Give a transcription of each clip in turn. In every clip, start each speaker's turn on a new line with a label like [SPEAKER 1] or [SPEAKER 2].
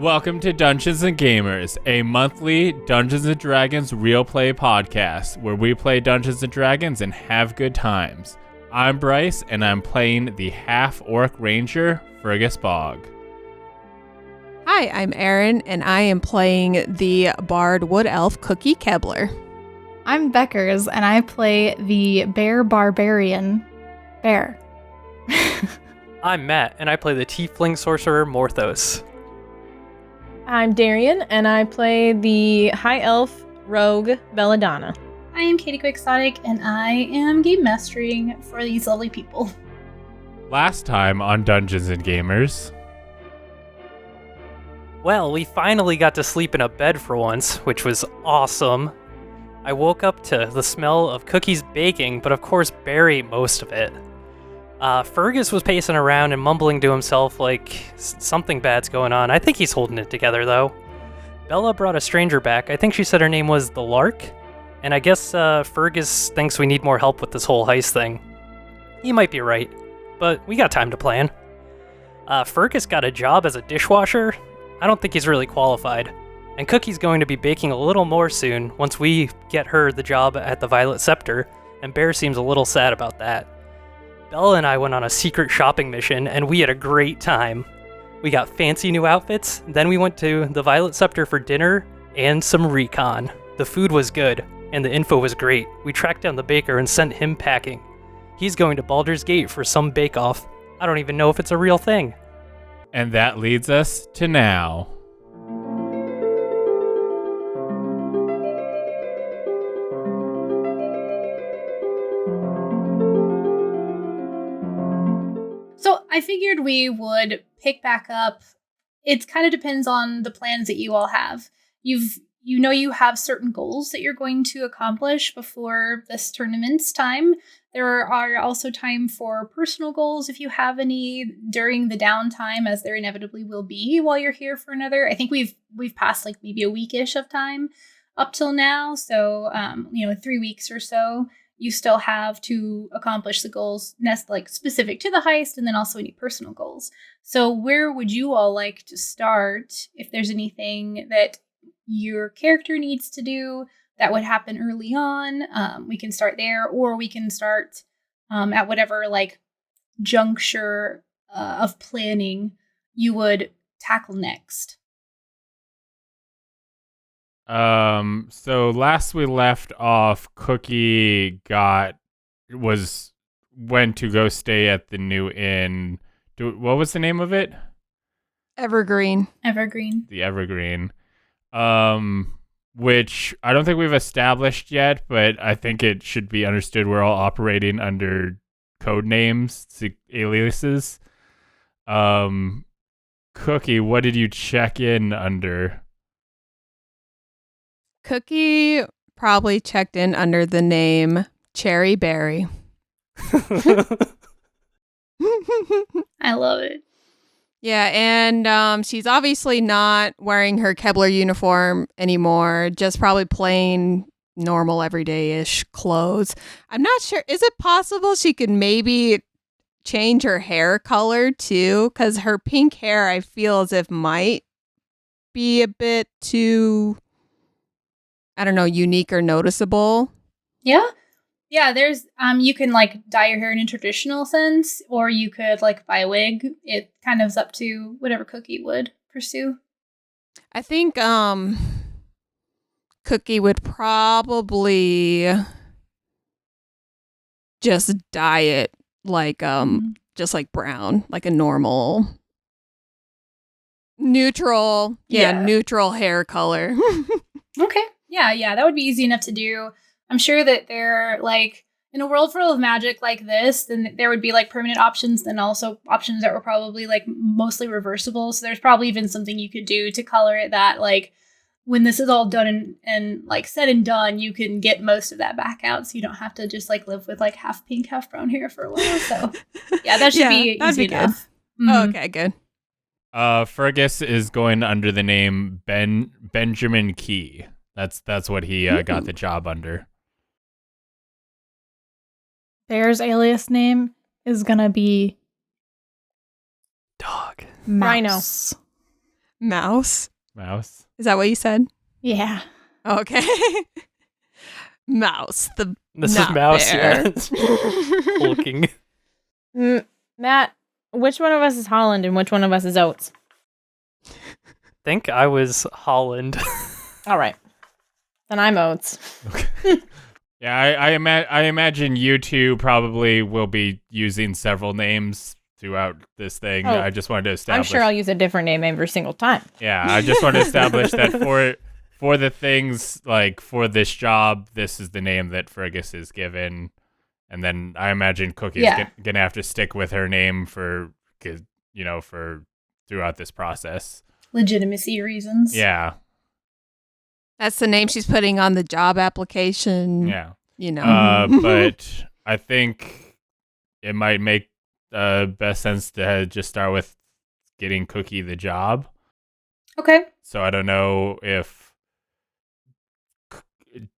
[SPEAKER 1] Welcome to Dungeons and Gamers, a monthly Dungeons and Dragons real play podcast where we play Dungeons and Dragons and have good times. I'm Bryce, and I'm playing the half-orc ranger, Fergus Bog.
[SPEAKER 2] Hi, I'm Erin, and I am playing the bard wood elf Cookie Kebler.
[SPEAKER 3] I'm Beckers, and I play the bear barbarian, Bear.
[SPEAKER 4] I'm Matt, and I play the tiefling sorcerer Morthos.
[SPEAKER 5] I'm Darian, and I play the high elf rogue Belladonna.
[SPEAKER 6] I am Katie Quixotic, and I am game mastering for these lovely people.
[SPEAKER 1] Last time on Dungeons and Gamers...
[SPEAKER 4] Well, we finally got to sleep in a bed for once, which was awesome. I woke up to the smell of cookies baking, but of course Bear ate most of it. Fergus was pacing around and mumbling to himself like something bad's going on. I think he's holding it together, though. Bella brought a stranger back. I think she said her name was the Lark. And I guess Fergus thinks we need more help with this whole heist thing. He might be right, but we got time to plan. Fergus got a job as a dishwasher. I don't think he's really qualified. And Cookie's going to be baking a little more soon once we get her the job at the Violet Scepter, and Bear seems a little sad about that. Bella and I went on a secret shopping mission, and we had a great time. We got fancy new outfits, then we went to the Violet Scepter for dinner and some recon. The food was good, and the info was great. We tracked down the baker and sent him packing. He's going to Baldur's Gate for some bake-off. I don't even know if it's a real thing.
[SPEAKER 1] And that leads us to now.
[SPEAKER 6] So I figured we would pick back up. It kind of depends on the plans that you all have. You have certain goals that you're going to accomplish before this tournament's time. There are also time for personal goals if you have any during the downtime, as there inevitably will be while you're here for another. I think we've passed like maybe a weekish of time up till now. So 3 weeks or so. You still have to accomplish the goals like specific to the heist, and then also any personal goals. So where would you all like to start? If there's anything that your character needs to do that would happen early on, we can start there, or we can start at whatever like juncture of planning you would tackle next.
[SPEAKER 1] So last we left off, Cookie went to go stay at the new inn. What was the name of it?
[SPEAKER 2] Evergreen.
[SPEAKER 1] The Evergreen. Which I don't think we've established yet, but I think it should be understood we're all operating under code names, aliases. Cookie, what did you check in under?
[SPEAKER 2] Cookie probably checked in under the name Cherry Berry.
[SPEAKER 6] I love it.
[SPEAKER 2] Yeah, and she's obviously not wearing her Kebler uniform anymore, just probably plain normal everyday-ish clothes. I'm not sure. Is it possible she could maybe change her hair color too? Because her pink hair, I feel as if might be a bit too, I don't know, unique or noticeable.
[SPEAKER 6] Yeah, there's you can like dye your hair in a traditional sense, or you could like buy a wig. It kind of is up to whatever Cookie would pursue.
[SPEAKER 2] I think Cookie would probably just dye it like just like brown, like a normal neutral hair color.
[SPEAKER 6] Okay. Yeah, that would be easy enough to do. I'm sure that they're like in a world full of magic like this, then there would be like permanent options, then also options that were probably like mostly reversible. So there's probably even something you could do to color it that like when this is all done and like said and done, you can get most of that back out, so you don't have to just like live with like half pink, half brown hair for a while. So yeah, that should be easy enough.
[SPEAKER 2] Mm-hmm. Oh, okay, good.
[SPEAKER 1] Fergus is going under the name Benjamin Key. That's what he got the job under.
[SPEAKER 3] Bear's alias name is gonna be
[SPEAKER 4] Dog.
[SPEAKER 5] Rhino.
[SPEAKER 3] Mouse.
[SPEAKER 2] Mouse.
[SPEAKER 1] Mouse.
[SPEAKER 2] Is that what you said?
[SPEAKER 3] Yeah.
[SPEAKER 2] Okay. Mouse.
[SPEAKER 4] This
[SPEAKER 2] not
[SPEAKER 4] is Mouse,
[SPEAKER 2] bear.
[SPEAKER 4] yeah. Hulking.
[SPEAKER 5] Matt, which one of us is Holland and which one of us is Oates?
[SPEAKER 4] Think I was Holland.
[SPEAKER 5] All right. Then I'm Oates.
[SPEAKER 1] Yeah, I imagine you two probably will be using several names throughout this thing.
[SPEAKER 5] Oh,
[SPEAKER 1] I just wanted to
[SPEAKER 5] I'm
[SPEAKER 1] establish.
[SPEAKER 5] sure I'll use a different name every single time.
[SPEAKER 1] Yeah, I just want to establish that for the things, like, for this job, this is the name that Fergus is given. And then I imagine Cookie's gonna have to stick with her name for throughout this process.
[SPEAKER 6] Legitimacy reasons.
[SPEAKER 1] Yeah.
[SPEAKER 2] That's the name she's putting on the job application.
[SPEAKER 1] Yeah.
[SPEAKER 2] Mm-hmm.
[SPEAKER 1] But I think it might make best sense to just start with getting Cookie the job.
[SPEAKER 6] Okay.
[SPEAKER 1] So I don't know if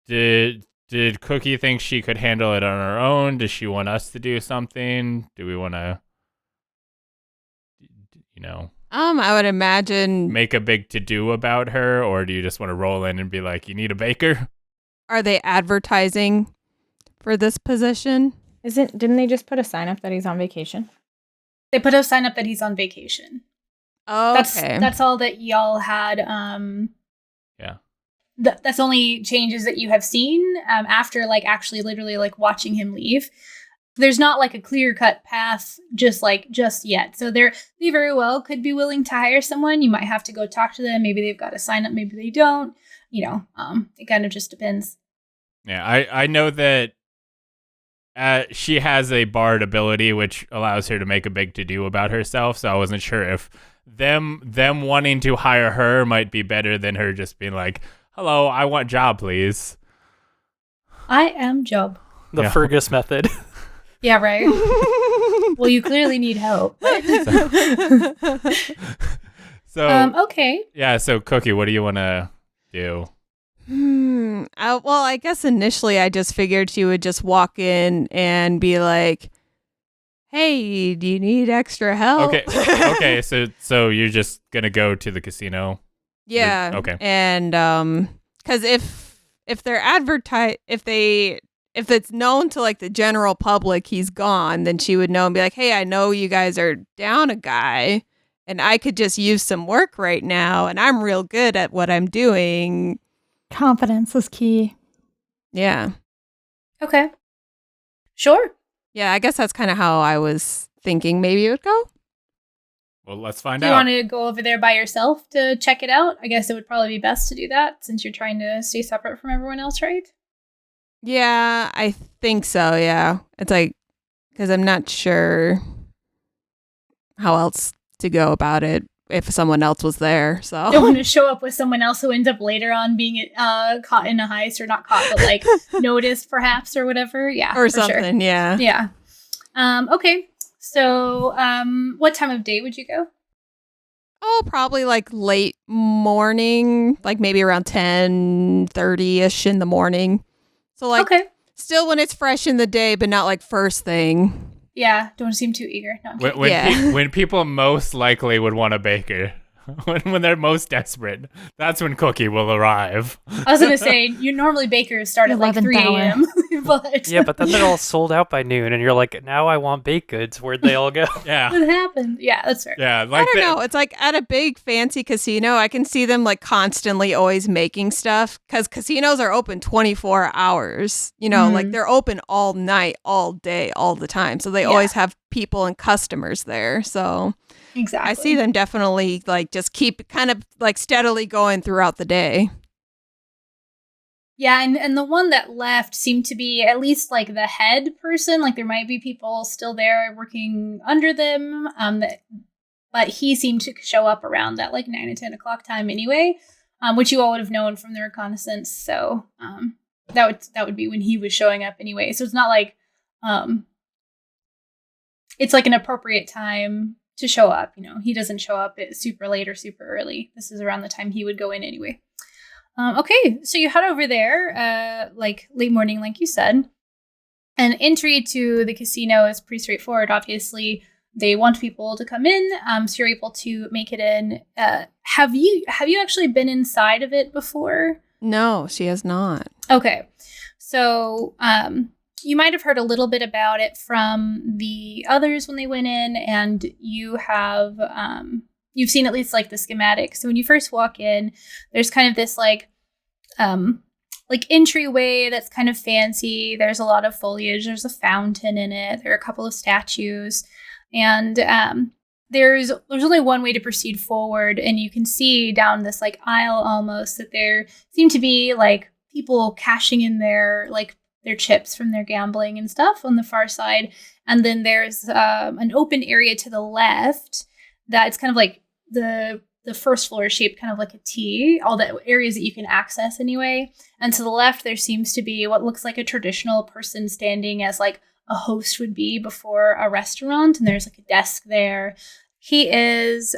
[SPEAKER 1] did Cookie think she could handle it on her own? Does she want us to do something? Do we want to,
[SPEAKER 2] I would imagine.
[SPEAKER 1] make a big to-do about her, or do you just want to roll in and be like, you need a baker?
[SPEAKER 2] Are they advertising for this position?
[SPEAKER 5] Didn't they just put a sign up that he's on vacation?
[SPEAKER 6] They put a sign up that he's on vacation.
[SPEAKER 2] Oh, okay.
[SPEAKER 6] That's all that y'all had.
[SPEAKER 1] Yeah.
[SPEAKER 6] That's only changes that you have seen after actually literally watching him leave. There's not a clear-cut path just yet. So they very well could be willing to hire someone. You might have to go talk to them. Maybe they've got a sign up, maybe they don't. It kind of just depends.
[SPEAKER 1] Yeah, I know that she has a bard ability which allows her to make a big to-do about herself, so I wasn't sure if them wanting to hire her might be better than her just being like, hello, I want job, please.
[SPEAKER 6] I am job.
[SPEAKER 4] The Fergus method.
[SPEAKER 6] Yeah, right. Well, you clearly need help.
[SPEAKER 1] So
[SPEAKER 6] okay.
[SPEAKER 1] Yeah, so Cookie, what do you want to do?
[SPEAKER 2] Well, I guess initially I just figured she would just walk in and be like, hey, do you need extra help?
[SPEAKER 1] Okay, so you're just going to go to the casino?
[SPEAKER 2] Yeah.
[SPEAKER 1] Okay.
[SPEAKER 2] And because if they're if it's known to the general public he's gone, then she would know and be like, hey, I know you guys are down a guy and I could just use some work right now and I'm real good at what I'm doing.
[SPEAKER 3] Confidence is key.
[SPEAKER 2] Yeah.
[SPEAKER 6] Okay. Sure.
[SPEAKER 2] Yeah, I guess that's kind of how I was thinking maybe it would go.
[SPEAKER 1] Well, let's find
[SPEAKER 6] Do
[SPEAKER 1] out.
[SPEAKER 6] you want to go over there by yourself to check it out? I guess it would probably be best to do that since you're trying to stay separate from everyone else, right?
[SPEAKER 2] Yeah, I think so, yeah. It's because I'm not sure how else to go about it if someone else was there, so.
[SPEAKER 6] Don't want to show up with someone else who ends up later on being caught in a heist, or not caught, but noticed perhaps or whatever. Yeah,
[SPEAKER 2] or
[SPEAKER 6] for
[SPEAKER 2] something,
[SPEAKER 6] sure.
[SPEAKER 2] yeah.
[SPEAKER 6] Yeah. Okay. So, what time of day would you go?
[SPEAKER 2] Oh, probably late morning, maybe around 10:30ish in the morning. So
[SPEAKER 6] okay.
[SPEAKER 2] Still when it's fresh in the day, but not first thing.
[SPEAKER 6] Yeah, don't seem too eager. No, I'm kidding.
[SPEAKER 1] When people most likely would want a baker, when they're most desperate, that's when Cookie will arrive.
[SPEAKER 6] I was gonna say, normally bakers start at 3 a.m. but
[SPEAKER 4] Yeah, but then they're all sold out by noon, and you're like, now I want baked goods. Where'd they all go?
[SPEAKER 1] Yeah.
[SPEAKER 6] what happened? Yeah, that's fair.
[SPEAKER 1] Yeah,
[SPEAKER 2] I don't know. It's at a big fancy casino. I can see them constantly always making stuff because casinos are open 24 hours. They're open all night, all day, all the time. So they always have people and customers there. So
[SPEAKER 6] exactly.
[SPEAKER 2] I see them definitely just keep kind of steadily going throughout the day.
[SPEAKER 6] Yeah, and the one that left seemed to be at least the head person. There might be people still there working under them. But he seemed to show up around that 9 and 10 o'clock time anyway, which you all would have known from the reconnaissance. So that would be when he was showing up anyway. So it's not it's an appropriate time to show up. He doesn't show up at super late or super early. This is around the time he would go in anyway. Okay, so you head over there, late morning, like you said. And entry to the casino is pretty straightforward, obviously. they want people to come in, so you're able to make it in. Have you actually been inside of it before?
[SPEAKER 2] No, she has not.
[SPEAKER 6] Okay. So you might have heard a little bit about it from the others when they went in, and you have you've seen at least like the schematic. So when you first walk in, there's kind of this like entryway that's kind of fancy. There's a lot of foliage. There's a fountain in it. There are a couple of statues, and there's only one way to proceed forward, and you can see down this like aisle almost that there seem to be like people cashing in their chips from their gambling and stuff on the far side. And then there's an open area to the left that it's kind of like the first floor is shaped kind of like a T, all the areas that you can access anyway. And to the left, there seems to be what looks like a traditional person standing as like a host would be before a restaurant. And there's like a desk there. He is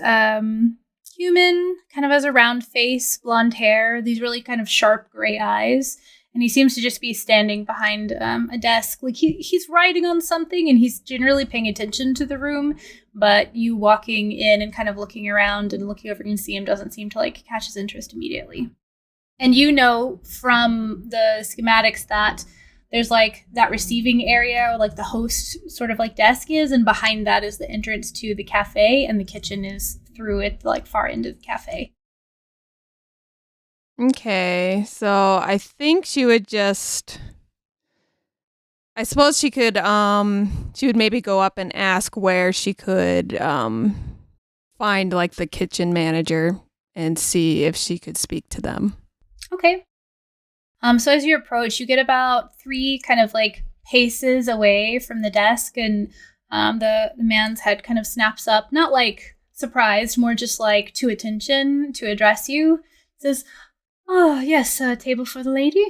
[SPEAKER 6] human, kind of has a round face, blonde hair, these really kind of sharp gray eyes. And he seems to just be standing behind a desk. Like he's writing on something, and he's generally paying attention to the room. But you walking in and kind of looking around and looking over and see him doesn't seem to like catch his interest immediately. And you know from the schematics that there's like that receiving area, or like the host sort of like desk is, and behind that is the entrance to the cafe, and the kitchen is through it, like far into the cafe.
[SPEAKER 2] Okay, so I think she would just... I suppose she could, she would maybe go up and ask where she could find, like, the kitchen manager and see if she could speak to them.
[SPEAKER 6] Okay. So as you approach, you get about 3 kind of, like, paces away from the desk, and the man's head kind of snaps up, not, like, surprised, more just, like, to attention, to address you. Says, "Oh, yes, a table for the lady?"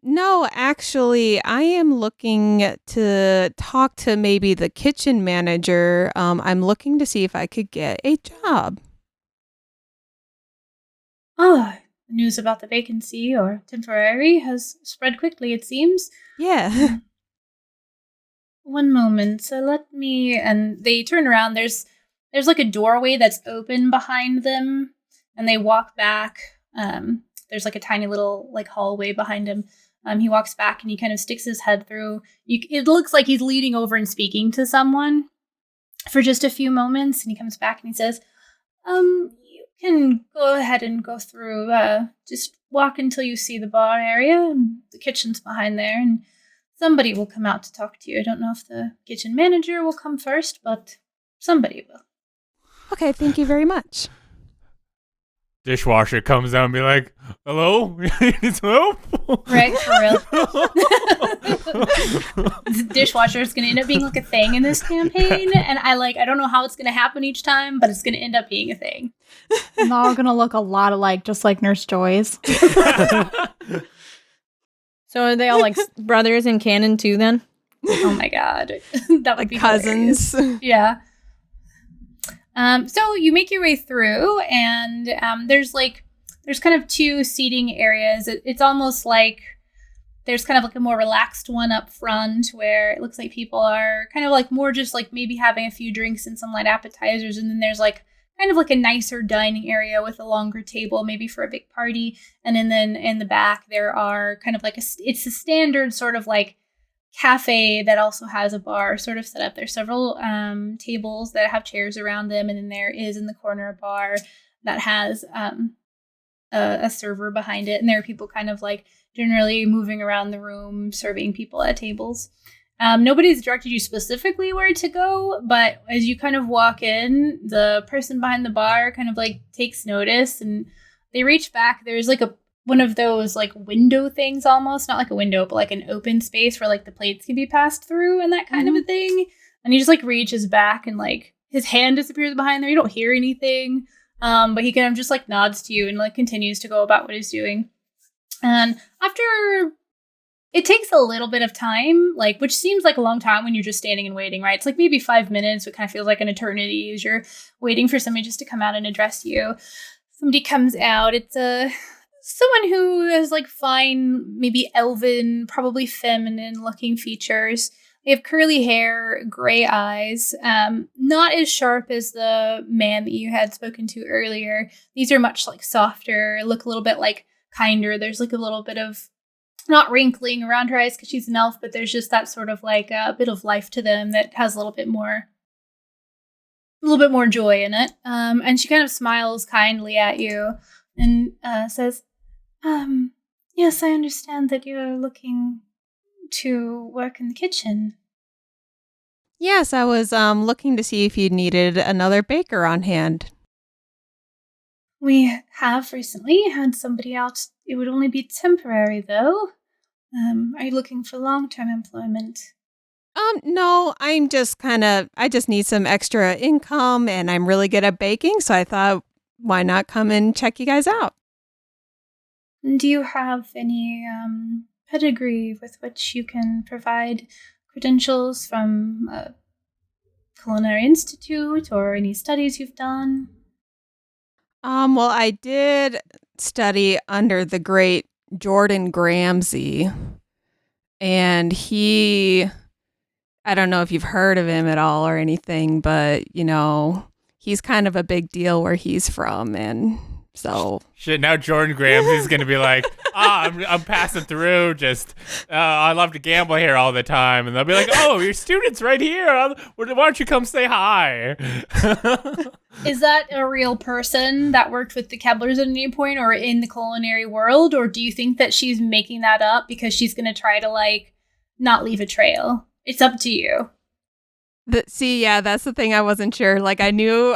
[SPEAKER 2] No, actually, I am looking to talk to maybe the kitchen manager. I'm looking to see if I could get a job.
[SPEAKER 6] Oh, news about the vacancy, or temporary, has spread quickly, it seems.
[SPEAKER 2] Yeah.
[SPEAKER 6] One moment, so let me... And they turn around, there's like a doorway that's open behind them, and they walk back. There's like a tiny little like hallway behind him. He walks back and he kind of sticks his head through. It looks like he's leaning over and speaking to someone for just a few moments. And he comes back and he says, you can go ahead and go through. Just walk until you see the bar area, and the kitchen's behind there. And somebody will come out to talk to you. I don't know if the kitchen manager will come first, but somebody will.
[SPEAKER 2] Okay, thank you very much.
[SPEAKER 1] Dishwasher comes out and be like, "Hello? It's help?"
[SPEAKER 6] Right, for real. The dishwasher is going to end up being like a thing in this campaign, and I don't know how it's going to happen each time, but it's going to end up being a thing.
[SPEAKER 3] And they're all going to look a lot alike, just like Nurse Joy's.
[SPEAKER 5] So are they all like brothers in canon too then?
[SPEAKER 6] Oh my god. That would
[SPEAKER 2] Like
[SPEAKER 6] be
[SPEAKER 2] cousins.
[SPEAKER 6] hilarious. Yeah. So you make your way through, and there's kind of 2 seating areas. It's almost like there's kind of like a more relaxed one up front where it looks like people are kind of like more just like maybe having a few drinks and some light appetizers. And then there's like kind of like a nicer dining area with a longer table, maybe for a big party. And then in the back, there are kind of like it's a standard sort of like cafe that also has a bar sort of set up. There's several tables that have chairs around them, and then there is in the corner a bar that has a server behind it, and there are people kind of like generally moving around the room serving people at tables. Nobody's directed you specifically where to go, but as you kind of walk in, the person behind the bar kind of like takes notice, and they reach back. There's like one of those like window things, almost not like a window, but like an open space where like the plates can be passed through and that kind of a thing. And he just like reaches back and like his hand disappears behind there. You don't hear anything, but he kind of just like nods to you and like continues to go about what he's doing. And after it takes a little bit of time, like which seems like a long time when you're just standing and waiting, right? It's like maybe 5 minutes. It kind of feels like an eternity as you're waiting for somebody just to come out and address you. Somebody comes out. It's someone who has like fine, maybe elven, probably feminine looking features. They have curly hair, gray eyes, not as sharp as the man that you had spoken to earlier. These are much like softer, look a little bit like kinder. There's like a little bit of not wrinkling around her eyes because she's an elf, but there's just that sort of like a bit of life to them that has a little bit more joy in it. And she kind of smiles kindly at you and says, yes, I understand that you're looking to work in the kitchen.
[SPEAKER 2] Yes, I was looking to see if you needed another baker on hand.
[SPEAKER 6] We have recently had somebody out. It would only be temporary, though. Are you looking for long-term employment?
[SPEAKER 2] No, I just need some extra income, and I'm really good at baking, so I thought, why not come and check you guys out?
[SPEAKER 6] Do you have any pedigree with which you can provide credentials from a culinary institute or any studies you've done?
[SPEAKER 2] Well, I did study under the great Jordan Gramsci, and I don't know if you've heard of him at all or anything, but, he's kind of a big deal where he's from, and so...
[SPEAKER 1] Shit, now Jordan Gramsci's going to be like, I'm passing through, I love to gamble here all the time. And they'll be like, oh, your student's right here. Why don't you come say hi?
[SPEAKER 6] Is that a real person that worked with the Keblers at any point or in the culinary world? Or do you think that she's making that up because she's going to try to, not leave a trail? It's up to you.
[SPEAKER 2] That's the thing I wasn't sure. I knew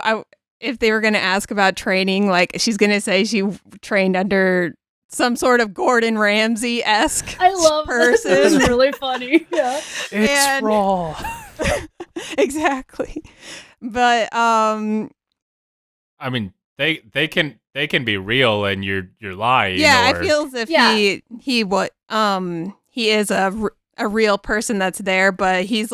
[SPEAKER 2] if they were going to ask about training, she's going to say she trained under some sort of Gordon Ramsay-esque
[SPEAKER 6] I love
[SPEAKER 2] person.
[SPEAKER 6] This is really funny. Yeah.
[SPEAKER 4] It's raw.
[SPEAKER 2] Exactly. But
[SPEAKER 1] I mean, they can be real and you're lying.
[SPEAKER 2] Yeah, I feel as if he is a real person that's there, but he's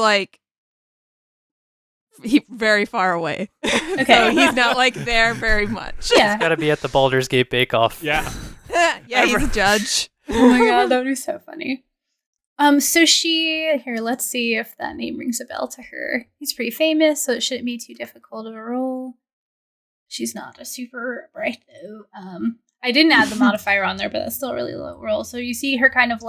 [SPEAKER 2] very far away.
[SPEAKER 6] Okay.
[SPEAKER 2] So he's not there very much.
[SPEAKER 6] Yeah.
[SPEAKER 4] It's got to be at the Baldur's Gate Bake Off.
[SPEAKER 1] Yeah.
[SPEAKER 2] Yeah, he's a judge.
[SPEAKER 6] Oh my god, that would be so funny. So let's see if that name rings a bell to her. He's pretty famous, so it shouldn't be too difficult of a role. She's not a super bright though. I didn't add the modifier on there, but that's still a really low roll. So you see her kind of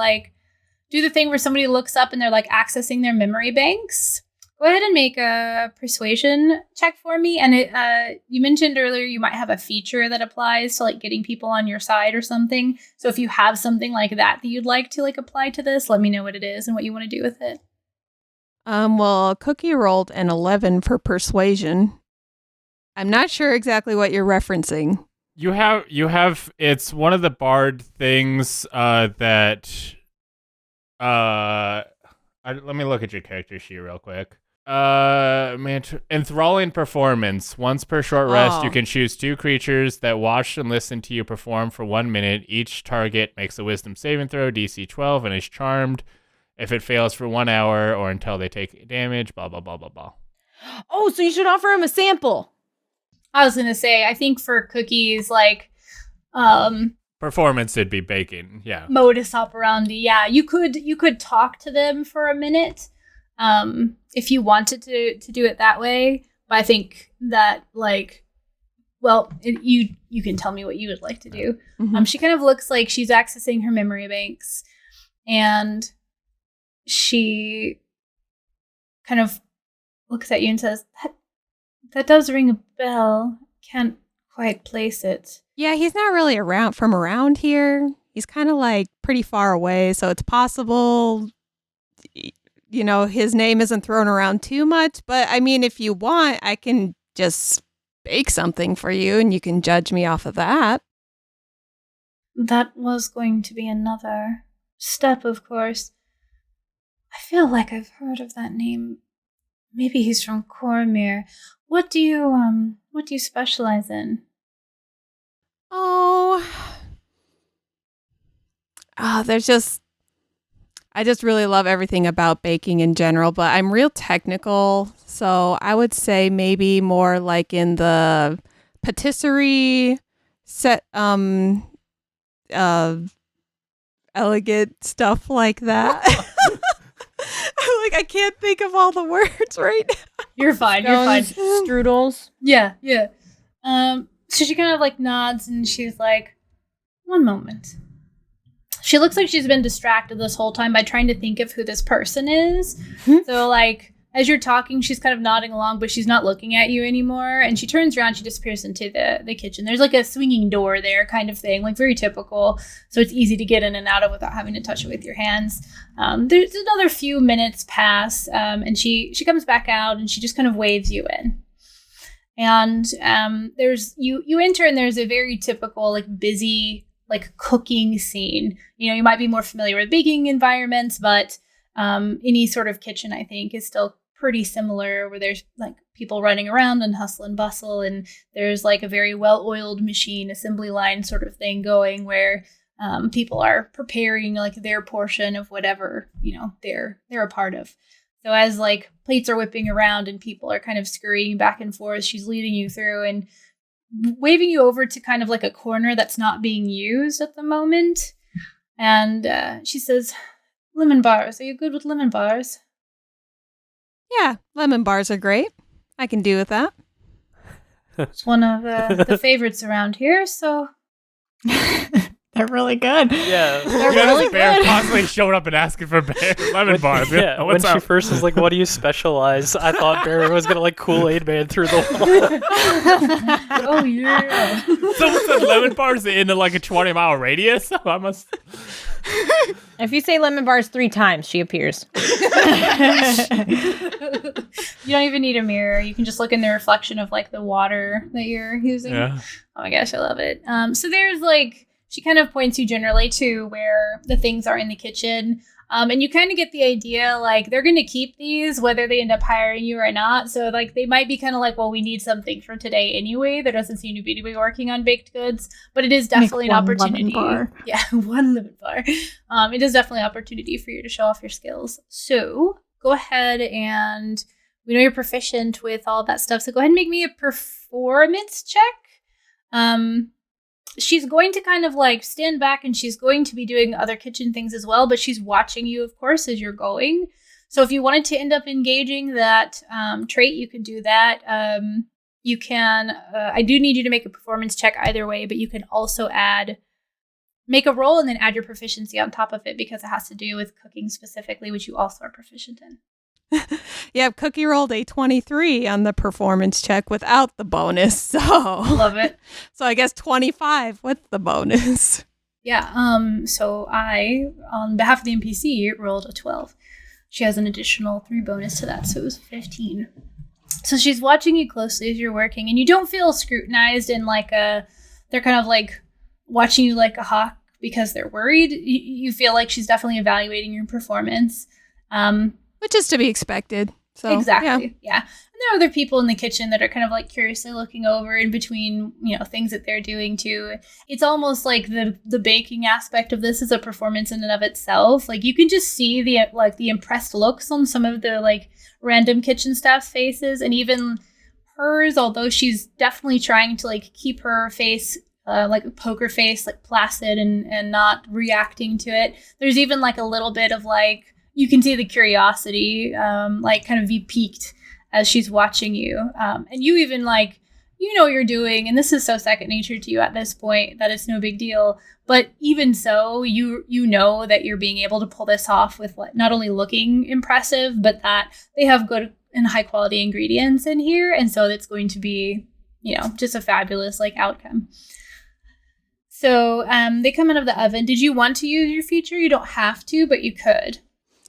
[SPEAKER 6] do the thing where somebody looks up and they're accessing their memory banks. Go ahead and make a persuasion check for me. And you mentioned earlier you might have a feature that applies to getting people on your side or something. So if you have something like that you'd like to apply to this, let me know what it is and what you want to do with it.
[SPEAKER 2] Well, Cookie rolled an 11 for persuasion. I'm not sure exactly what you're referencing.
[SPEAKER 1] You have it's one of the bard things that let me look at your character sheet real quick. Enthralling performance. Once per short rest, you can choose 2 creatures that watch and listen to you perform for 1 minute. Each target makes a wisdom saving throw, DC 12, and is charmed if it fails for 1 hour or until they take damage, blah, blah, blah, blah, blah.
[SPEAKER 5] Oh, so you should offer him a sample.
[SPEAKER 6] I was going to say, I think for Cookies,
[SPEAKER 1] Performance would be baking, yeah.
[SPEAKER 6] Modus operandi, yeah. You could talk to them for a minute, if you wanted to do it that way. But I think that you can tell me what you would like to do.
[SPEAKER 2] Mm-hmm.
[SPEAKER 6] She kind of looks like she's accessing her memory banks, and she kind of looks at you and says, "That does ring a bell. Can't quite place it."
[SPEAKER 2] Yeah, he's not really around here. He's kind of pretty far away, so it's possible, his name isn't thrown around too much. But I mean, if you want, I can just bake something for you and you can judge me off of that.
[SPEAKER 6] That was going to be another step, of course. I feel like I've heard of that name. Maybe he's from Cormyr. What do you specialize in?
[SPEAKER 2] I just really love everything about baking in general, but I'm real technical. So I would say maybe more in the patisserie set, elegant stuff like that. I can't think of all the words right now.
[SPEAKER 6] You're fine.
[SPEAKER 5] Strudels.
[SPEAKER 6] Yeah. So she kind of like nods and she's like, one moment. She looks like she's been distracted this whole time by trying to think of who this person is. So like, as you're talking, she's kind of nodding along, but she's not looking at you anymore. And she turns around, she disappears into the kitchen. There's like a swinging door there kind of thing, like very typical. So it's easy to get in and out of without having to touch it with your hands. There's another few minutes pass, and she comes back out and she just kind of waves you in. And there's you enter and there's a very typical like busy like cooking scene. You know, you might be more familiar with baking environments, but any sort of kitchen I think is still pretty similar, where there's like people running around and hustle and bustle, and there's like a very well-oiled machine assembly line sort of thing going where people are preparing like their portion of whatever, you know, they're a part of. So as like plates are whipping around and people are kind of scurrying back and forth, she's leading you through and waving you over to kind of like a corner that's not being used at the moment. And she says, lemon bars. Are you good with lemon bars?
[SPEAKER 2] Yeah, lemon bars are great. I can do with that.
[SPEAKER 6] It's one of the favorites around here, so...
[SPEAKER 3] They're really good.
[SPEAKER 4] Yeah.
[SPEAKER 3] They're
[SPEAKER 1] You
[SPEAKER 3] really
[SPEAKER 1] had Bear
[SPEAKER 3] good.
[SPEAKER 1] constantly showing up and asking for lemon bars.
[SPEAKER 4] Yeah, when
[SPEAKER 1] What's
[SPEAKER 4] she
[SPEAKER 1] up?
[SPEAKER 4] first was like, what do you specialize? I thought Bear was going to like Kool-Aid Man through the wall.
[SPEAKER 6] Oh, yeah.
[SPEAKER 1] Someone said lemon bars in like a 20-mile radius. So I must.
[SPEAKER 5] If you say lemon bars 3 times, she appears.
[SPEAKER 6] You don't even need a mirror. You can just look in the reflection of like the water that you're using.
[SPEAKER 1] Yeah.
[SPEAKER 6] Oh my gosh, I love it. So there's like, she kind of points you generally to where the things are in the kitchen. And you kind of get the idea, like, they're going to keep these whether they end up hiring you or not. So, like, they might be kind of like, well, we need something for today anyway. There doesn't seem to be anybody working on baked goods. But it is definitely an opportunity.
[SPEAKER 3] Lemon bar.
[SPEAKER 6] Yeah, one lemon bar. It is definitely an opportunity for you to show off your skills. So, go ahead and we know you're proficient with all that stuff. So, go ahead and make me a performance check. She's going to kind of like stand back and she's going to be doing other kitchen things as well, but she's watching you, of course, as you're going. So if you wanted to end up engaging that trait, you could do that. You can, I do need you to make a performance check either way, but you can also make a roll and then add your proficiency on top of it because it has to do with cooking specifically, which you also are proficient in.
[SPEAKER 2] Yeah, Cookie rolled a 23 on the performance check without the bonus, so
[SPEAKER 6] Love it.
[SPEAKER 2] so I guess 25 with the bonus.
[SPEAKER 6] Yeah, so I, on behalf of the NPC, rolled a 12. She has an additional 3 bonus to that, so it was 15. So she's watching you closely as you're working, and you don't feel scrutinized and like they're kind of like watching you like a hawk because they're worried. You feel like she's definitely evaluating your performance.
[SPEAKER 2] Which is to be expected. So,
[SPEAKER 6] Exactly. Yeah. And there are other people in the kitchen that are kind of like curiously looking over in between, you know, things that they're doing too. It's almost like the baking aspect of this is a performance in and of itself. Like you can just see the impressed looks on some of the like random kitchen staff's faces, and even hers, although she's definitely trying to like keep her face like a poker face, like placid and not reacting to it. There's even like a little bit of like, you can see the curiosity, like kind of be piqued as she's watching you. And you even like, you know what you're doing, and this is so second nature to you at this point that it's no big deal. But even so, you know that you're being able to pull this off with like, not only looking impressive, but that they have good and high quality ingredients in here. And so it's going to be, you know, just a fabulous like outcome. So they come out of the oven. Did you want to use your feature? You don't have to, but you could.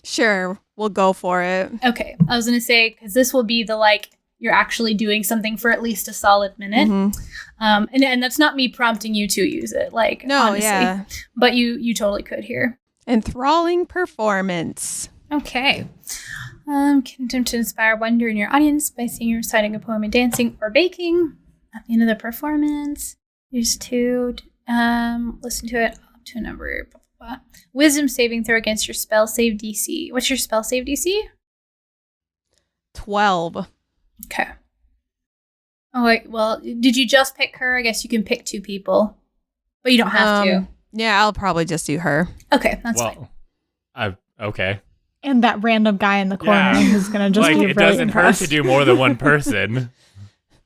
[SPEAKER 2] Sure, we'll go for it.
[SPEAKER 6] Okay, I was going to say, because this will be the, like, you're actually doing something for at least a solid minute.
[SPEAKER 2] Mhm.
[SPEAKER 6] And that's not me prompting you to use it, like,
[SPEAKER 2] No,
[SPEAKER 6] honestly.
[SPEAKER 2] yeah.
[SPEAKER 6] But you totally could here.
[SPEAKER 2] Enthralling performance.
[SPEAKER 6] Okay. Can attempt to inspire wonder in your audience by singing, reciting a poem, and dancing or baking. At the end of the performance, use to listen to it up to a number. Blah, blah, blah. Wisdom saving throw against your spell save DC. What's your spell save DC?
[SPEAKER 2] 12.
[SPEAKER 6] Okay. Oh, wait. Well, did you just pick her? I guess you can pick 2 people, but you don't have to.
[SPEAKER 2] Yeah, I'll probably just do her.
[SPEAKER 6] Okay, that's fine.
[SPEAKER 1] Okay.
[SPEAKER 3] And that random guy in the corner
[SPEAKER 1] Yeah.
[SPEAKER 3] who's going to just
[SPEAKER 1] Like,
[SPEAKER 3] be
[SPEAKER 1] it
[SPEAKER 3] really
[SPEAKER 1] doesn't
[SPEAKER 3] impressed.
[SPEAKER 1] hurt to do more than one person.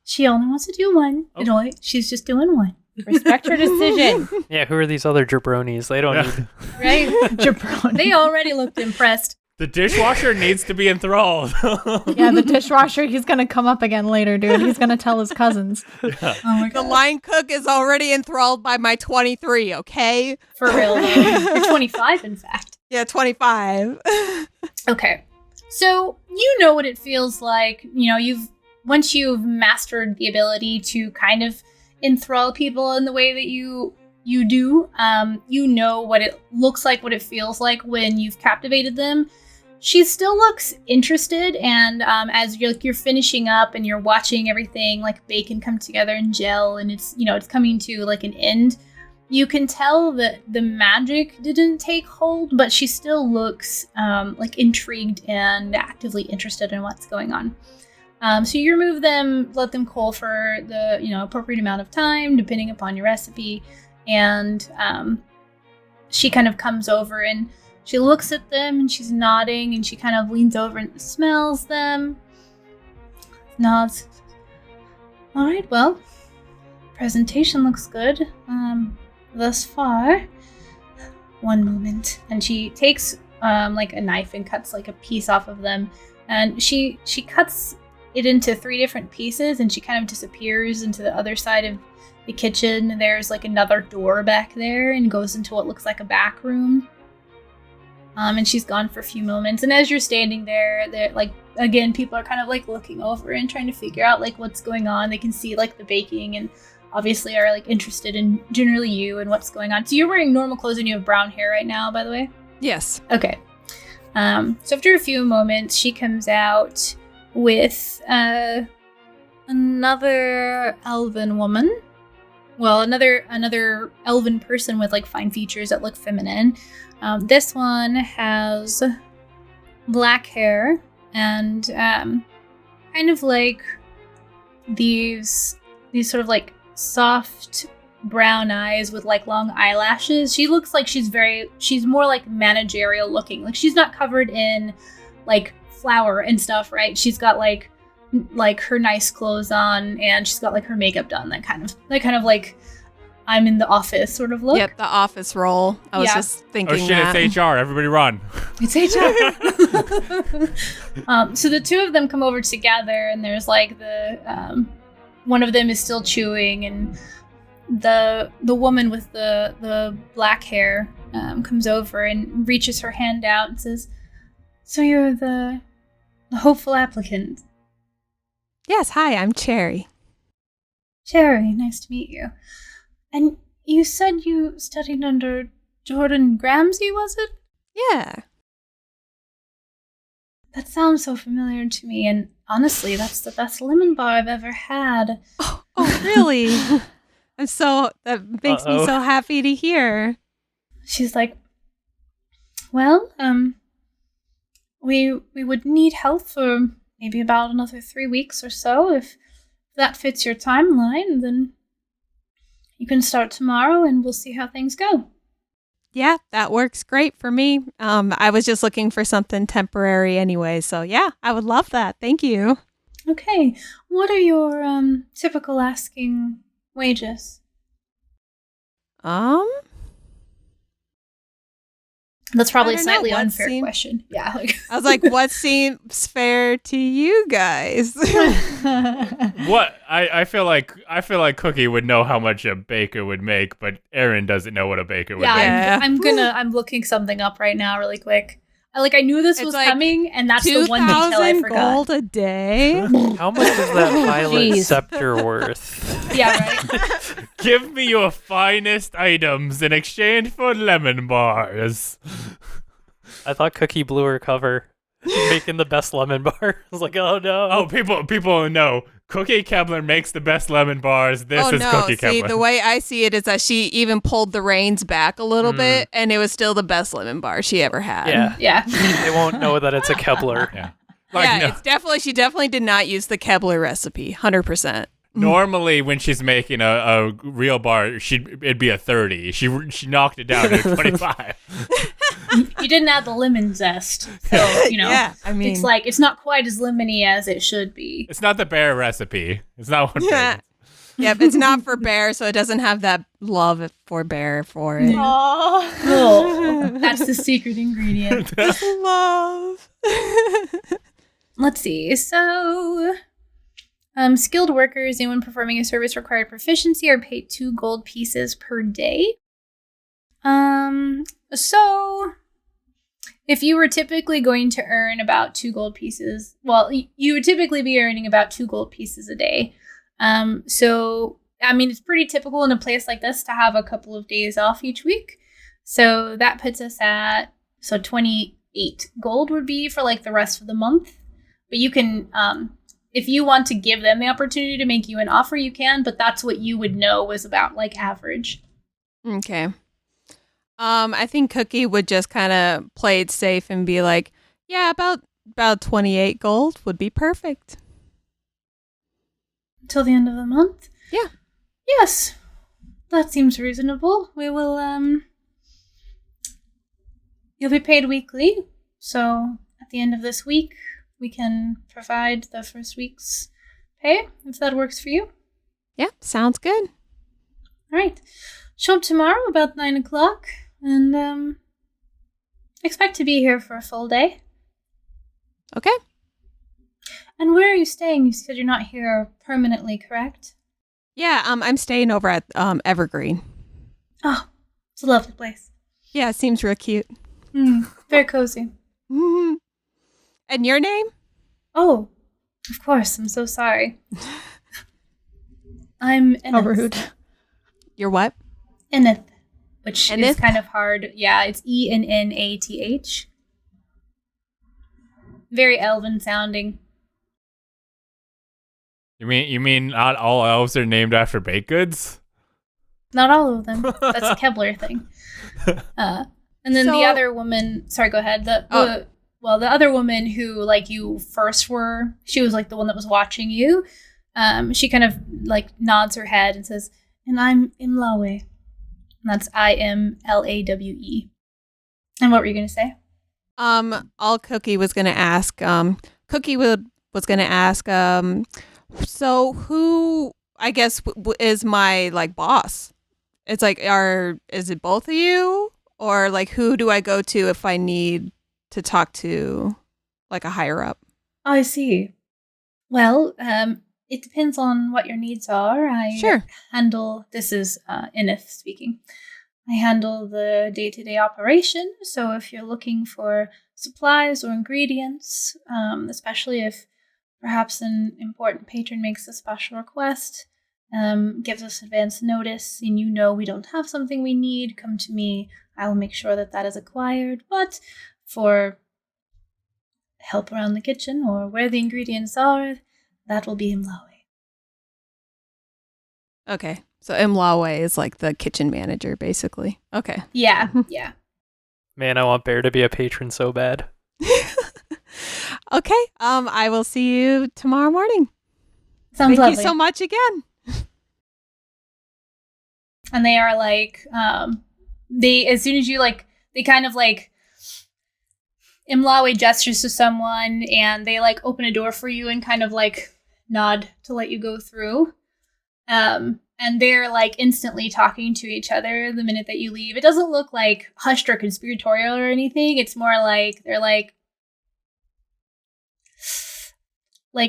[SPEAKER 6] She only wants to do one.
[SPEAKER 1] Oh.
[SPEAKER 6] She's just doing one.
[SPEAKER 5] Respect her decision.
[SPEAKER 4] Yeah, who are these other jabronis? They don't
[SPEAKER 1] Yeah.
[SPEAKER 4] need.
[SPEAKER 6] Right?
[SPEAKER 3] Jabroni.
[SPEAKER 6] They already looked impressed.
[SPEAKER 1] The dishwasher needs to be enthralled.
[SPEAKER 3] Yeah, the dishwasher, he's going to come up again later, dude. He's going to tell his cousins.
[SPEAKER 6] Oh my
[SPEAKER 2] The
[SPEAKER 6] god.
[SPEAKER 2] line cook is already enthralled by my 23, okay?
[SPEAKER 6] For real, though. You're 25, in fact.
[SPEAKER 2] Yeah, 25.
[SPEAKER 6] Okay. So, you know what it feels like. Once you've mastered the ability to kind of enthrall people in the way that you do, you know what it looks like, what it feels like when you've captivated them. She still looks interested, and as you're finishing up and you're watching everything like bacon come together and gel, and it's coming to like an end, you can tell that the magic didn't take hold, but she still looks like intrigued and actively interested in what's going on. So you remove them, let them cool for the appropriate amount of time, depending upon your recipe, and she kind of comes over and she looks at them and she's nodding, and she kind of leans over and smells them, nods. All right, well, presentation looks good thus far. One moment, and she takes like a knife and cuts like a piece off of them, and she cuts it into 3 different pieces, and she kind of disappears into the other side of the kitchen. There's like another door back there and goes into what looks like a back room. And she's gone for a few moments, and as you're standing there, like again, people are kind of like looking over and trying to figure out like what's going on. They can see like the baking and obviously are like interested in generally you and what's going on. So you're wearing normal clothes and you have brown hair right now, by the way?
[SPEAKER 2] Yes.
[SPEAKER 6] Okay. So after a few moments, she comes out with another elven woman. Well, another elven person with like fine features that look feminine. This one has black hair and kind of like these sort of like soft brown eyes with like long eyelashes. She looks like she's more like managerial looking. Like she's not covered in like flour and stuff, right? She's got like her nice clothes on, and she's got like her makeup done. That kind of like I'm in the office sort of look.
[SPEAKER 2] Yep, the office role. I was just thinking
[SPEAKER 1] Oh shit,
[SPEAKER 2] that.
[SPEAKER 1] it's HR. Everybody run.
[SPEAKER 6] It's HR. So the two of them come over together, and there's like the one of them is still chewing, and the woman with the black hair comes over and reaches her hand out and says, "So you're the hopeful applicant."
[SPEAKER 2] Yes, hi, I'm Cherry.
[SPEAKER 6] Cherry, nice to meet you. And you said you studied under Jordan Gramsci, was it?
[SPEAKER 2] Yeah.
[SPEAKER 6] That sounds so familiar to me, and honestly, that's the best lemon bar I've ever had.
[SPEAKER 2] Oh, really? That makes me so happy to hear.
[SPEAKER 6] She's like, well, we would need help for maybe about another 3 weeks or so. If that fits your timeline, then you can start tomorrow and we'll see how things go.
[SPEAKER 2] Yeah, that works great for me. I was just looking for something temporary anyway, so yeah, I would love that. Thank you.
[SPEAKER 6] Okay, what are your typical asking wages? That's probably
[SPEAKER 2] I
[SPEAKER 6] a
[SPEAKER 2] don't know,
[SPEAKER 6] slightly
[SPEAKER 2] what
[SPEAKER 6] unfair
[SPEAKER 2] seem-
[SPEAKER 6] question. Yeah.
[SPEAKER 2] I was like, what seems fair to you guys?
[SPEAKER 1] What? I feel like Cookie would know how much a baker would make, but Aaron doesn't know what a baker would make.
[SPEAKER 2] Yeah.
[SPEAKER 6] I'm looking something up right now really quick. I knew this
[SPEAKER 2] It's
[SPEAKER 6] was
[SPEAKER 2] like
[SPEAKER 6] coming, and that's the one detail I
[SPEAKER 2] 2,000
[SPEAKER 6] forgot.
[SPEAKER 2] gold a day?
[SPEAKER 4] How much is that violet
[SPEAKER 5] Jeez.
[SPEAKER 4] scepter worth?
[SPEAKER 6] Yeah, right.
[SPEAKER 1] Give me your finest items in exchange for lemon bars.
[SPEAKER 4] I thought Cookie blew her cover, making the best lemon bar. I was like, oh no.
[SPEAKER 1] Oh, people know. Cookie Kebler makes the best lemon bars. This is Cookie
[SPEAKER 2] See,
[SPEAKER 1] Kebler.
[SPEAKER 2] the way I see it is that she even pulled the reins back a little bit, and it was still the best lemon bar she ever had.
[SPEAKER 4] Yeah.
[SPEAKER 6] Yeah.
[SPEAKER 4] They won't know that it's a Kebler.
[SPEAKER 1] Yeah.
[SPEAKER 2] She definitely did not use the Kebler recipe, 100%.
[SPEAKER 1] Normally, when she's making a real bar, it'd be a 30. She knocked it down to 25.
[SPEAKER 6] You didn't add the lemon zest, so
[SPEAKER 2] Yeah, I mean,
[SPEAKER 6] it's like it's not quite as lemony as it should be.
[SPEAKER 1] It's not the bear recipe. It's not what
[SPEAKER 2] yeah. Yep, it's not for bear, so it doesn't have that love for bear for it.
[SPEAKER 5] Aww.
[SPEAKER 6] Oh, that's the secret ingredient.
[SPEAKER 2] Love.
[SPEAKER 6] Let's see. So, skilled workers, anyone performing a service required proficiency, are paid 2 gold pieces per day. So if you were typically going to earn about 2 gold pieces, well, you would typically be earning about 2 gold pieces a day. So, I mean, it's pretty typical in a place like this to have a couple of days off each week. So that puts us at, 28 gold would be for like the rest of the month. But you can, if you want to give them the opportunity to make you an offer, you can, but that's what you would know was about like average.
[SPEAKER 2] Okay. I think Cookie would just kind of play it safe and be like, yeah, about 28 gold would be perfect.
[SPEAKER 6] Till the end of the month?
[SPEAKER 2] Yeah.
[SPEAKER 6] Yes. That seems reasonable. We will, you'll be paid weekly. So at the end of this week, we can provide the first week's pay, if that works for you.
[SPEAKER 2] Yeah, sounds good.
[SPEAKER 6] All right. Show up tomorrow about 9 o'clock and expect to be here for a full day.
[SPEAKER 2] Okay.
[SPEAKER 6] And where are you staying? You said you're not here permanently, correct?
[SPEAKER 2] Yeah, I'm staying over at Evergreen.
[SPEAKER 6] Oh, it's a lovely place.
[SPEAKER 2] Yeah, it seems real cute.
[SPEAKER 6] Very cozy.
[SPEAKER 2] Mm-hmm. And your name?
[SPEAKER 6] Oh, of course. I'm so sorry. I'm Enith.
[SPEAKER 3] How rude.
[SPEAKER 2] Your what?
[SPEAKER 6] Enith, which
[SPEAKER 2] Enith?
[SPEAKER 6] is kind of hard. Yeah, it's Ennath. Very elven sounding.
[SPEAKER 1] You mean not all elves are named after baked goods?
[SPEAKER 6] Not all of them. That's a Kebler thing. And then the other woman. Sorry, go ahead. The other woman who like you first were. She was like the one that was watching you. She kind of like nods her head and says, "And I'm Imlawe." And that's Imlawe. And what were you gonna say?
[SPEAKER 2] All Cookie was gonna ask. Was gonna ask. So who I guess is my like boss? It's like, is it both of you, or like who do I go to if I need to talk to like a higher up?
[SPEAKER 6] Oh, I see. Well, it depends on what your needs are.
[SPEAKER 2] Sure.
[SPEAKER 6] This is Enith speaking. I handle the day-to-day operation. So if you're looking for supplies or ingredients, especially if perhaps an important patron makes a special request, gives us advance notice, and we don't have something we need, come to me. I will make sure that is acquired. But for help around the kitchen or where the ingredients are, that will be Imlawe.
[SPEAKER 2] Okay. So Imlawe is like the kitchen manager, basically. Okay.
[SPEAKER 6] Yeah, yeah.
[SPEAKER 4] Man, I want Bear to be a patron so bad.
[SPEAKER 2] Okay. I will see you tomorrow morning.
[SPEAKER 6] Sounds
[SPEAKER 2] Thank
[SPEAKER 6] lovely.
[SPEAKER 2] you so much again.
[SPEAKER 6] And they are like, as soon as you like, they kind of like, Imlawe gestures to someone and they like open a door for you and kind of like nod to let you go through. And they're like instantly talking to each other the minute that you leave. It doesn't look like hushed or conspiratorial or anything. It's more like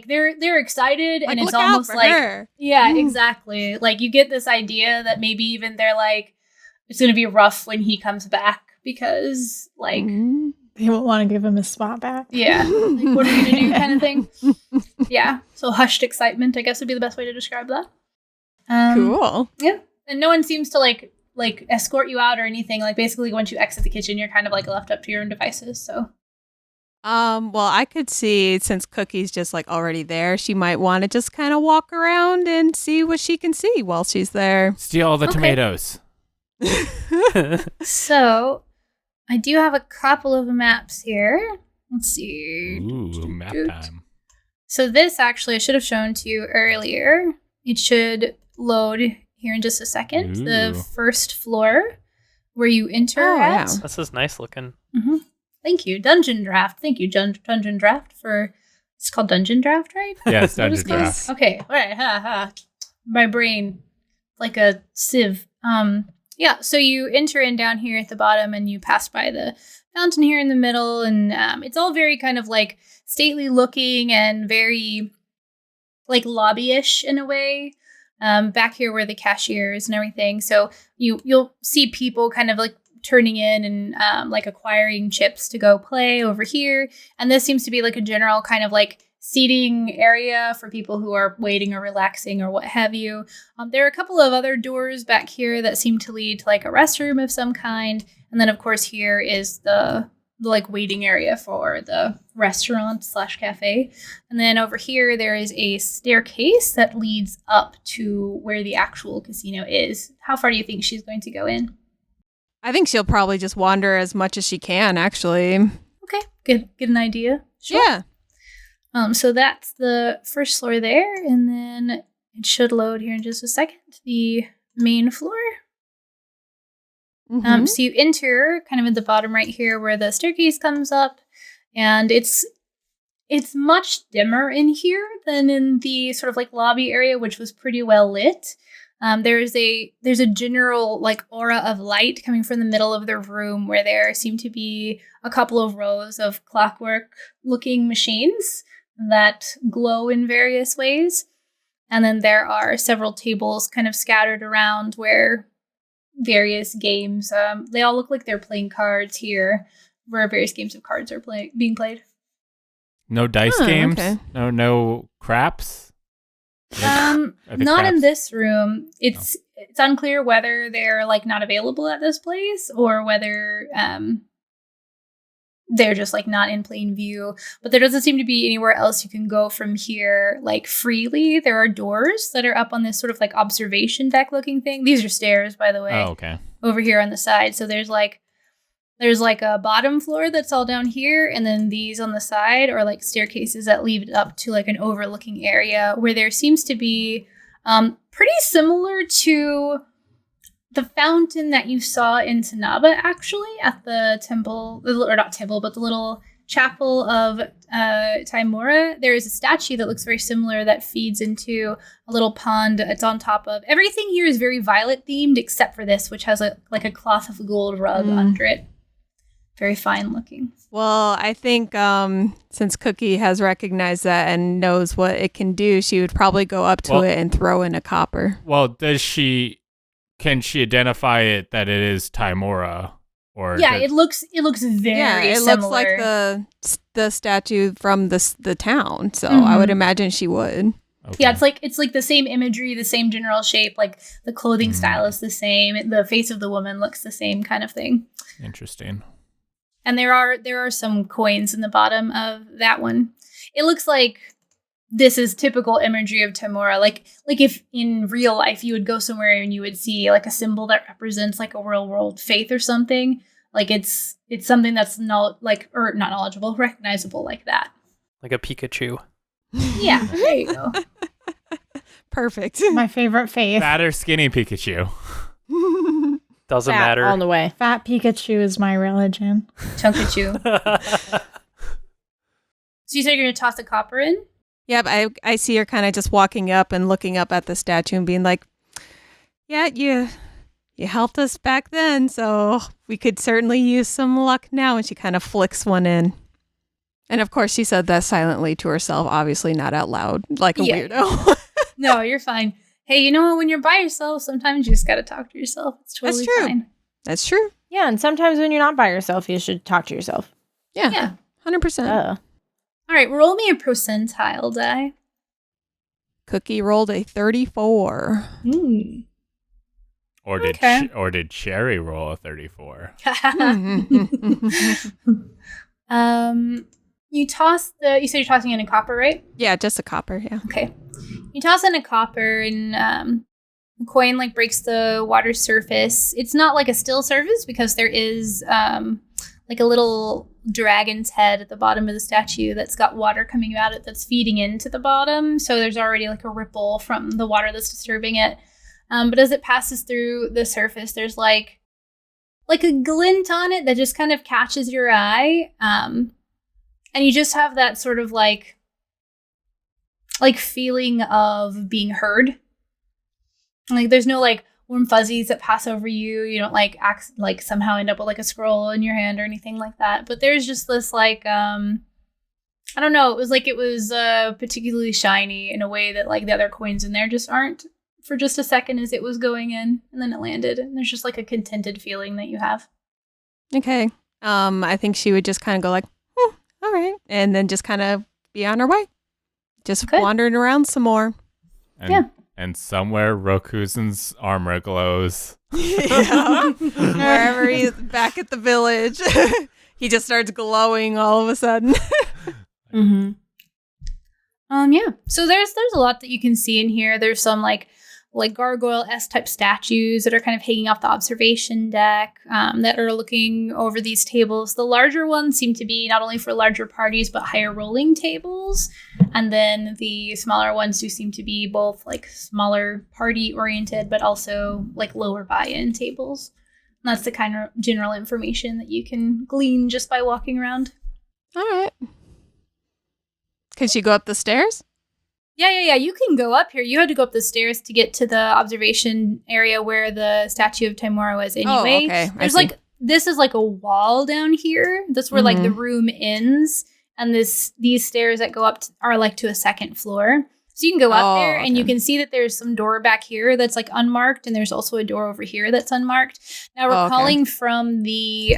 [SPEAKER 6] they're they're excited,
[SPEAKER 2] Like,
[SPEAKER 6] and it's
[SPEAKER 2] look out
[SPEAKER 6] almost
[SPEAKER 2] for
[SPEAKER 6] like
[SPEAKER 2] her.
[SPEAKER 6] yeah, exactly. Like you get this idea that maybe even they're like it's gonna be rough when he comes back because like
[SPEAKER 3] They won't want to give him his spot back.
[SPEAKER 6] yeah, like what are you gonna do kind of thing. Yeah, so hushed excitement, I guess would be the best way to describe that.
[SPEAKER 2] Cool.
[SPEAKER 6] Yeah, and no one seems to like escort you out or anything. Like basically, once you exit the kitchen, you're kind of like left up to your own devices. So,
[SPEAKER 2] Well, I could see since Cookie's just like already there, she might want to just kind of walk around and see what she can see while she's there.
[SPEAKER 1] Steal all the
[SPEAKER 6] Okay.
[SPEAKER 1] tomatoes.
[SPEAKER 6] so I do have a couple of maps here. Let's see.
[SPEAKER 1] Ooh, map time.
[SPEAKER 6] So this actually I should have shown to you earlier. It should load here in just a second. The
[SPEAKER 1] Ooh.
[SPEAKER 6] first floor where you enter
[SPEAKER 2] yeah.
[SPEAKER 4] This is nice looking.
[SPEAKER 6] Mm-hmm. Thank you. Dungeon Draft. Thank you, Dungeon Draft, for... It's called Dungeon Draft, right?
[SPEAKER 1] Yeah, it's
[SPEAKER 6] What is
[SPEAKER 1] Dungeon
[SPEAKER 6] this?
[SPEAKER 1] Draft.
[SPEAKER 6] Okay, all right. My brain, like a sieve. Yeah, so you enter in down here at the bottom and you pass by the fountain here in the middle, and it's all very kind of like stately looking and very like lobby-ish in a way. Back here where the cashier is and everything. So you'll see people kind of like turning in and like acquiring chips to go play over here. And this seems to be like a general kind of like seating area for people who are waiting or relaxing or what have you. There are a couple of other doors back here that seem to lead to like a restroom of some kind. And then of course here is the like waiting area for the restaurant / cafe. And then over here there is a staircase that leads up to where the actual casino is. How far do you think she's going to go in?
[SPEAKER 2] I think she'll probably just wander as much as she can, actually.
[SPEAKER 6] Okay, get an idea. Sure.
[SPEAKER 2] Yeah.
[SPEAKER 6] So that's the first floor there, and then it should load here in just a second. The main floor.
[SPEAKER 2] Mhm.
[SPEAKER 6] So you enter kind of at the bottom right here where the staircase comes up, and it's much dimmer in here than in the sort of like lobby area, which was pretty well lit. There's a general like aura of light coming from the middle of the room where there seem to be a couple of rows of clockwork looking machines that glow in various ways. And then there are several tables kind of scattered around where various games, they all look like they're playing cards here, where various games of cards are being played.
[SPEAKER 1] No dice
[SPEAKER 2] Huh,
[SPEAKER 1] games?
[SPEAKER 2] okay.
[SPEAKER 1] No craps? Are the
[SPEAKER 6] Not in
[SPEAKER 1] craps-
[SPEAKER 6] this room. It's unclear whether they're like not available at this place or whether they're just like not in plain view. But there doesn't seem to be anywhere else you can go from here like freely. There are doors that are up on this sort of like observation deck looking thing. These are stairs, by the way.
[SPEAKER 1] Oh, okay.
[SPEAKER 6] Over here on the side. So there's like a bottom floor that's all down here, and then these on the side are like staircases that lead up to like an overlooking area where there seems to be pretty similar to the fountain that you saw in Tanaba, actually, at the temple, or not temple, but the little chapel of Taimura. There is a statue that looks very similar that feeds into a little pond. It's on top of everything here is very violet themed except for this, which has a cloth of gold rug under it. Very fine looking.
[SPEAKER 2] Well, I think since Cookie has recognized that and knows what it can do, she would probably go up to it and throw in a copper.
[SPEAKER 1] Well, can she identify it that it is Taimura? Or
[SPEAKER 6] Yeah, it looks very similar.
[SPEAKER 2] Looks like the statue from the town. So I would imagine she would.
[SPEAKER 1] Okay.
[SPEAKER 6] Yeah, it's like the same imagery, the same general shape, like the clothing style is the same, the face of the woman looks the same kind of thing.
[SPEAKER 1] Interesting.
[SPEAKER 6] And there are some coins in the bottom of that one. It looks like this is typical imagery of Tamura. Like if in real life you would go somewhere and you would see like a symbol that represents like a real world faith or something. Like it's something that's not knowledgeable, recognizable like that.
[SPEAKER 4] Like a Pikachu.
[SPEAKER 6] Yeah, there you go.
[SPEAKER 2] Perfect.
[SPEAKER 3] My favorite faith.
[SPEAKER 1] Fat or skinny Pikachu?
[SPEAKER 4] Doesn't
[SPEAKER 5] Fat
[SPEAKER 4] matter.
[SPEAKER 5] on the way.
[SPEAKER 3] Fat Pikachu is my religion.
[SPEAKER 6] Chunkachu. So you said you're going to toss a copper in?
[SPEAKER 2] Yep, I see her kind of just walking up and looking up at the statue and being like, yeah, you helped us back then, so we could certainly use some luck now. And she kind of flicks one in. And of course, she said that silently to herself, obviously not out loud, like a weirdo.
[SPEAKER 6] No, you're fine. Hey, you know what? When you're by yourself, sometimes you just got to talk to yourself. It's totally
[SPEAKER 2] That's true.
[SPEAKER 6] fine.
[SPEAKER 2] That's true.
[SPEAKER 5] Yeah, and sometimes when you're not by yourself, you should talk to yourself.
[SPEAKER 2] Yeah. 100%.
[SPEAKER 6] All right, roll me a percentile die.
[SPEAKER 2] Cookie rolled a 34.
[SPEAKER 1] Or did
[SPEAKER 6] Okay.
[SPEAKER 1] or did Sherry roll a 34?
[SPEAKER 6] You said you're tossing in a copper, right?
[SPEAKER 2] Yeah, just a copper, yeah.
[SPEAKER 6] Okay. You toss in a copper and the coin like breaks the water surface. It's not like a still surface because there is like a little dragon's head at the bottom of the statue that's got water coming out it that's feeding into the bottom. So there's already like a ripple from the water that's disturbing it. But as it passes through the surface, there's like like a glint on it that just kind of catches your eye. And you just have that sort of like feeling of being heard. Like there's no like warm fuzzies that pass over you. You don't like somehow end up with like a scroll in your hand or anything like that. But there's just this like I don't know. It was particularly shiny in a way that like the other coins in there just aren't for just a second as it was going in, and then it landed. And there's just like a contented feeling that you have.
[SPEAKER 2] Okay. I think she would just kind of go like, all right, and then just kind of be on her way, just wandering around some more.
[SPEAKER 1] And somewhere Rokuzen's armor glows.
[SPEAKER 2] Yeah. Wherever he's back at the village, he just starts glowing all of a sudden.
[SPEAKER 6] Mm-hmm. Yeah. So there's a lot that you can see in here. There's some like gargoyle-esque type statues that are kind of hanging off the observation deck that are looking over these tables. The larger ones seem to be not only for larger parties, but higher rolling tables. And then the smaller ones do seem to be both like smaller party-oriented, but also like lower buy-in tables. And that's the kind of general information that you can glean just by walking around.
[SPEAKER 2] All right. Can she go up the stairs?
[SPEAKER 6] Yeah. You can go up here. You had to go up the stairs to get to the observation area where the statue of Timora was anyway.
[SPEAKER 2] Oh, okay.
[SPEAKER 6] There's this is like a wall down here. That's where like the room ends. And these stairs that go up are like to a second floor. So you can go up there and you can see that there's some door back here that's like unmarked. And there's also a door over here that's unmarked. Now recalling from the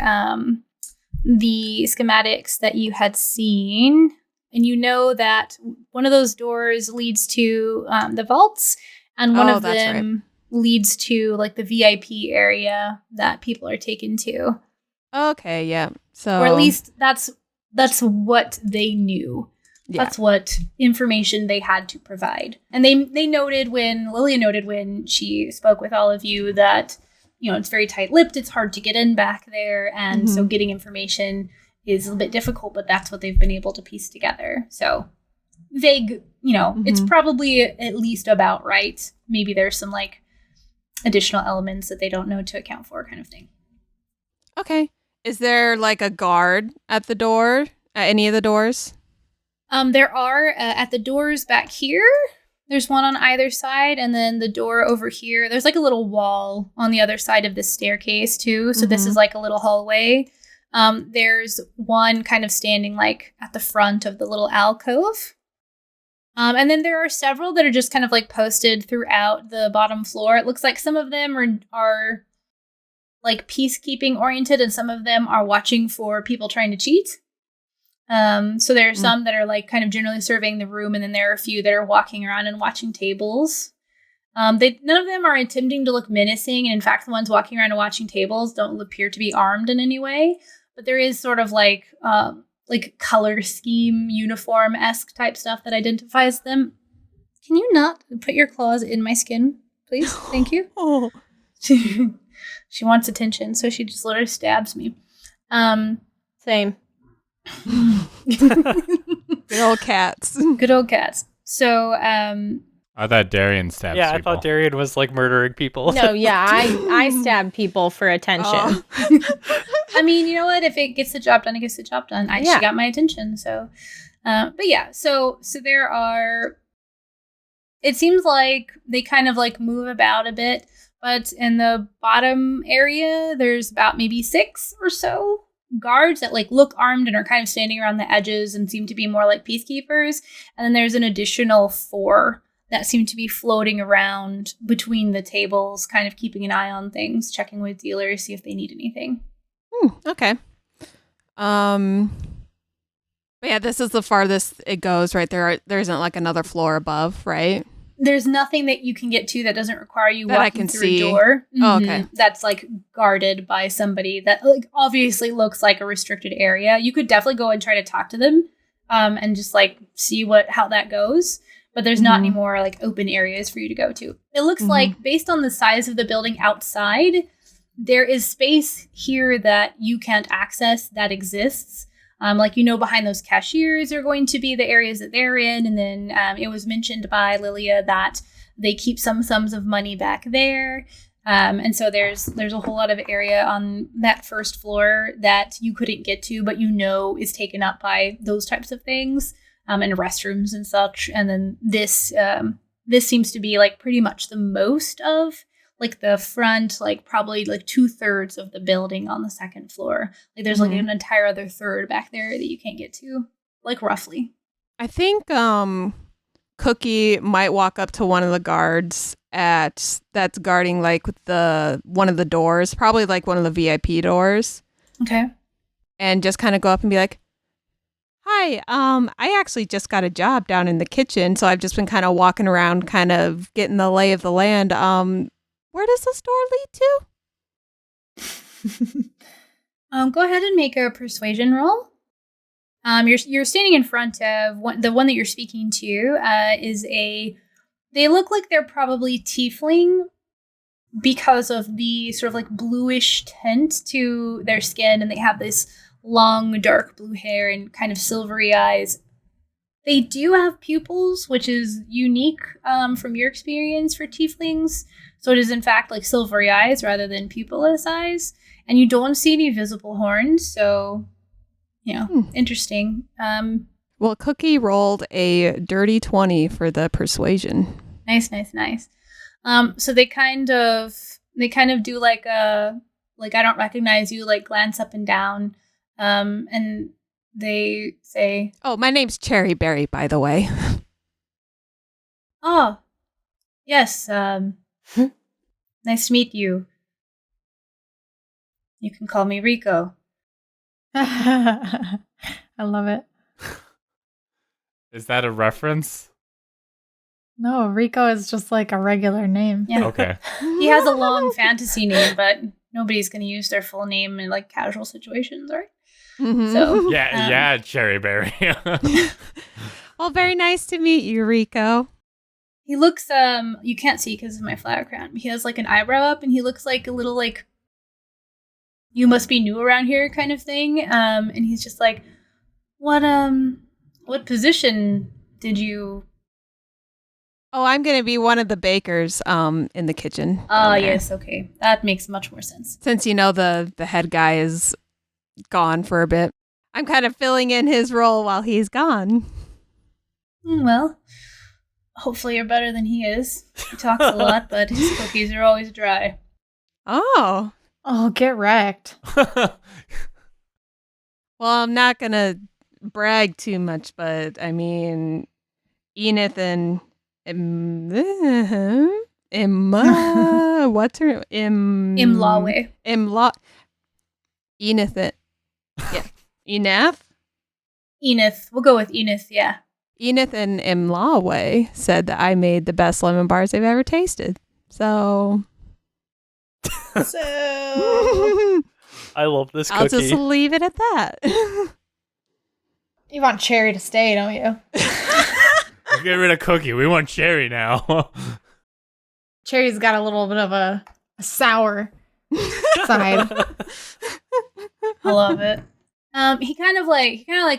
[SPEAKER 6] schematics that you had seen, and you know that one of those doors leads to the vaults, and one of them leads to like the VIP area that people are taken to.
[SPEAKER 2] Okay, yeah. So,
[SPEAKER 6] or at least that's what they knew. Yeah. That's what information they had to provide. And Lilia noted when she spoke with all of you that, you know, it's very tight-lipped, it's hard to get in back there, and so getting information is a little bit difficult, but that's what they've been able to piece together. So vague, you know, it's probably at least about right. Maybe there's some like additional elements that they don't know to account for, kind of thing.
[SPEAKER 2] Okay. Is there like a guard at the door, at any of the doors?
[SPEAKER 6] There are at the doors back here. There's one on either side, and then the door over here. There's like a little wall on the other side of this staircase too. So this is like a little hallway. There's one kind of standing like at the front of the little alcove. And then there are several that are just kind of like posted throughout the bottom floor. It looks like some of them are like peacekeeping oriented, and some of them are watching for people trying to cheat. So there are some that are like kind of generally surveying the room, and then there are a few that are walking around and watching tables. None of them are attempting to look menacing, and in fact, the ones walking around and watching tables don't appear to be armed in any way. But there is sort of like color scheme, uniform-esque type stuff that identifies them. Can you not put your claws in my skin, please? Thank you.
[SPEAKER 2] Oh.
[SPEAKER 6] She wants attention, so she just literally stabs me.
[SPEAKER 5] Same.
[SPEAKER 2] Good old cats.
[SPEAKER 6] Good old cats. So,
[SPEAKER 1] I thought Darian stabbed people.
[SPEAKER 4] Yeah, I thought Darian was like murdering people.
[SPEAKER 5] No, yeah, I stab people for attention.
[SPEAKER 2] Oh.
[SPEAKER 6] I mean, you know what? If it gets the job done, it gets the job done. She got my attention. So, but yeah, so there are. It seems like they kind of like move about a bit, but in the bottom area, there's about maybe 6 or so guards that like look armed and are kind of standing around the edges and seem to be more like peacekeepers. And then there's an additional 4 that seem to be floating around between the tables, kind of keeping an eye on things, checking with dealers, see if they need anything.
[SPEAKER 2] Okay. But yeah, this is the farthest it goes, right? There isn't like another floor above, right?
[SPEAKER 6] There's nothing that you can get to that doesn't require you
[SPEAKER 2] that
[SPEAKER 6] walking
[SPEAKER 2] I can
[SPEAKER 6] through
[SPEAKER 2] see.
[SPEAKER 6] a door.
[SPEAKER 2] Oh, okay.
[SPEAKER 6] That's like guarded by somebody that like obviously looks like a restricted area. You could definitely go and try to talk to them, and just like see how that goes. But there's not any more like open areas for you to go to. It looks like based on the size of the building outside, there is space here that you can't access that exists. Like, you know, behind those cashiers are going to be the areas that they're in. And then it was mentioned by Lilia that they keep some sums of money back there. And so there's a whole lot of area on that first floor that you couldn't get to, but is taken up by those types of things, and restrooms and such. And then this seems to be like pretty much the most of like the front, like probably like 2/3 of the building on the second floor. Like there's like an entire other third back there that you can't get to, like roughly.
[SPEAKER 2] I think Cookie might walk up to one of the guards that's guarding like one of the doors, probably like one of the VIP doors.
[SPEAKER 6] Okay.
[SPEAKER 2] And just kind of go up and be like, "Hi, I actually just got a job down in the kitchen, so I've just been kind of walking around, kind of getting the lay of the land. Where does this door lead to?"
[SPEAKER 6] Go ahead and make a persuasion roll. You're standing in front of the one that you're speaking to. They look like they're probably tiefling because of the sort of like bluish tint to their skin, and they have this long, dark blue hair and kind of silvery eyes. They do have pupils, which is unique from your experience for tieflings. So it is in fact like silvery eyes rather than pupilless eyes, and you don't see any visible horns. So, interesting.
[SPEAKER 2] Well, Cookie rolled a dirty 20 for the persuasion.
[SPEAKER 6] Nice. So they kind of do like a I don't recognize you, like glance up and down, and they say,
[SPEAKER 2] "Oh, my name's Cherry Berry, by the way."
[SPEAKER 6] "Oh, yes. Nice to meet you. You can call me Rico."
[SPEAKER 3] I love it.
[SPEAKER 1] Is that a reference?
[SPEAKER 3] No, Rico is just like a regular name.
[SPEAKER 6] Yeah.
[SPEAKER 1] Okay.
[SPEAKER 6] He has a long fantasy name, but nobody's going to use their full name in like casual situations, right?
[SPEAKER 2] Mhm.
[SPEAKER 6] So
[SPEAKER 1] Yeah, Cherry Berry.
[SPEAKER 2] Well, very nice to meet you, Rico.
[SPEAKER 6] he looks you can't see because of my flower crown. He has like an eyebrow up, and he looks like a little like "you must be new around here" kind of thing. And he's just like, what position did you?
[SPEAKER 2] Oh, I'm going to be one of the bakers in the kitchen.
[SPEAKER 6] Ah,
[SPEAKER 2] down there.
[SPEAKER 6] yes, okay. That makes much more sense.
[SPEAKER 2] Since the head guy is gone for a bit, I'm kind of filling in his role while he's gone.
[SPEAKER 6] Well, hopefully you're better than he is. He talks a lot, but his cookies are always dry.
[SPEAKER 2] Oh.
[SPEAKER 3] Oh, get wrecked.
[SPEAKER 2] Well, I'm not going to brag too much, but I mean, Enith and Emma, what's her
[SPEAKER 6] Imlawe.
[SPEAKER 2] Enith, yeah, Enith.
[SPEAKER 6] Enith. We'll go with Enith, yeah.
[SPEAKER 2] Enith and Imlawe said that I made the best lemon bars they've ever tasted. So
[SPEAKER 4] I love this
[SPEAKER 2] I'll
[SPEAKER 4] cookie.
[SPEAKER 2] just leave it at that.
[SPEAKER 3] You want Cherry to stay, don't you?
[SPEAKER 1] Let's get rid of Cookie. We want Cherry now.
[SPEAKER 3] Cherry's got a little bit of a sour side.
[SPEAKER 6] I love it. He kind of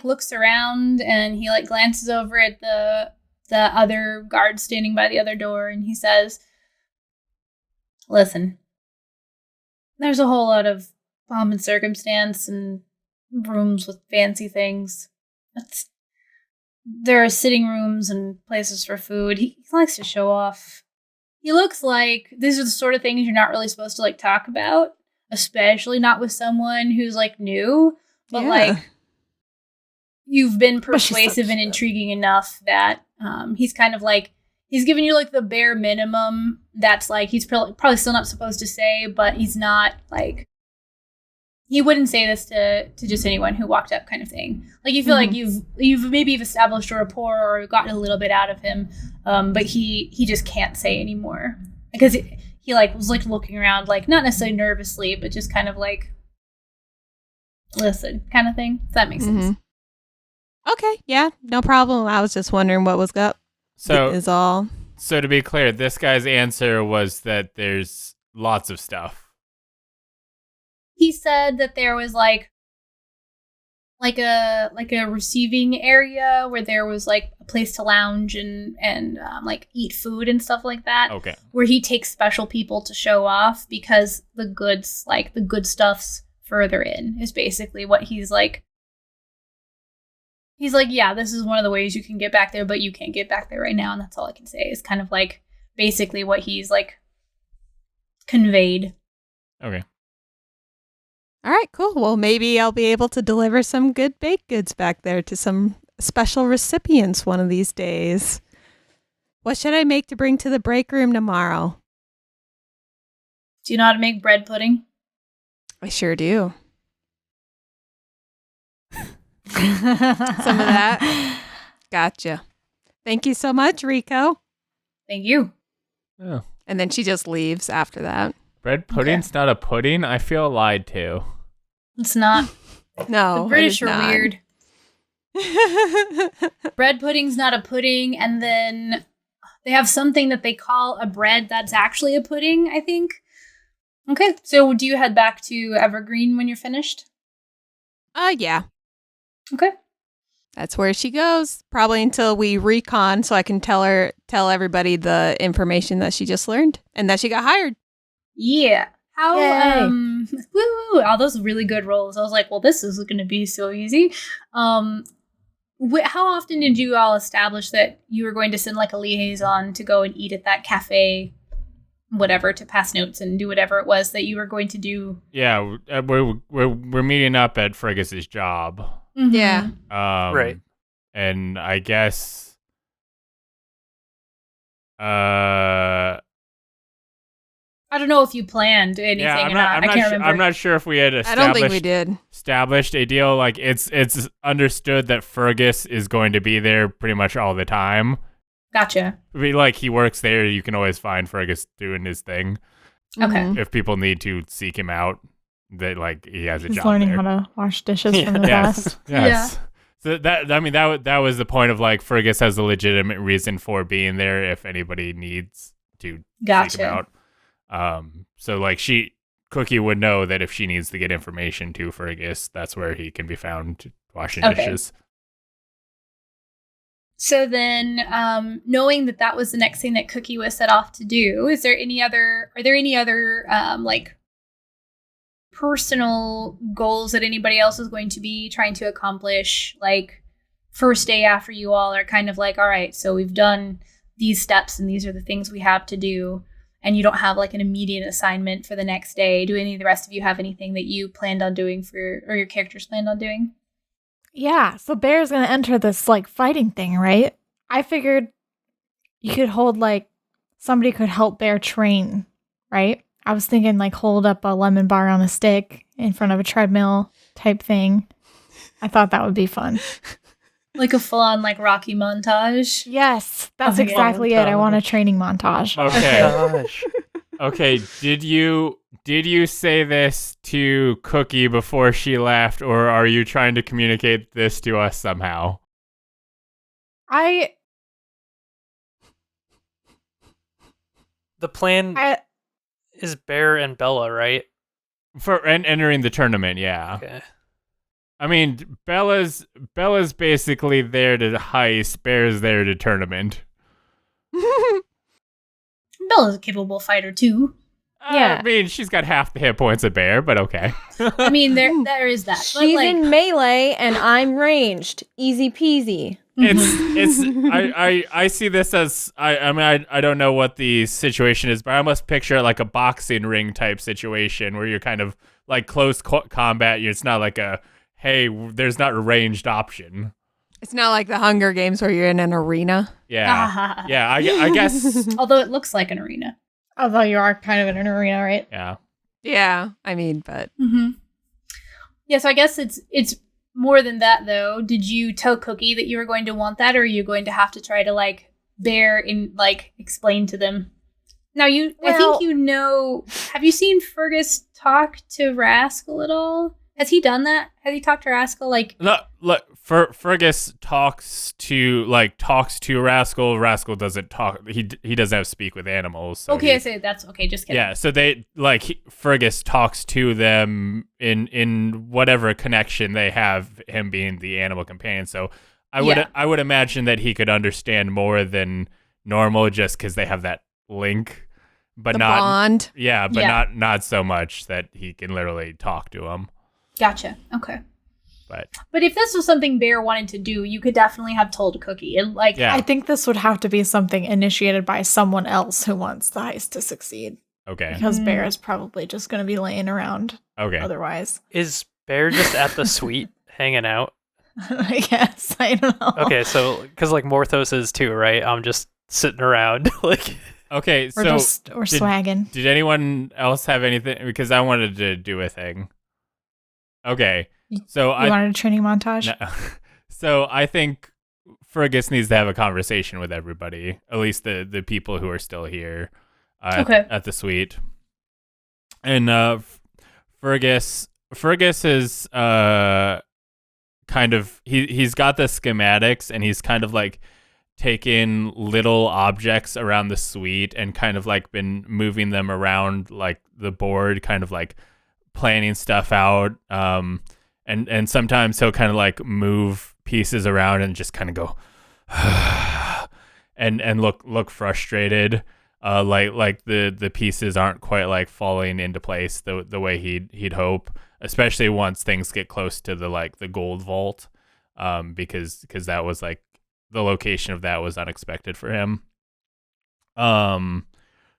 [SPEAKER 6] looks around, and he like glances over at the other guard standing by the other door, and he says, "Listen, there's a whole lot of pomp and circumstance and rooms with fancy things. There are sitting rooms and places for food. He likes to show off. He looks like these are the sort of things you're not really supposed to like talk about, especially not with someone who's like new, but
[SPEAKER 2] Yeah.
[SPEAKER 6] like you've been
[SPEAKER 3] But she's so
[SPEAKER 6] persuasive and
[SPEAKER 3] cute.
[SPEAKER 6] intriguing enough that he's kind of like he's giving you like the bare minimum that's like he's probably still not supposed to say, but he's not like he wouldn't say this to just anyone who walked up, kind of thing. Like you feel like you've maybe established a rapport or gotten a little bit out of him, but he just can't say anymore because he like was like looking around, like not necessarily nervously, but just kind of like listen, kind of thing. If that makes sense.
[SPEAKER 2] Okay, yeah, no problem. I was just wondering what was up.
[SPEAKER 1] So
[SPEAKER 2] Is all.
[SPEAKER 1] So to be clear, this guy's answer was that there's lots of stuff.
[SPEAKER 6] He said that there was like like a receiving area where there was like a place to lounge and like eat food and stuff like that.
[SPEAKER 1] Okay.
[SPEAKER 6] Where he takes special people to show off because the goods, like the good stuff's further in, is basically what he's like. He's like, yeah, this is one of the ways you can get back there, but you can't get back there right now, and that's all I can say. Is kind of like basically what he's like conveyed.
[SPEAKER 1] Okay.
[SPEAKER 2] All right, cool. Well, maybe I'll be able to deliver some good baked goods back there to some special recipients one of these days. What should I make to bring to the break room tomorrow?
[SPEAKER 6] Do you know how to make bread pudding?
[SPEAKER 2] I sure do. Some of that. Gotcha. Thank you so much, Rico.
[SPEAKER 6] Thank you.
[SPEAKER 1] Oh.
[SPEAKER 2] And then she just leaves after that.
[SPEAKER 1] Bread pudding's not a pudding? I feel lied to.
[SPEAKER 6] It's not.
[SPEAKER 2] No,
[SPEAKER 6] The British
[SPEAKER 2] it is
[SPEAKER 6] are
[SPEAKER 2] not.
[SPEAKER 6] weird. Bread pudding's not a pudding, and then they have something that they call a bread that's actually a pudding, I think. Okay, so do you head back to Evergreen when you're finished?
[SPEAKER 2] Yeah.
[SPEAKER 6] Okay.
[SPEAKER 2] That's where she goes. Probably until we recon so I can tell everybody the information that she just learned and that she got hired.
[SPEAKER 6] Yeah. How,
[SPEAKER 5] Yay.
[SPEAKER 6] woo, all those really good rolls. I was like, well, this is going to be so easy. How often did you all establish that you were going to send like a liaison to go and eat at that cafe, whatever, to pass notes and do whatever it was that you were going to do?
[SPEAKER 1] Yeah, we're meeting up at Fergus's job.
[SPEAKER 6] Mm-hmm.
[SPEAKER 2] Yeah.
[SPEAKER 4] Right.
[SPEAKER 1] And I guess
[SPEAKER 6] I don't know if you planned anything
[SPEAKER 1] yeah,
[SPEAKER 6] or not. I can't remember.
[SPEAKER 1] I'm not sure if we had
[SPEAKER 2] I don't think we
[SPEAKER 1] established
[SPEAKER 2] did.
[SPEAKER 1] a deal. Like it's understood that Fergus is going to be there pretty much all the time.
[SPEAKER 6] Gotcha.
[SPEAKER 1] I mean, like he works there, you can always find Fergus doing his thing.
[SPEAKER 6] Okay.
[SPEAKER 2] Mhm.
[SPEAKER 1] If people need to seek him out, that like he has a
[SPEAKER 3] He's
[SPEAKER 1] job
[SPEAKER 3] learning
[SPEAKER 1] there.
[SPEAKER 3] how to wash dishes from the
[SPEAKER 1] Yes.
[SPEAKER 3] past.
[SPEAKER 1] Yes. So that was the point of like Fergus has a legitimate reason for being there if anybody needs to seek
[SPEAKER 6] Gotcha.
[SPEAKER 1] him out. So like Cookie would know that if she needs to get information to Fergus, that's where he can be found washing
[SPEAKER 6] Okay.
[SPEAKER 1] dishes.
[SPEAKER 6] So then, knowing that that was the next thing that Cookie was set off to do, are there any other like personal goals that anybody else is going to be trying to accomplish? Like first day after you all are kind of like, all right, so we've done these steps and these are the things we have to do. And you don't have like an immediate assignment for the next day. Do any of the rest of you have anything that you planned on doing or your characters planned on doing?
[SPEAKER 3] Yeah, so Bear's gonna enter this like fighting thing, right? I figured you could hold like somebody could help Bear train, right? I was thinking like hold up a lemon bar on a stick in front of a treadmill type thing. I thought that would be fun.
[SPEAKER 6] Like a full-on like Rocky montage?
[SPEAKER 3] Yes, that's
[SPEAKER 6] Okay.
[SPEAKER 3] exactly it. I want a training montage.
[SPEAKER 1] Okay.
[SPEAKER 4] Gosh.
[SPEAKER 1] Okay. Did you say this to Cookie before she left, or are you trying to communicate this to us somehow?
[SPEAKER 4] The plan is Bear and Bella, right?
[SPEAKER 1] For entering the tournament, yeah.
[SPEAKER 4] Okay.
[SPEAKER 1] I mean, Bella's basically there to heist. Bear's there to tournament.
[SPEAKER 6] Bella's a capable fighter too.
[SPEAKER 5] Yeah.
[SPEAKER 1] I mean, she's got half the hit points of Bear, but okay.
[SPEAKER 6] I mean, there is that. But,
[SPEAKER 5] She's
[SPEAKER 6] like,
[SPEAKER 5] in melee and I'm ranged. Easy peasy.
[SPEAKER 1] I see this as I don't know what the situation is, but I almost picture it like a boxing ring type situation where you're kind of like close combat. It's not like a hey, there's not a ranged option.
[SPEAKER 2] It's not like the Hunger Games where you're in an arena.
[SPEAKER 1] Yeah, yeah. I guess.
[SPEAKER 6] Although it looks like an arena.
[SPEAKER 3] Although you are kind of in an arena, right?
[SPEAKER 1] Yeah.
[SPEAKER 2] Yeah, I mean, but
[SPEAKER 6] Mm-hmm. Yeah, so I guess it's more than that, though. Did you tell Cookie that you were going to want that, or are you going to have to try to like explain to them? Now I think you know. Have you seen Fergus talk to Rascal at all? Has he done that? Has he talked to Rascal? Like,
[SPEAKER 1] Look, Fergus talks to Rascal. Rascal doesn't talk. He doesn't have speak with animals. So
[SPEAKER 6] okay, I say that's okay. Just kidding.
[SPEAKER 1] yeah. So Fergus talks to them in whatever connection they have. Him being the animal companion. So I would imagine that he could understand more than normal just because they have that link, but
[SPEAKER 2] The
[SPEAKER 1] not
[SPEAKER 2] bond.
[SPEAKER 1] Yeah, but not so much that he can literally talk to him.
[SPEAKER 6] Gotcha. Okay.
[SPEAKER 1] But
[SPEAKER 6] if this was something Bear wanted to do, you could definitely have told Cookie. And like,
[SPEAKER 1] yeah.
[SPEAKER 3] I think this would have to be something initiated by someone else who wants the heist to succeed.
[SPEAKER 1] Okay.
[SPEAKER 3] Because Bear is probably just going to be laying around
[SPEAKER 1] Okay.
[SPEAKER 3] otherwise.
[SPEAKER 4] Is Bear just at the suite hanging out?
[SPEAKER 3] I guess. I don't know.
[SPEAKER 4] Okay, so because like Morthos is too, right? I'm just sitting around like.
[SPEAKER 1] Okay.
[SPEAKER 3] We're
[SPEAKER 1] So
[SPEAKER 3] swagging.
[SPEAKER 1] did anyone else have anything? Because I wanted to do a thing. Okay. So
[SPEAKER 3] You wanted a training montage?
[SPEAKER 1] No. So I think Fergus needs to have a conversation with everybody, at least the people who are still here at the suite. And Fergus is kind of he's got the schematics, and he's kind of like taken little objects around the suite and kind of like been moving them around like the board, kind of like planning stuff out. And sometimes he'll kind of like move pieces around and just kind of go and look frustrated, like the pieces aren't quite like falling into place the way he'd hope, especially once things get close to the gold vault, because that was like the location of that was unexpected for him.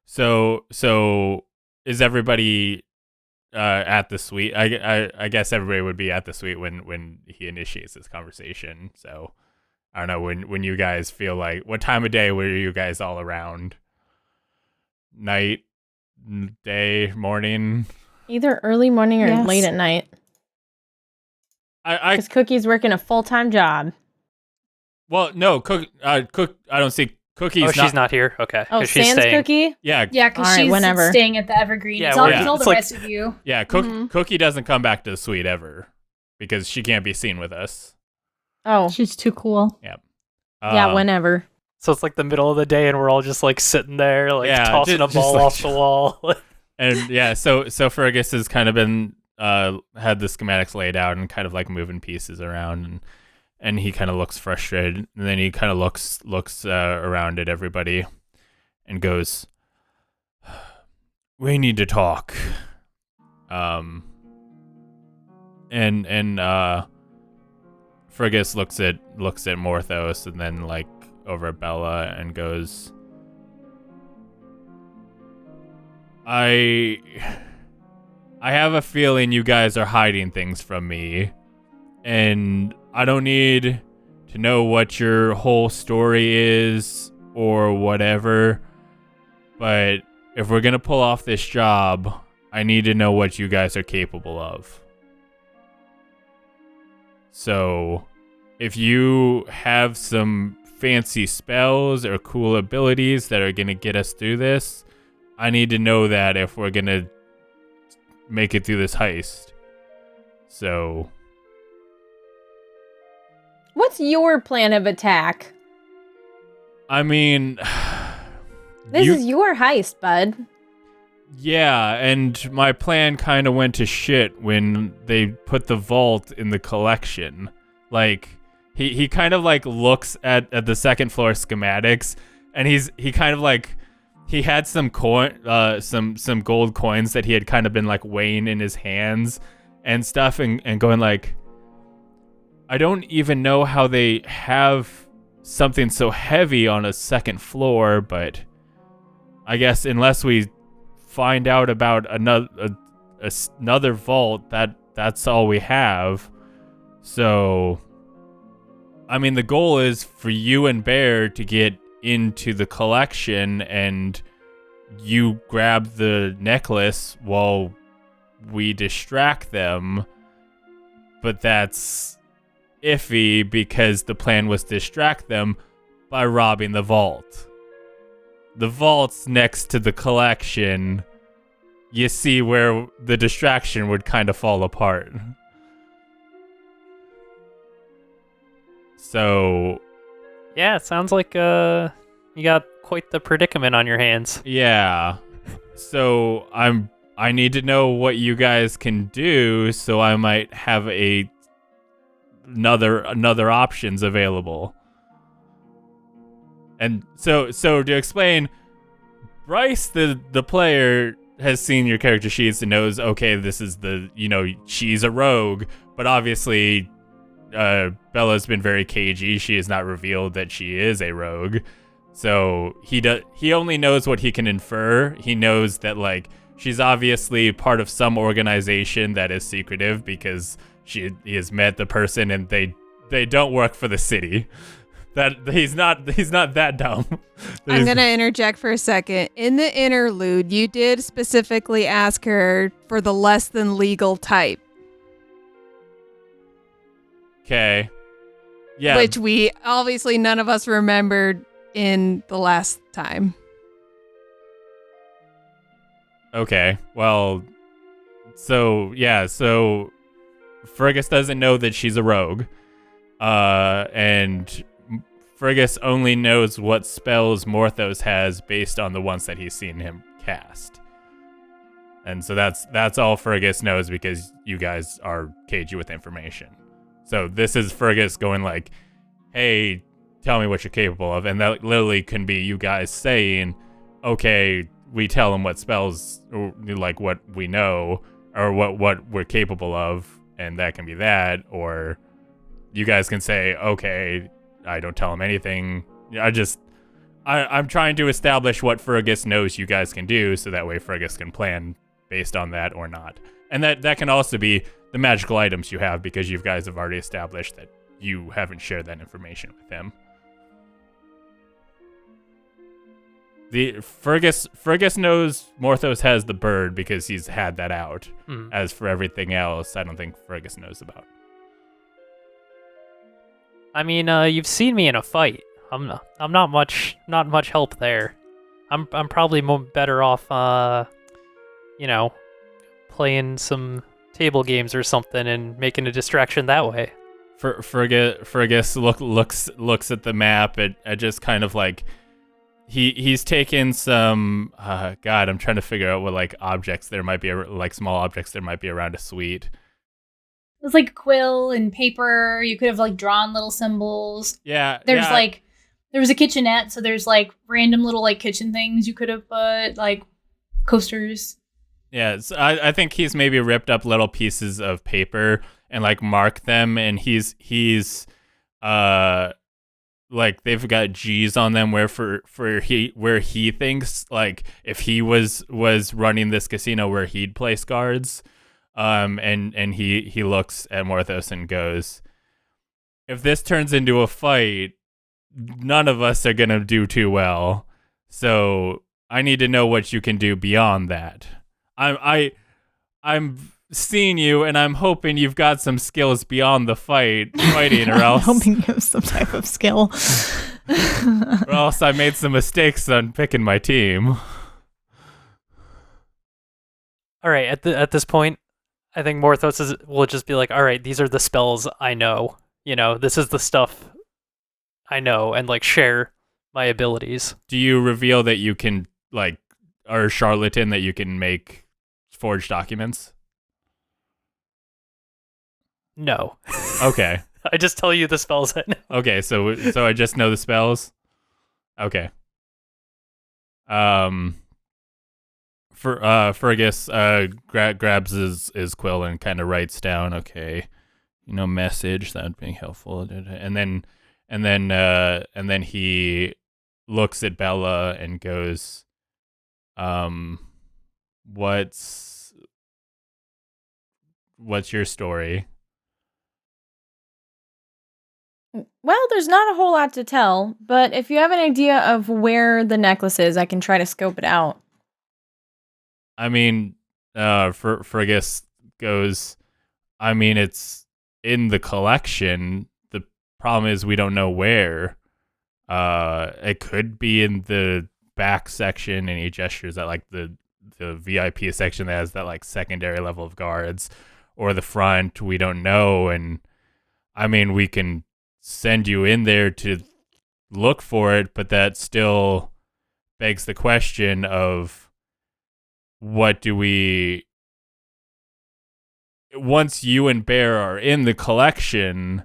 [SPEAKER 1] So is everybody at the suite? I guess everybody would be at the suite when he initiates this conversation. So I don't know when you guys feel like, what time of day were you guys all around? Night, day, morning?
[SPEAKER 5] Either early morning or
[SPEAKER 3] Yes.
[SPEAKER 5] late at night.
[SPEAKER 1] I
[SPEAKER 5] Because Cookie's working a full-time job.
[SPEAKER 1] well no Cook I don't see Cookie's.
[SPEAKER 4] She's not here. Okay.
[SPEAKER 5] Oh,
[SPEAKER 4] 'Cause she's
[SPEAKER 5] Sans
[SPEAKER 4] staying.
[SPEAKER 5] Cookie?
[SPEAKER 1] Yeah,
[SPEAKER 6] yeah, because
[SPEAKER 5] All right,
[SPEAKER 6] she's
[SPEAKER 5] whenever.
[SPEAKER 6] staying at the Evergreen.
[SPEAKER 4] Yeah,
[SPEAKER 6] so I'll
[SPEAKER 1] yeah.
[SPEAKER 6] tell the
[SPEAKER 4] It's like-
[SPEAKER 6] rest of you.
[SPEAKER 1] yeah. Cookie doesn't come back to the suite ever because she can't be seen with us.
[SPEAKER 5] Oh,
[SPEAKER 3] She's too cool.
[SPEAKER 5] yeah,
[SPEAKER 1] Um,
[SPEAKER 5] whenever.
[SPEAKER 4] So it's like the middle of the day, and we're all just like sitting there, like
[SPEAKER 1] Yeah,
[SPEAKER 4] tossing
[SPEAKER 1] just
[SPEAKER 4] a ball
[SPEAKER 1] like-
[SPEAKER 4] off the wall.
[SPEAKER 1] And yeah, so Fergus has kind of been had the schematics laid out and kind of like moving pieces around, and he kind of looks frustrated, and then he kind of looks around at everybody and goes, "We need to talk." And Fergus looks at Morthos and then like over at Bella and goes, I have a feeling you guys are hiding things from me, and I don't need to know what your whole story is or whatever, but if we're gonna pull off this job, I need to know what you guys are capable of. So, if you have some fancy spells or cool abilities that are gonna get us through this, I need to know that if we're gonna make it through this heist. So,
[SPEAKER 5] What's your plan of attack?
[SPEAKER 1] I mean,
[SPEAKER 5] This is your heist, bud.
[SPEAKER 1] yeah, and my plan kind of went to shit when they put the vault in the collection. Like, he kind of like looks at the second floor schematics, and he kind of like, he had some some gold coins that he had kind of been like weighing in his hands and stuff, and going like, I don't even know how they have something so heavy on a second floor, but I guess unless we find out about another vault, that's all we have. So, I mean, the goal is for you and Bear to get into the collection, and you grab the necklace while we distract them, but that's iffy because the plan was to distract them by robbing the vault. The vault's next to the collection. You see where the distraction would kind of fall apart. So
[SPEAKER 4] Yeah, it sounds like you got quite the predicament on your hands.
[SPEAKER 1] yeah. So I need to know what you guys can do, so I might have another options available. And so to explain, Bryce, the player, has seen your character sheets and knows, okay, this is she's a rogue, but obviously Bella's been very cagey. She has not revealed that she is a rogue. So he only knows what he can infer. He knows that like she's obviously part of some organization that is secretive because he has met the person and they don't work for the city. That he's not that dumb.
[SPEAKER 2] I'm going to interject for a second. In the interlude, you did specifically ask her for the less than legal type.
[SPEAKER 1] Okay. Yeah.
[SPEAKER 2] Which we obviously none of us remembered in the last time.
[SPEAKER 1] Okay. Well, so Fergus doesn't know that she's a rogue. And Fergus only knows what spells Morthos has based on the ones that he's seen him cast. And so that's all Fergus knows because you guys are cagey with information. So this is Fergus going like, hey, tell me what you're capable of. And that literally can be you guys saying, okay, we tell him what spells, like what we know, or what we're capable of. And that can be that. Or you guys can say, okay, I don't tell him anything. I'm trying to establish what Fergus knows you guys can do, so that way Fergus can plan based on that or not. And that can also be the magical items you have, because you guys have already established that you haven't shared that information with him. The Fergus knows Morthos has the bird because he's had that out. As for everything else, I don't think Fergus knows about.
[SPEAKER 4] I mean, you've seen me in a fight. I'm not much help there. I'm probably better off, playing some table games or something and making a distraction that way.
[SPEAKER 1] Fergus looks at the map at just kind of like he's taken some God, I'm trying to figure out what like objects there might be, like small objects there might be around a suite.
[SPEAKER 6] It's like quill and paper. You could have like drawn little symbols.
[SPEAKER 1] Yeah.
[SPEAKER 6] There was a kitchenette, so there's like random little like kitchen things you could have put, like coasters.
[SPEAKER 1] Yeah, so I think he's maybe ripped up little pieces of paper and like marked them, and he's like they've got G's on them where he thinks like if he was running this casino where he'd place guards. And he looks at Morthos and goes, if this turns into a fight, none of us are gonna do too well. So I need to know what you can do beyond that. I'm seeing you, and I'm hoping you've got some skills beyond the fighting, or else
[SPEAKER 3] hoping you have some type of skill,
[SPEAKER 1] or else I made some mistakes on picking my team.
[SPEAKER 4] All right, at this point, I think Morthos will just be like, all right, these are the spells I know. This is the stuff I know, and like share my abilities.
[SPEAKER 1] Do you reveal that you can like are a charlatan, that you can make forged documents?
[SPEAKER 4] No.
[SPEAKER 1] Okay.
[SPEAKER 4] I just tell you the spells I know.
[SPEAKER 1] Okay, so I just know the spells. Okay. Fergus grabs his quill and kind of writes down, okay, message, that would be helpful, and then he looks at Bella and goes, what's your story?
[SPEAKER 5] Well, there's not a whole lot to tell, but if you have an idea of where the necklace is, I can try to scope it out.
[SPEAKER 1] I mean, Fergus goes, I mean, it's in the collection. The problem is we don't know where. It could be in the back section, and he gestures at like the VIP section that has that like secondary level of guards, or the front. We don't know. And I mean, we can send you in there to look for it, but that still begs the question of what do we, once you and Bear are in the collection,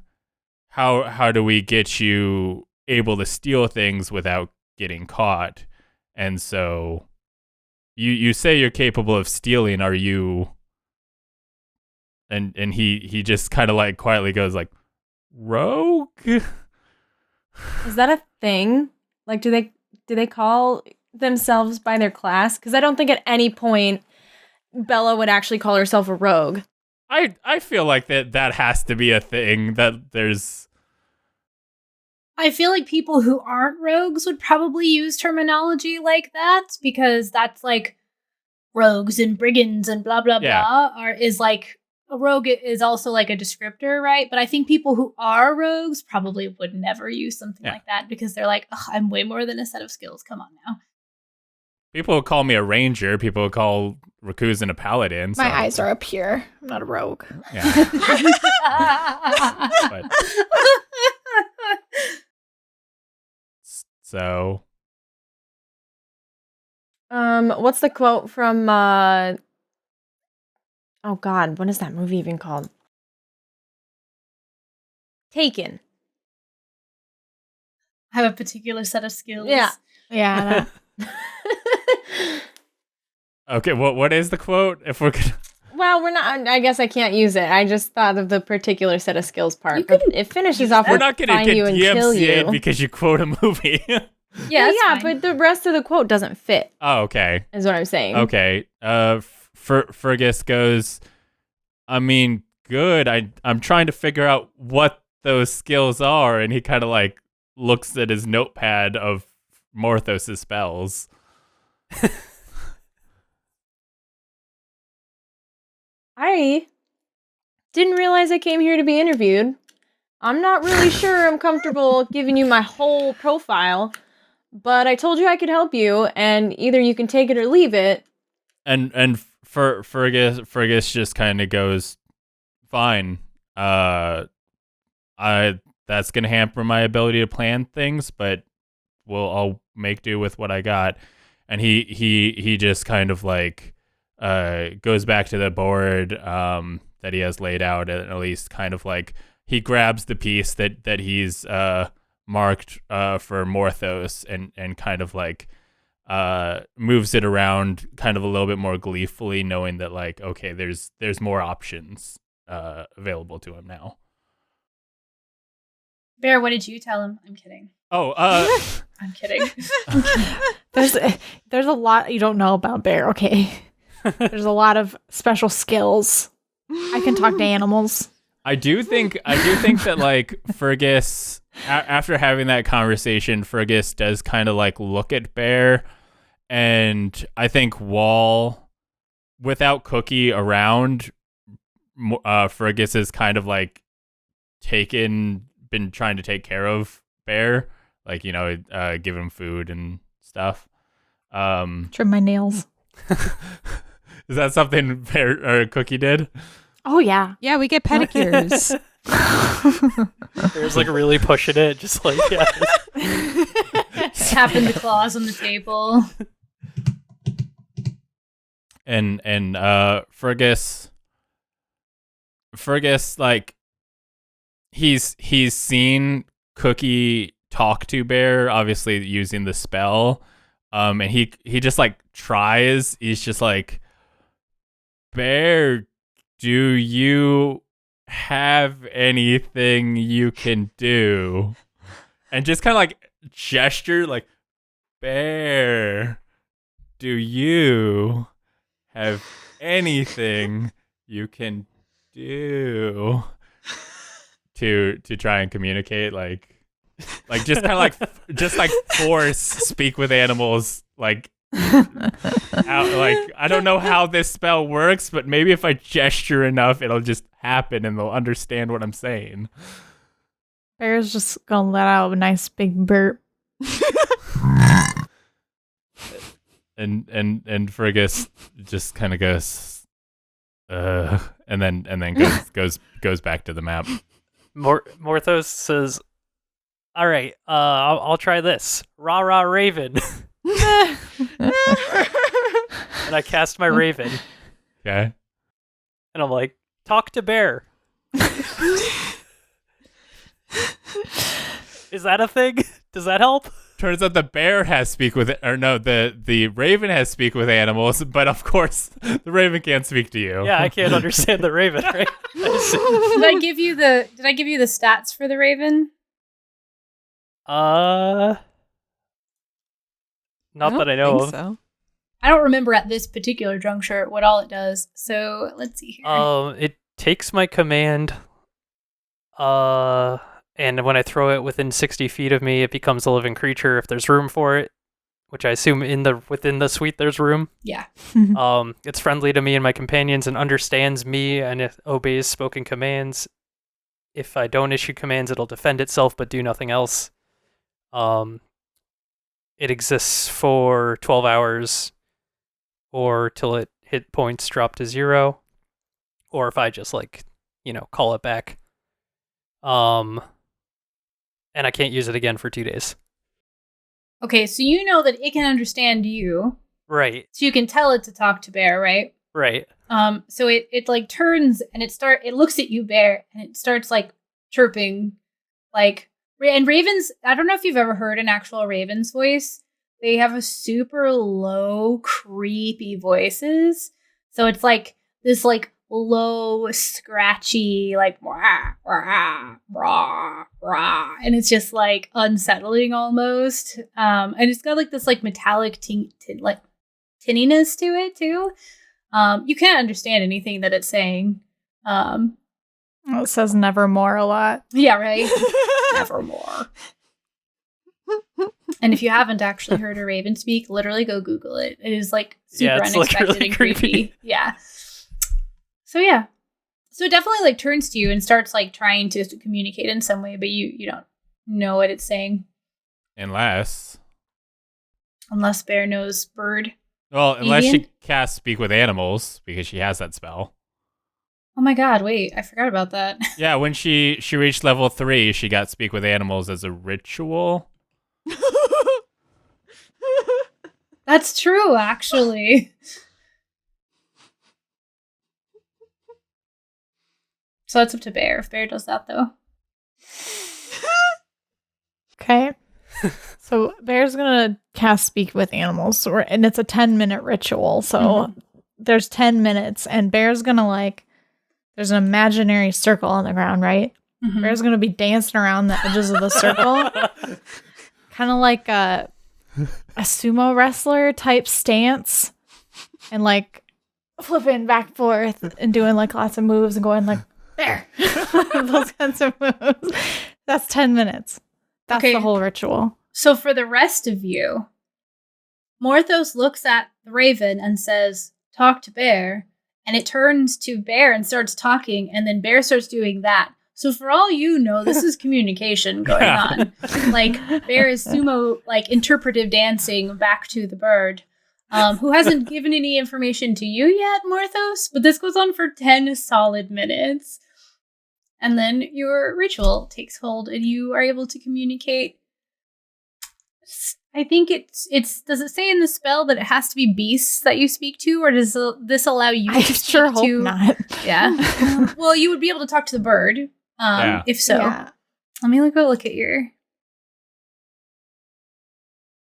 [SPEAKER 1] how do we get you able to steal things without getting caught? And so you say you're capable of stealing, are you? And he just kind of like quietly goes like, rogue?
[SPEAKER 5] Is that a thing? Like, do they call themselves by their class? Because I don't think at any point Bella would actually call herself a rogue.
[SPEAKER 1] I feel like that has to be a thing, that there's...
[SPEAKER 6] I feel like people who aren't rogues would probably use terminology like that, because that's like rogues and brigands and blah blah blah is like, a rogue is also like a descriptor, right? But I think people who are rogues probably would never use something like that, because they're like, oh, I'm way more than a set of skills. Come on now.
[SPEAKER 1] People would call me a ranger. People would call Rakuzen a paladin.
[SPEAKER 3] My eyes are up here. I'm not a rogue.
[SPEAKER 1] Yeah. But, so.
[SPEAKER 5] What's the quote from? Oh God, what is that movie even called? Taken.
[SPEAKER 6] Have a particular set of skills.
[SPEAKER 3] Yeah.
[SPEAKER 1] Okay, what is the quote? If we're gonna...
[SPEAKER 5] Well, we're not. I guess I can't use it. I just thought of the particular set of skills part. But it finishes off
[SPEAKER 1] We're
[SPEAKER 5] with
[SPEAKER 1] not gonna
[SPEAKER 5] find
[SPEAKER 1] get
[SPEAKER 5] you and kill
[SPEAKER 1] DMCA'd
[SPEAKER 5] you.
[SPEAKER 1] because you quote a movie.
[SPEAKER 6] Yeah,
[SPEAKER 5] But the rest of the quote doesn't fit.
[SPEAKER 1] Oh, okay.
[SPEAKER 5] Is what I'm saying.
[SPEAKER 1] Okay. Fergus goes, I mean, good. I'm trying to figure out what those skills are, and he kind of like looks at his notepad of Morthos' spells.
[SPEAKER 5] I didn't realize I came here to be interviewed. I'm not really sure I'm comfortable giving you my whole profile, but I told you I could help you, and either you can take it or leave it.
[SPEAKER 1] And Fergus just kind of goes, fine. That's gonna hamper my ability to plan things, but I'll make do with what I got. And he just kind of like goes back to the board that he has laid out, and at least kind of like he grabs the piece that he's marked for Morthos and kind of like moves it around kind of a little bit more gleefully, knowing that like, okay, there's more options available to him now.
[SPEAKER 6] Bear, what did you tell him? I'm kidding.
[SPEAKER 1] Oh,
[SPEAKER 6] I'm kidding.
[SPEAKER 3] There's a lot you don't know about Bear, okay? There's a lot of special skills. I can talk to animals.
[SPEAKER 1] I do think that like Fergus, after having that conversation, Fergus does kind of like look at Bear, and I think without Cookie around, Fergus has kind of like been trying to take care of Bear, like, you know, give him food and stuff.
[SPEAKER 3] Trim my nails.
[SPEAKER 1] Is that something Bear or Cookie did?
[SPEAKER 3] Oh yeah.
[SPEAKER 2] Yeah, we get pedicures.
[SPEAKER 4] Bear's like really pushing it, just like, yeah.
[SPEAKER 6] Tapping the claws on the table.
[SPEAKER 1] And Fergus like he's seen Cookie talk to Bear, obviously using the spell, and he just like tries. He's just like, Bear, do you have anything you can do? And just kind of like gesture like, Bear, do you have anything you can do to try and communicate, like just kind of like force speak with animals, like out, like, I don't know how this spell works, but maybe if I gesture enough it'll just happen and they'll understand what I'm saying.
[SPEAKER 3] Bear's just gonna let out a nice big burp.
[SPEAKER 1] and Fergus just kind of goes, and then goes back to the map.
[SPEAKER 4] Morthos says, All right, I'll try this. Rah rah raven. And I cast my raven,
[SPEAKER 1] Okay.
[SPEAKER 4] and I'm like, talk to bear. Is that a thing? Does that help?
[SPEAKER 1] Turns out the bear has speak with, or no, the raven has speak with animals, but of course the raven can't speak to you.
[SPEAKER 4] Yeah, I can't understand the raven, right?
[SPEAKER 6] Did I give you the stats for the raven?
[SPEAKER 4] Not that I know of.
[SPEAKER 2] So.
[SPEAKER 6] I don't remember at this particular juncture what all it does. So let's see here.
[SPEAKER 4] It takes my command, and when I throw it within 60 feet of me, it becomes a living creature if there's room for it, which I assume within the suite there's room.
[SPEAKER 6] Yeah.
[SPEAKER 4] It's friendly to me and my companions and understands me and it obeys spoken commands. If I don't issue commands, it'll defend itself but do nothing else. It exists for 12 hours or till it hit points drop to 0, or if I just call it back. And I can't use it again for 2 days.
[SPEAKER 6] Okay, so you know that it can understand you.
[SPEAKER 4] Right.
[SPEAKER 6] So you can tell it to talk to bear, right?
[SPEAKER 4] Right.
[SPEAKER 6] So it like turns and it looks at you, bear, and it starts like chirping, like, and ravens. I don't know if you've ever heard an actual raven's voice. They have a super low, creepy voices. So it's like this like low, scratchy, like rah, rah, rah, rah, and it's just like unsettling almost. And it's got like this like metallic like tinniness to it too. You can't understand anything that it's saying.
[SPEAKER 3] It says nevermore a lot.
[SPEAKER 6] Yeah, right. Nevermore. And if you haven't actually heard a raven speak, literally go Google it. It is like super
[SPEAKER 4] it's
[SPEAKER 6] unexpected
[SPEAKER 4] really
[SPEAKER 6] and creepy. Yeah. So yeah. So it definitely like turns to you and starts like trying to communicate in some way, but you don't know what it's saying.
[SPEAKER 1] Unless
[SPEAKER 6] Bear knows bird.
[SPEAKER 1] Well, unless
[SPEAKER 6] Avian?
[SPEAKER 1] she casts speak with animals, because she has that spell.
[SPEAKER 6] Oh my god, wait, I forgot about that.
[SPEAKER 1] Yeah, when she reached level 3, she got speak with animals as a ritual.
[SPEAKER 6] That's true, actually. So that's up to Bear, if Bear does that, though.
[SPEAKER 3] Okay. So Bear's gonna cast speak with animals, and it's a 10-minute ritual. So there's 10 minutes, and Bear's gonna there's an imaginary circle on the ground, right?
[SPEAKER 6] Mm-hmm.
[SPEAKER 3] Bear's gonna be dancing around the edges of the circle, kind of like a sumo wrestler type stance, and like flipping back and forth and doing like lots of moves and going like there, those kinds of moves. That's 10 minutes. That's
[SPEAKER 6] Okay.
[SPEAKER 3] the whole ritual.
[SPEAKER 6] So for the rest of you, Morthos looks at the raven and says, "Talk to Bear," and it turns to Bear and starts talking, and then Bear starts doing that. So for all you know, this is communication going on. Like Bear is sumo, like interpretive dancing back to the bird, who hasn't given any information to you yet, Morthos. But this goes on for 10 solid minutes, and then your ritual takes hold, and you are able to communicate. I think it's. Does it say in the spell that it has to be beasts that you speak to, or does this allow you?
[SPEAKER 3] I
[SPEAKER 6] to
[SPEAKER 3] sure
[SPEAKER 6] speak
[SPEAKER 3] hope
[SPEAKER 6] to,
[SPEAKER 3] not.
[SPEAKER 6] Yeah. Well, you would be able to talk to the bird.
[SPEAKER 1] Yeah.
[SPEAKER 6] If so,
[SPEAKER 3] Yeah.
[SPEAKER 6] let me go look at your.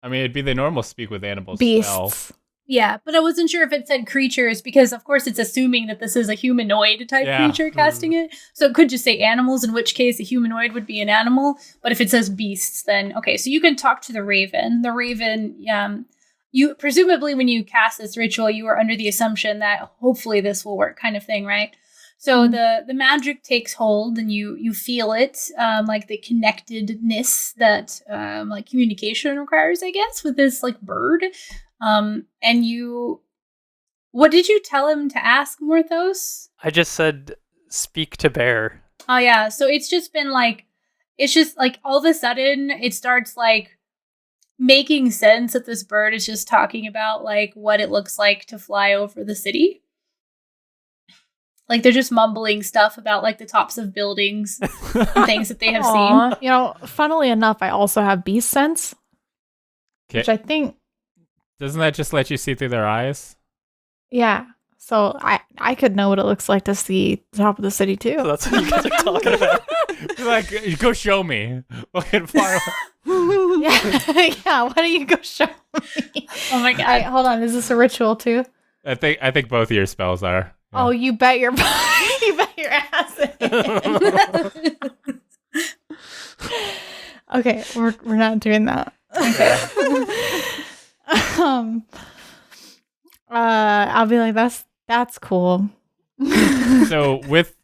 [SPEAKER 1] I mean, it'd be the normal speak with animals spell.
[SPEAKER 3] Beasts.
[SPEAKER 6] Yeah, but I wasn't sure if it said creatures because, of course, it's assuming that this is a humanoid type
[SPEAKER 1] Yeah.
[SPEAKER 6] creature casting it. So it could just say animals, in which case a humanoid would be an animal. But if it says beasts, then okay. So you can talk to the raven. The raven, you presumably when you cast this ritual, you are under the assumption that hopefully this will work, kind of thing, right? So the magic takes hold, and you feel it, like the connectedness that like communication requires, I guess, with this like bird. And what did you tell him to ask, Morthos?
[SPEAKER 4] I just said, speak to Bear.
[SPEAKER 6] Oh yeah, so it's just like all of a sudden it starts like making sense that this bird is just talking about like what it looks like to fly over the city. Like they're just mumbling stuff about like the tops of buildings and things that they have seen.
[SPEAKER 3] You know, funnily enough, I also have beast sense, which I think.
[SPEAKER 1] Doesn't that just let you see through their eyes?
[SPEAKER 3] Yeah. So I could know what it looks like to see the top of the city too.
[SPEAKER 4] So that's what you guys are talking about.
[SPEAKER 1] Like, go show me. Looking far away.
[SPEAKER 3] Yeah. Why don't you go show me?
[SPEAKER 6] Oh my god!
[SPEAKER 3] Hold on. Is this a ritual too?
[SPEAKER 1] I think both of your spells are. Yeah.
[SPEAKER 3] Oh, you bet your you bet your ass. Okay, we're not doing that. I'll be like, that's cool.
[SPEAKER 1] So with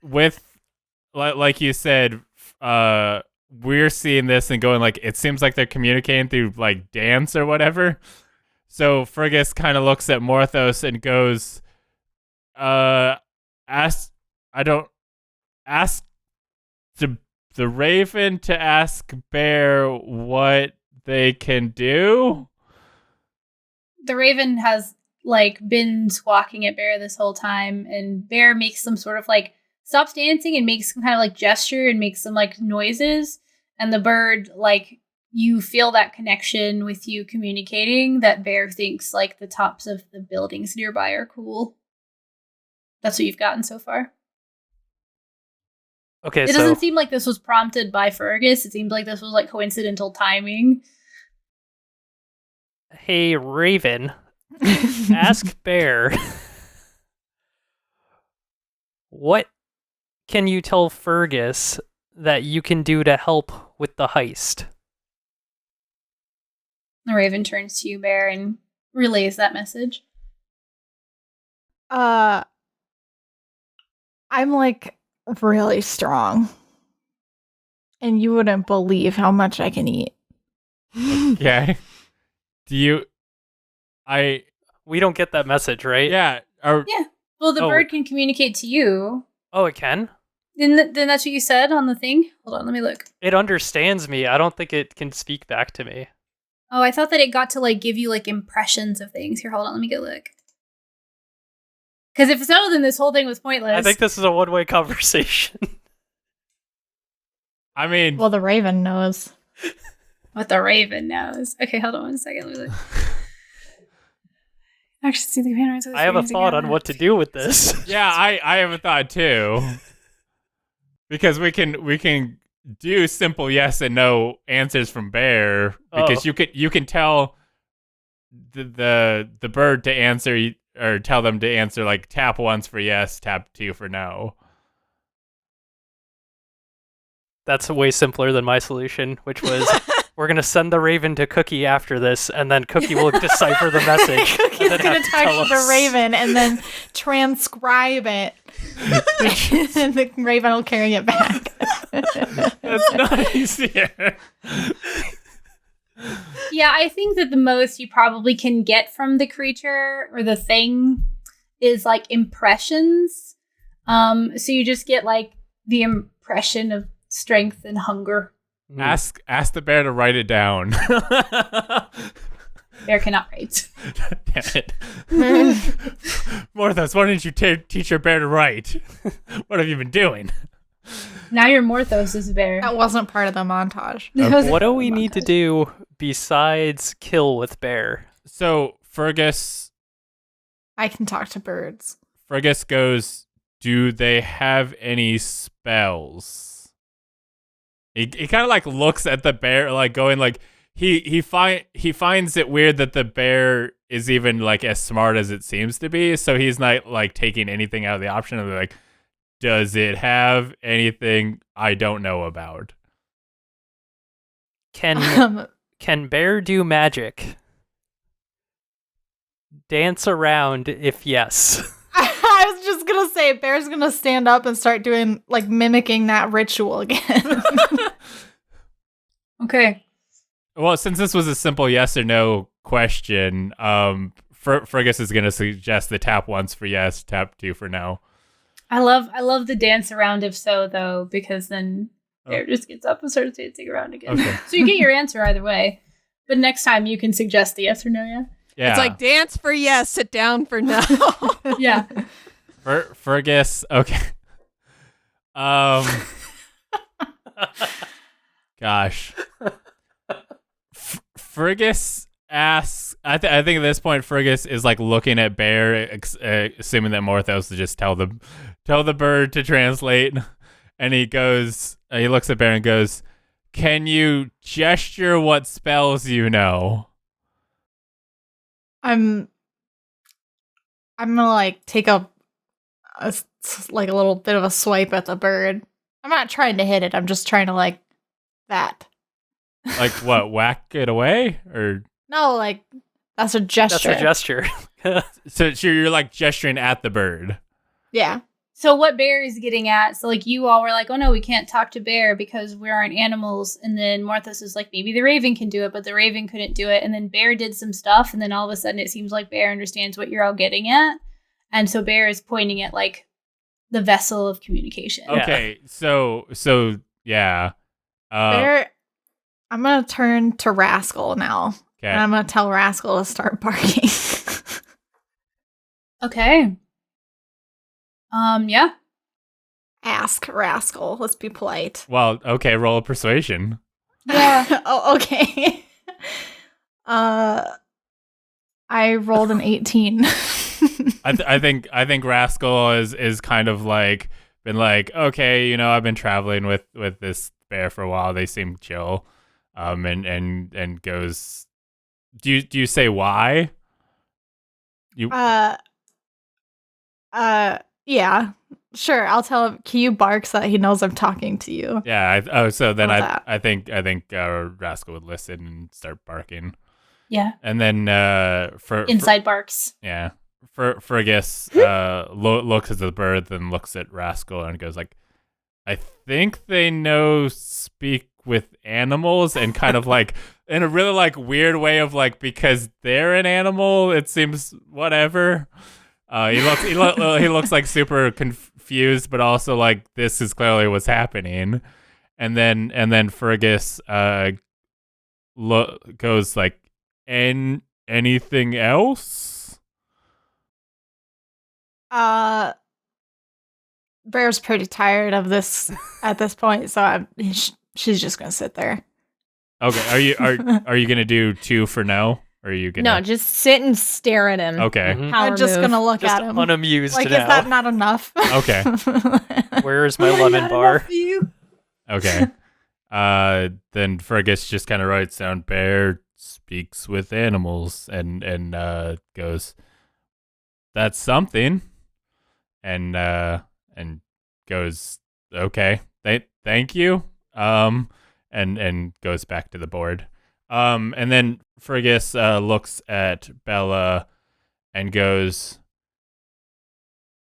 [SPEAKER 1] like you said, we're seeing this and going like, it seems like they're communicating through like dance or whatever. So Fergus kind of looks at Morthos and goes, ask the Raven to ask Bear what they can do.
[SPEAKER 6] The Raven has like been squawking at Bear this whole time, and Bear makes some sort of like stops dancing and makes some kind of like gesture and makes some like noises, and the bird, like, you feel that connection with you communicating that Bear thinks like the tops of the buildings nearby are cool. That's what you've gotten so far.
[SPEAKER 4] Okay,
[SPEAKER 6] It doesn't seem like this was prompted by Fergus. It seemed like this was like coincidental timing.
[SPEAKER 4] Hey, Raven, ask Bear, what can you tell Fergus that you can do to help with the heist?
[SPEAKER 6] The Raven turns to you, Bear, and relays that message.
[SPEAKER 3] I'm like really strong. And you wouldn't believe how much I can eat.
[SPEAKER 1] Okay.
[SPEAKER 4] We don't get that message, right?
[SPEAKER 1] Yeah.
[SPEAKER 6] Yeah. Well, the bird can communicate to you.
[SPEAKER 4] Oh, it can?
[SPEAKER 6] Then that's what you said on the thing? Hold on, let me look.
[SPEAKER 4] It understands me. I don't think it can speak back to me.
[SPEAKER 6] Oh, I thought that it got to like give you like impressions of things. Here, hold on, let me get a look. Because if so, then this whole thing was pointless.
[SPEAKER 4] I think this is a one-way conversation.
[SPEAKER 1] I mean,
[SPEAKER 3] Well, the Raven knows.
[SPEAKER 6] What the Raven knows. Okay, hold on one second. Let me look. Actually, see the panoramics of the
[SPEAKER 4] I have a
[SPEAKER 6] screens
[SPEAKER 4] thought
[SPEAKER 6] again.
[SPEAKER 4] on what to do with this.
[SPEAKER 1] yeah, I have a thought too. Because we can do simple yes and no answers from Bear, because you can tell the bird to answer, or tell them to answer like tap once for yes, tap two for no.
[SPEAKER 4] That's way simpler than my solution, which was we're going to send the Raven to Cookie after this, and then Cookie will decipher the message.
[SPEAKER 3] Cookie's going to talk to the Raven and then transcribe it. And the Raven will carry it back.
[SPEAKER 1] That's not easier.
[SPEAKER 6] Yeah, I think that the most you probably can get from the creature or the thing is like impressions. So you just get like the impression of strength and hunger.
[SPEAKER 1] Ask the bear to write it down.
[SPEAKER 6] Bear cannot write.
[SPEAKER 1] Damn it. Morthos, why didn't you teach your bear to write? What have you been doing?
[SPEAKER 6] Now you're Morthos as a bear.
[SPEAKER 3] That wasn't part of the montage.
[SPEAKER 4] What do we need to do besides kill with Bear?
[SPEAKER 1] So Fergus
[SPEAKER 3] I can talk to birds.
[SPEAKER 1] goes, do they have any spells? He kind of like looks at the bear, like going like he finds it weird that the bear is even like as smart as it seems to be. So he's not like taking anything out of the option of like, does it have anything I don't know about?
[SPEAKER 4] Can Bear do magic? Dance around if yes.
[SPEAKER 3] I was just gonna say, Bear's gonna stand up and start doing, like, mimicking that ritual again.
[SPEAKER 6] Okay.
[SPEAKER 1] Well, since this was a simple yes or no question, Fergus is gonna suggest the tap once for yes, tap two for no.
[SPEAKER 6] I love the dance around if so though, because then Bear just gets up and starts dancing around again.
[SPEAKER 1] Okay.
[SPEAKER 6] So you get your answer either way. But next time you can suggest the yes or no, yeah?
[SPEAKER 1] Yeah.
[SPEAKER 2] It's like dance for yes, sit down for no.
[SPEAKER 6] Yeah.
[SPEAKER 1] Fergus. Okay. Gosh. Fergus asks. I think at this point Fergus is like looking at Bear, assuming that Morthos to just tell the bird to translate, and he goes. He looks at Bear and goes, "Can you gesture what spells you know?"
[SPEAKER 3] I'm gonna like take a little bit of a swipe at the bird. I'm not trying to hit it. I'm just trying to like that.
[SPEAKER 1] Like what? Whack it away or?
[SPEAKER 3] No, like that's a gesture.
[SPEAKER 4] That's a gesture.
[SPEAKER 1] So you're like gesturing at the bird.
[SPEAKER 3] Yeah.
[SPEAKER 6] So what Bear is getting at, so like you all were like, oh no, we can't talk to Bear because we aren't animals. And then Morthos is like, maybe the Raven can do it, but the Raven couldn't do it. And then Bear did some stuff. And then all of a sudden it seems like Bear understands what you're all getting at. And so Bear is pointing at like the vessel of communication.
[SPEAKER 1] Okay, so yeah.
[SPEAKER 3] Bear, I'm gonna turn to Rascal now.
[SPEAKER 1] Okay.
[SPEAKER 3] And I'm gonna tell Rascal to start barking.
[SPEAKER 6] Okay. Yeah.
[SPEAKER 3] Ask Rascal. Let's be polite.
[SPEAKER 1] Well, okay, roll a persuasion.
[SPEAKER 6] Yeah.
[SPEAKER 3] Oh, okay. I rolled an 18.
[SPEAKER 1] I think Rascal is kind of like been like, okay, I've been traveling with this bear for a while. They seem chill. And goes, do you say why?
[SPEAKER 3] Yeah. Sure, I'll tell him. Caillou barks so that he knows I'm talking to you.
[SPEAKER 1] Yeah. So then
[SPEAKER 3] How's
[SPEAKER 1] I think Rascal would listen and start barking.
[SPEAKER 6] Yeah.
[SPEAKER 1] And then for
[SPEAKER 6] Inside barks.
[SPEAKER 1] Yeah. Fergus looks at the bird, then looks at Rascal and goes like, I think they know speak with animals, and kind of like in a really like weird way of like, because they're an animal, it seems whatever. He looks like super confused, but also like this is clearly what's happening. And then Fergus goes like, anything else?
[SPEAKER 3] Bear's pretty tired of this at this point, so she's just gonna sit there.
[SPEAKER 1] Okay, are you gonna do 2 for no? Or are you gonna?
[SPEAKER 5] No, just sit and stare at him.
[SPEAKER 1] Okay.
[SPEAKER 4] Mhm.
[SPEAKER 3] I'm just gonna look
[SPEAKER 4] Just
[SPEAKER 3] at him.
[SPEAKER 4] unamused
[SPEAKER 3] Like,
[SPEAKER 4] now.
[SPEAKER 3] is that not enough?
[SPEAKER 1] Okay.
[SPEAKER 4] Where's my lemon bar?
[SPEAKER 1] Okay. Then Fergus just kind of writes down bear speaks with animals and goes, that's something. And goes, okay, thank you. And goes back to the board. And then Fergus looks at Bella and goes,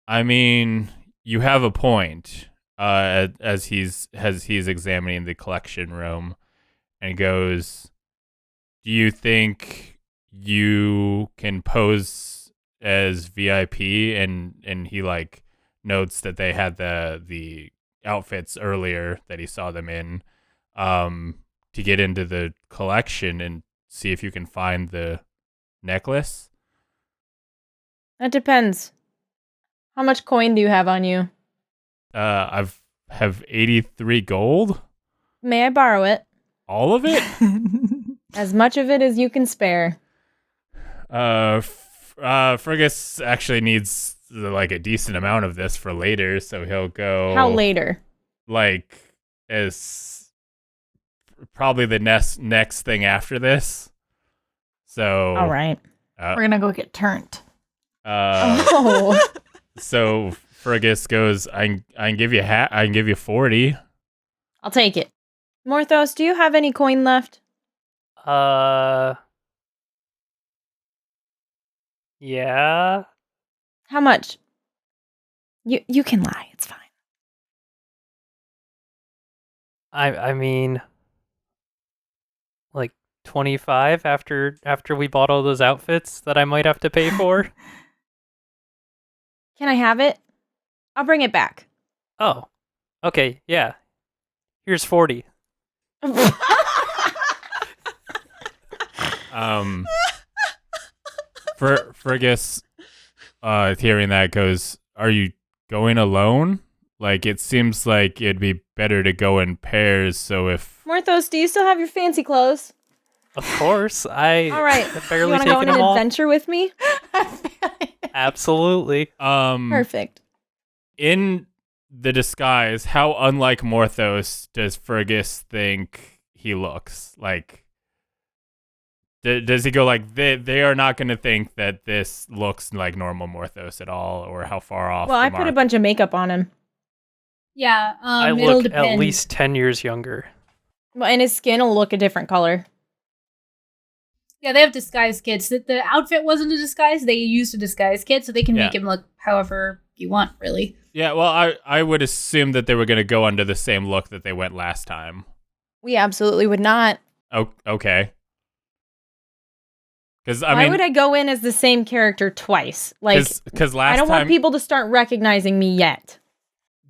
[SPEAKER 1] I mean, you have a point. As he's examining the collection room, and goes, do you think you can pose as VIP? And he like notes that they had the outfits earlier that he saw them in, to get into the collection and see if you can find the necklace.
[SPEAKER 5] That depends. How much coin do you have on you?
[SPEAKER 1] Have 83 gold.
[SPEAKER 5] May I borrow it?
[SPEAKER 1] All of it?
[SPEAKER 5] As much of it as you can spare.
[SPEAKER 1] Fergus actually needs like a decent amount of this for later, so he'll go.
[SPEAKER 5] How later?
[SPEAKER 1] Like, as probably the next thing after this. So.
[SPEAKER 5] All right.
[SPEAKER 3] We're gonna go get turned.
[SPEAKER 5] Oh.
[SPEAKER 1] So Fergus goes, I can give you I can give you 40.
[SPEAKER 5] I'll take it. Morthos, do you have any coin left?
[SPEAKER 4] Yeah.
[SPEAKER 5] How much? You can lie. It's fine.
[SPEAKER 4] I mean, like 25 after we bought all those outfits that I might have to pay for.
[SPEAKER 5] Can I have it? I'll bring it back.
[SPEAKER 4] Oh, okay, yeah. Here's 40.
[SPEAKER 1] Fergus, hearing that goes, are you going alone? Like, it seems like it'd be better to go in pairs, so if...
[SPEAKER 5] Morthos, do you still have your fancy clothes?
[SPEAKER 4] Of course, I
[SPEAKER 5] All right.
[SPEAKER 4] have
[SPEAKER 5] You
[SPEAKER 4] barely
[SPEAKER 5] want to go on
[SPEAKER 4] taken
[SPEAKER 5] an
[SPEAKER 4] them off.
[SPEAKER 5] adventure with me?
[SPEAKER 4] Absolutely.
[SPEAKER 5] Perfect.
[SPEAKER 1] In the disguise, how unlike Morthos does Fergus think he looks? Like, does he go like, they are not going to think that this looks like normal Morthos at all, or how far off?
[SPEAKER 5] Well,
[SPEAKER 1] the
[SPEAKER 5] I put a
[SPEAKER 1] mark?
[SPEAKER 5] bunch of makeup on him.
[SPEAKER 6] Yeah,
[SPEAKER 4] I
[SPEAKER 6] it'll
[SPEAKER 4] look
[SPEAKER 6] depend.
[SPEAKER 4] at least 10 years younger.
[SPEAKER 5] Well, and his skin will look a different color.
[SPEAKER 6] Yeah, they have disguise kits. The outfit wasn't a disguise. They used a disguise kit, so they can make him look however you want, really.
[SPEAKER 1] Yeah, well, I would assume that they were going to go under the same look that they went last time.
[SPEAKER 5] We absolutely would not.
[SPEAKER 1] Oh, okay. Because
[SPEAKER 5] Why would I go in as the same character twice? Like,
[SPEAKER 1] because last
[SPEAKER 5] I don't
[SPEAKER 1] time,
[SPEAKER 5] want people to start recognizing me yet.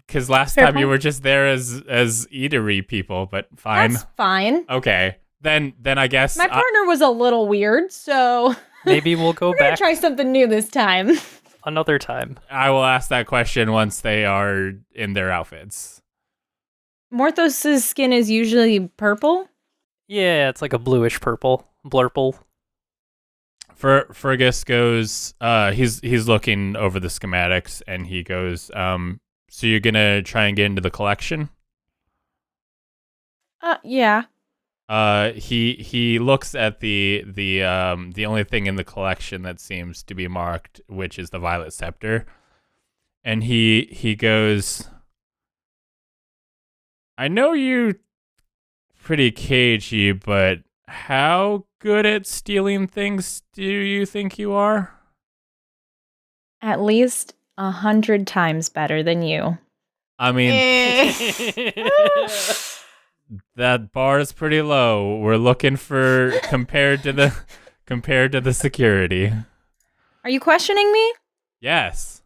[SPEAKER 1] because last
[SPEAKER 5] Fair
[SPEAKER 1] time you
[SPEAKER 5] point.
[SPEAKER 1] were just there as eatery people, but fine.
[SPEAKER 5] That's fine.
[SPEAKER 1] Okay, then I guess
[SPEAKER 5] My partner was a little weird, so
[SPEAKER 4] Maybe we'll go
[SPEAKER 5] we're gonna
[SPEAKER 4] back
[SPEAKER 5] try something new this time.
[SPEAKER 4] another time.
[SPEAKER 1] I will ask that question once they are in their outfits.
[SPEAKER 5] Morthos' skin is usually purple.
[SPEAKER 4] Yeah, it's like a bluish purple. Blurple.
[SPEAKER 1] Fergus goes, he's looking over the schematics, and he goes, so you're gonna try and get into the collection?
[SPEAKER 5] Yeah.
[SPEAKER 1] He looks at the only thing in the collection that seems to be marked, which is the Violet Scepter, and he goes, I know you pretty cagey, but how good at stealing things do you think you are?
[SPEAKER 5] At least 100 times better than you.
[SPEAKER 1] I mean, that bar is pretty low. We're looking for compared to the security.
[SPEAKER 5] Are you questioning me?
[SPEAKER 1] Yes.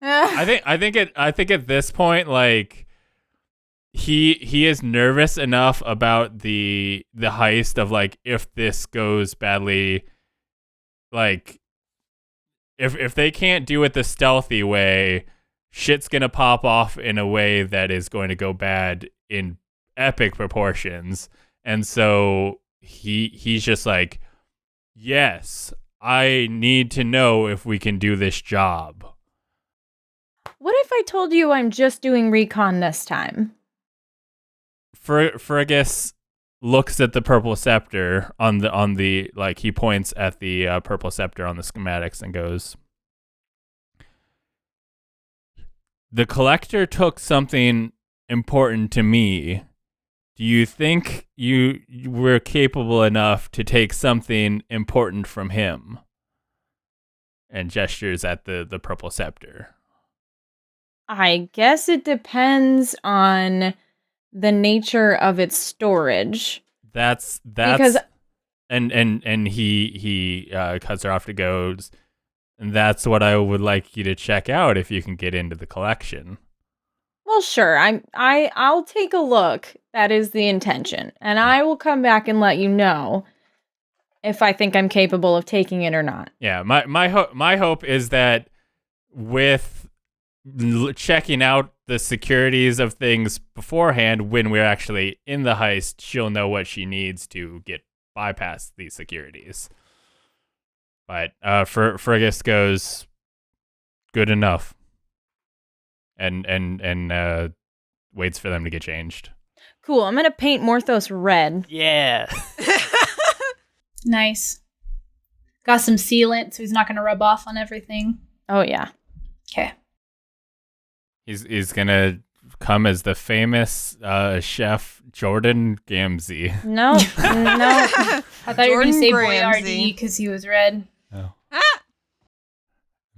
[SPEAKER 1] I think at this point, like, he is nervous enough about the heist of, like, if this goes badly, like, if they can't do it the stealthy way, shit's gonna pop off in a way that is going to go bad in epic proportions. And so he's just like, yes, I need to know if we can do this job.
[SPEAKER 5] What if I told you I'm just doing recon this time?
[SPEAKER 1] Fergus looks at the purple scepter on the like, he points at the purple scepter on the schematics and goes, the collector took something important to me. Do you think you were capable enough to take something important from him? And gestures at the purple scepter.
[SPEAKER 5] I guess it depends on the nature of its storage.
[SPEAKER 1] That's
[SPEAKER 5] Because
[SPEAKER 1] and he cuts her off to goes, and that's what I would like you to check out if you can get into the collection.
[SPEAKER 5] well, sure, I'll take a look. That is the intention, and I will come back and let you know if I think I'm capable of taking it or not.
[SPEAKER 1] Yeah, my hope is that with checking out the securities of things beforehand, when we're actually in the heist, she'll know what she needs to get bypass these securities. But Fergus goes, good enough, and waits for them to get changed.
[SPEAKER 5] Cool, I'm gonna paint Morthos red.
[SPEAKER 4] Yeah.
[SPEAKER 6] Nice. Got some sealant, so he's not going to rub off on everything.
[SPEAKER 5] Oh yeah.
[SPEAKER 6] Okay.
[SPEAKER 1] He's gonna come as the famous chef Jordan Gamzee.
[SPEAKER 5] No, no.
[SPEAKER 6] I thought you were going to
[SPEAKER 2] Jordan
[SPEAKER 6] say
[SPEAKER 2] Gramsci.
[SPEAKER 6] Boyardee because he was red.
[SPEAKER 1] Oh.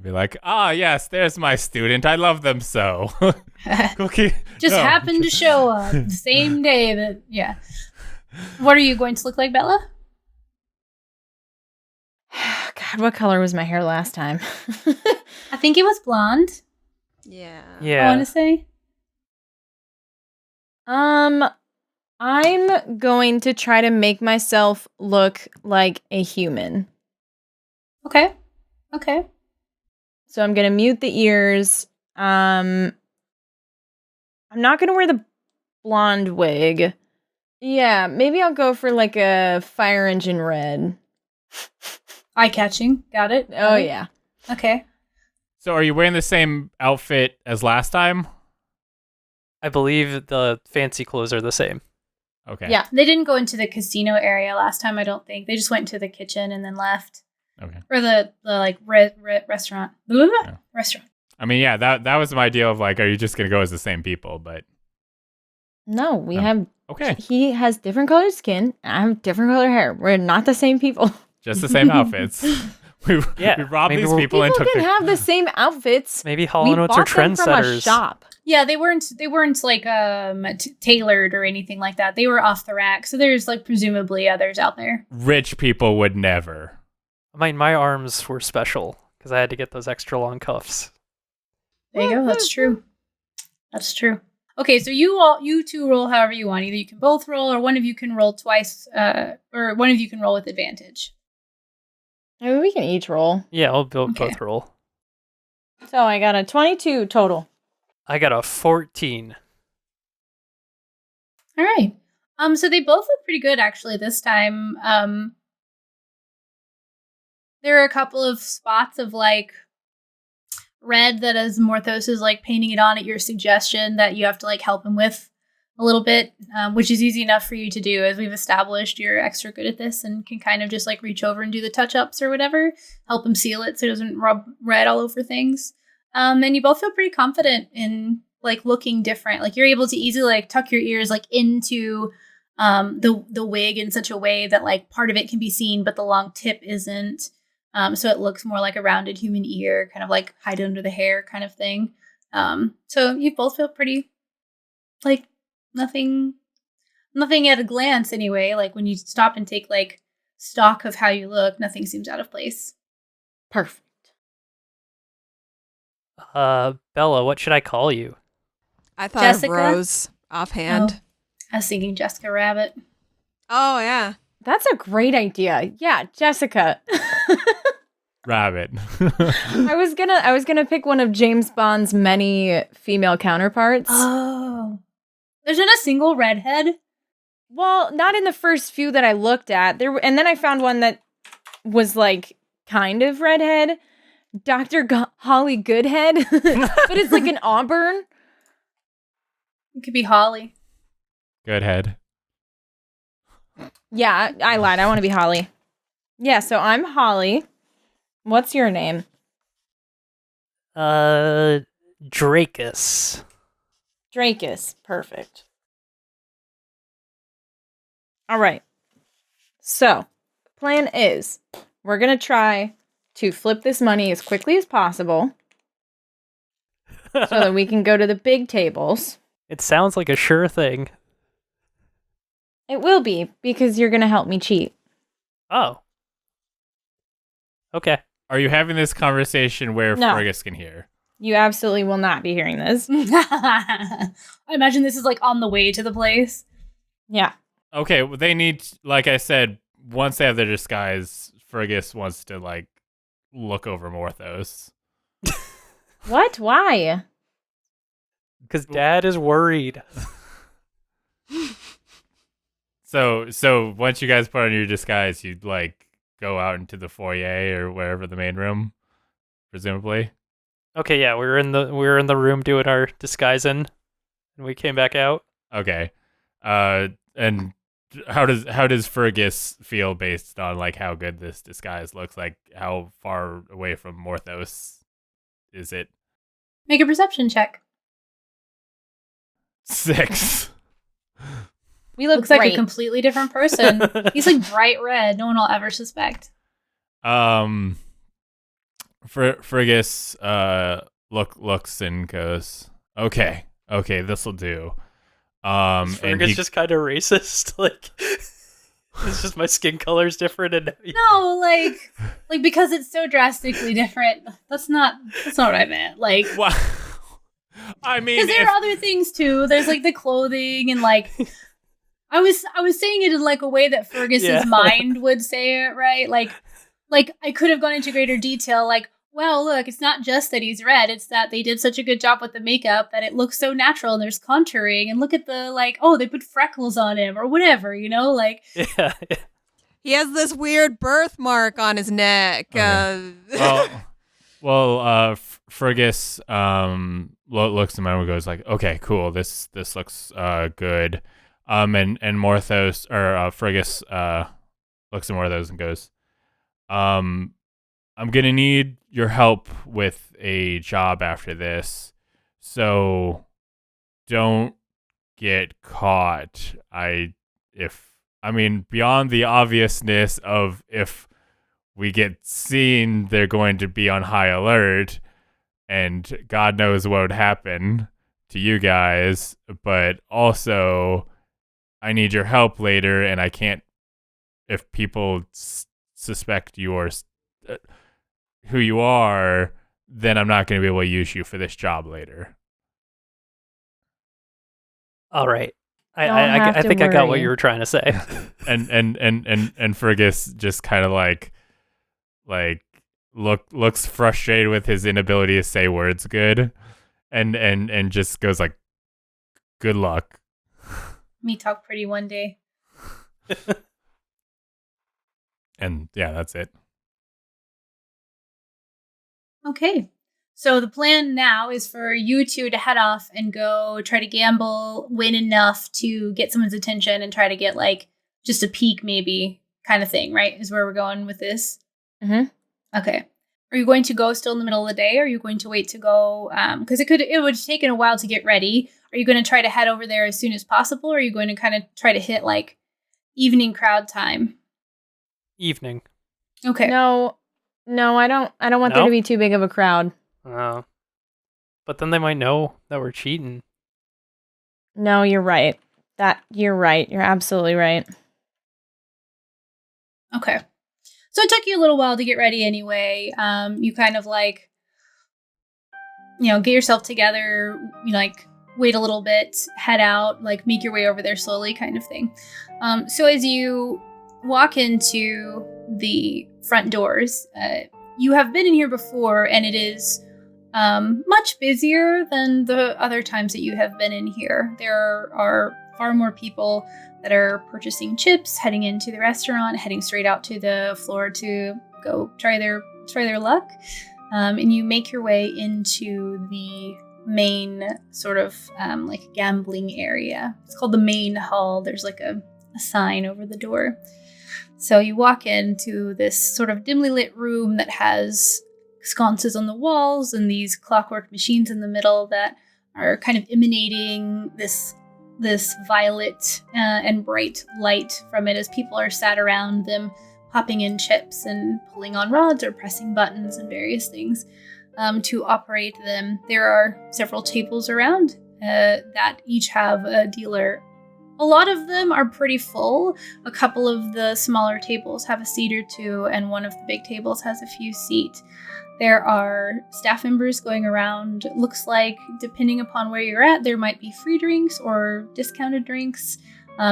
[SPEAKER 1] Be like, yes, there's my student. I love them so. Cookie.
[SPEAKER 6] Just
[SPEAKER 1] No.
[SPEAKER 6] happened to show up the same day that, yeah. What are you going to look like, Bella?
[SPEAKER 5] God, what color was my hair last time?
[SPEAKER 6] I think it was blonde,
[SPEAKER 2] Yeah.
[SPEAKER 6] I
[SPEAKER 4] Yeah.
[SPEAKER 6] want to say.
[SPEAKER 5] I'm going to try to make myself look like a human.
[SPEAKER 6] Okay. Okay.
[SPEAKER 5] So I'm gonna mute the ears. I'm not gonna wear the blonde wig. Yeah, maybe I'll go for like a fire engine red.
[SPEAKER 6] Eye catching. Got it.
[SPEAKER 5] Oh yeah.
[SPEAKER 6] Okay.
[SPEAKER 1] So are you wearing the same outfit as last time?
[SPEAKER 4] I believe the fancy clothes are the same.
[SPEAKER 1] Okay.
[SPEAKER 5] Yeah.
[SPEAKER 6] They didn't go into the casino area last time, I don't think. They just went to the kitchen and then left.
[SPEAKER 1] Okay.
[SPEAKER 6] Or the like restaurant. Restaurant.
[SPEAKER 1] I mean, yeah, that was my deal of like, are you just gonna go as the same people? But
[SPEAKER 5] No, we
[SPEAKER 1] Oh.
[SPEAKER 5] have.
[SPEAKER 1] okay,
[SPEAKER 5] He has different colored skin. And I have different colored hair. We're not the same people.
[SPEAKER 1] just the same outfits. we
[SPEAKER 4] Yeah,
[SPEAKER 1] robbed
[SPEAKER 4] maybe
[SPEAKER 1] these
[SPEAKER 4] we'll-
[SPEAKER 1] people and
[SPEAKER 5] People
[SPEAKER 1] took
[SPEAKER 5] can
[SPEAKER 1] their.
[SPEAKER 5] have the same outfits.
[SPEAKER 4] Maybe Hall
[SPEAKER 5] We
[SPEAKER 4] and Oates are
[SPEAKER 5] bought them from a
[SPEAKER 4] trendsetters.
[SPEAKER 5] shop.
[SPEAKER 6] Yeah, they weren't like tailored or anything like that. They were off the rack. So there's like presumably others out there.
[SPEAKER 1] Rich people would never.
[SPEAKER 4] I mean, my arms were special because I had to get those extra long cuffs.
[SPEAKER 6] There you go. That's true. That's true. Okay, so you two roll however you want. Either you can both roll, or one of you can roll twice, or one of you can roll with advantage.
[SPEAKER 5] I mean, we can each roll.
[SPEAKER 4] Yeah, I'll
[SPEAKER 6] Okay.
[SPEAKER 4] both roll.
[SPEAKER 5] So I got a 22 total.
[SPEAKER 4] I got a 14.
[SPEAKER 6] All right. So they both look pretty good actually this time. There are a couple of spots of like red that as Morthos is like painting it on at your suggestion that you have to like help him with a little bit, which is easy enough for you to do as we've established you're extra good at this and can kind of just like reach over and do the touch-ups or whatever, help him seal it so it doesn't rub red all over things. And you both feel pretty confident in like looking different. Like you're able to easily like tuck your ears like into the wig in such a way that like part of it can be seen, but the long tip isn't. So it looks more like a rounded human ear, kind of like hide under the hair kind of thing. So you both feel pretty like nothing at a glance anyway. Like when you stop and take like stock of how you look, nothing seems out of place.
[SPEAKER 5] Perfect.
[SPEAKER 4] Bella, what should I call you?
[SPEAKER 2] I thought
[SPEAKER 6] Jessica?
[SPEAKER 2] of Rose offhand.
[SPEAKER 6] I was thinking Jessica Rabbit.
[SPEAKER 2] Oh, yeah.
[SPEAKER 5] That's a great idea. Yeah, Jessica.
[SPEAKER 1] Rabbit.
[SPEAKER 5] I was gonna pick one of James Bond's many female counterparts.
[SPEAKER 6] Oh. There's not a single redhead?
[SPEAKER 5] Well, not in the first few that I looked at. And then I found one that was like kind of redhead, Holly Goodhead, but it's like an auburn.
[SPEAKER 6] It could be Holly.
[SPEAKER 1] Good head.
[SPEAKER 5] Yeah, I lied. I want to be Holly. Yeah, so I'm Holly. What's your name?
[SPEAKER 4] Dracus.
[SPEAKER 5] Dracus. Perfect. All right. So, plan is we're going to try to flip this money as quickly as possible so that we can go to the big tables.
[SPEAKER 4] It sounds like a sure thing.
[SPEAKER 5] It will be because you're going to help me cheat.
[SPEAKER 4] Oh. Okay.
[SPEAKER 1] Are you having this conversation where
[SPEAKER 5] No.
[SPEAKER 1] Fergus can hear?
[SPEAKER 5] You absolutely will not be hearing this.
[SPEAKER 6] I imagine this is like on the way to the place.
[SPEAKER 5] Yeah.
[SPEAKER 1] Okay, well, they need, like I said, once they have their disguise, Fergus wants to like look over Morthos.
[SPEAKER 5] What? Why?
[SPEAKER 4] Because Dad is worried.
[SPEAKER 1] So once you guys put on your disguise, you'd like go out into the foyer or wherever the main room, presumably.
[SPEAKER 4] Okay, yeah, we were in the room doing our disguising, and we came back out.
[SPEAKER 1] Okay, and how does Fergus feel based on like how good this disguise looks? Like how far away from Morthos is it?
[SPEAKER 6] Make a perception check.
[SPEAKER 1] 6.
[SPEAKER 5] We look
[SPEAKER 6] Looks like
[SPEAKER 5] great.
[SPEAKER 6] a completely different person. He's like bright red. No one will ever suspect.
[SPEAKER 1] Fergus looks and goes, okay, this will do. And
[SPEAKER 4] Fergus
[SPEAKER 1] he,
[SPEAKER 4] just kind of racist. Like, it's just my skin color is different, and
[SPEAKER 6] No, like because it's so drastically different. That's not what I meant. Like,
[SPEAKER 1] wow. I mean,
[SPEAKER 6] because there are other things too. There's like the clothing and like. I was saying it in like a way that Fergus's
[SPEAKER 4] Yeah.
[SPEAKER 6] mind would say it, right? Like I could have gone into greater detail, like well, look, it's not just that he's red, it's that they did such a good job with the makeup that it looks so natural and there's contouring, and look at the, like, oh, they put freckles on him or whatever, you know, like.
[SPEAKER 4] Yeah.
[SPEAKER 2] He has this weird birthmark on his neck.
[SPEAKER 1] Okay. Fergus looks at him and goes like, okay, cool, this looks good. And Morthos or Fergus looks at Morthos and goes, I'm gonna need your help with a job after this, so don't get caught. Beyond the obviousness of if we get seen, they're going to be on high alert, and God knows what would happen to you guys, but also I need your help later, and I can't, if people suspect you're who you are, then I'm not going to be able to use you for this job later.
[SPEAKER 4] All right. I think I got what you were trying to say.
[SPEAKER 1] and Fergus just kind of like looks frustrated with his inability to say words good, and just goes like, good luck.
[SPEAKER 6] Me talk pretty one day.
[SPEAKER 1] And yeah, that's it.
[SPEAKER 6] Okay. So the plan now is for you two to head off and go try to gamble, win enough to get someone's attention and try to get like just a peek maybe kind of thing, right? Is where we're going with this.
[SPEAKER 5] Mm-hmm.
[SPEAKER 6] Okay. Are you going to go still in the middle of the day? Or are you going to wait to go? Because it would have taken a while to get ready. Are you going to try to head over there as soon as possible? Or are you going to kind of try to hit like evening crowd time?
[SPEAKER 4] Evening.
[SPEAKER 6] Okay.
[SPEAKER 5] No, I don't want there to be too big of a crowd.
[SPEAKER 4] Oh. But then they might know that we're cheating.
[SPEAKER 5] No, you're right. You're right. You're absolutely right.
[SPEAKER 6] Okay. So it took you a little while to get ready anyway. You kind of like, get yourself together, like wait a little bit, head out, like make your way over there slowly kind of thing. So as you walk into the front doors, you have been in here before and it is much busier than the other times that you have been in here. There are far more people that are purchasing chips, heading into the restaurant, heading straight out to the floor to go try their luck. And you make your way into the main sort of like gambling area. It's called the main hall. There's like a sign over the door. So you walk into this sort of dimly lit room that has sconces on the walls and these clockwork machines in the middle that are kind of emanating this violet and bright light from it as people are sat around them, popping in chips and pulling on rods or pressing buttons and various things to operate them. There are several tables around that each have a dealer. A lot of them are pretty full. A couple of the smaller tables have a seat or two, and one of the big tables has a few seats. There are staff members going around. Looks like, depending upon where you're at, there might be free drinks or discounted drinks.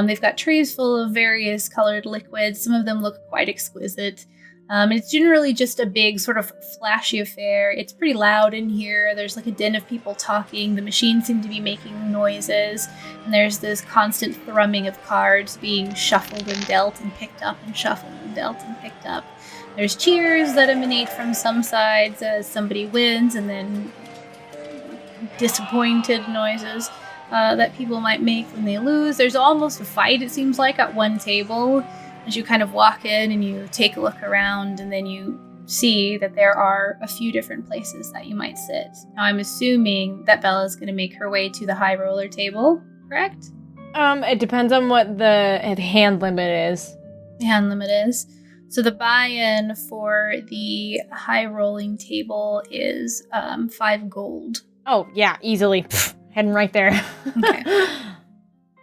[SPEAKER 6] They've got trays full of various colored liquids. Some of them look quite exquisite. It's generally just a big sort of flashy affair. It's pretty loud in here. There's like a din of people talking. The machines seem to be making noises. And there's this constant thrumming of cards being shuffled and dealt and picked up and shuffled and dealt and picked up. There's cheers that emanate from some sides as somebody wins, and then disappointed noises that people might make when they lose. There's almost a fight, it seems like, at one table as you kind of walk in and you take a look around, and then you see that there are a few different places that you might sit. Now, I'm assuming that Bella's going to make her way to the high roller table, correct?
[SPEAKER 5] It depends on what the hand limit is.
[SPEAKER 6] The hand limit is. So the buy-in for the high rolling table is 5 gold.
[SPEAKER 5] Oh, yeah, easily. Heading right there.
[SPEAKER 6] Okay.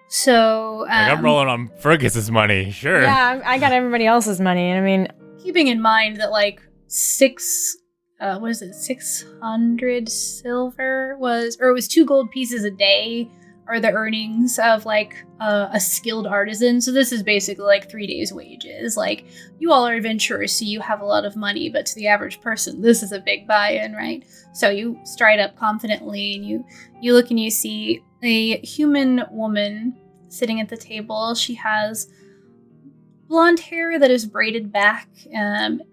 [SPEAKER 6] So
[SPEAKER 1] I'm rolling on Fergus's money, sure.
[SPEAKER 5] Yeah, I got everybody else's money. And I mean,
[SPEAKER 6] keeping in mind that like 600 silver was 2 gold pieces a day are the earnings of like a skilled artisan. So this is basically like 3 days' wages. Like, you all are adventurers, so you have a lot of money, but to the average person, this is a big buy-in, right? So you stride up confidently, and you look and you see a human woman sitting at the table. She has blonde hair that is braided back,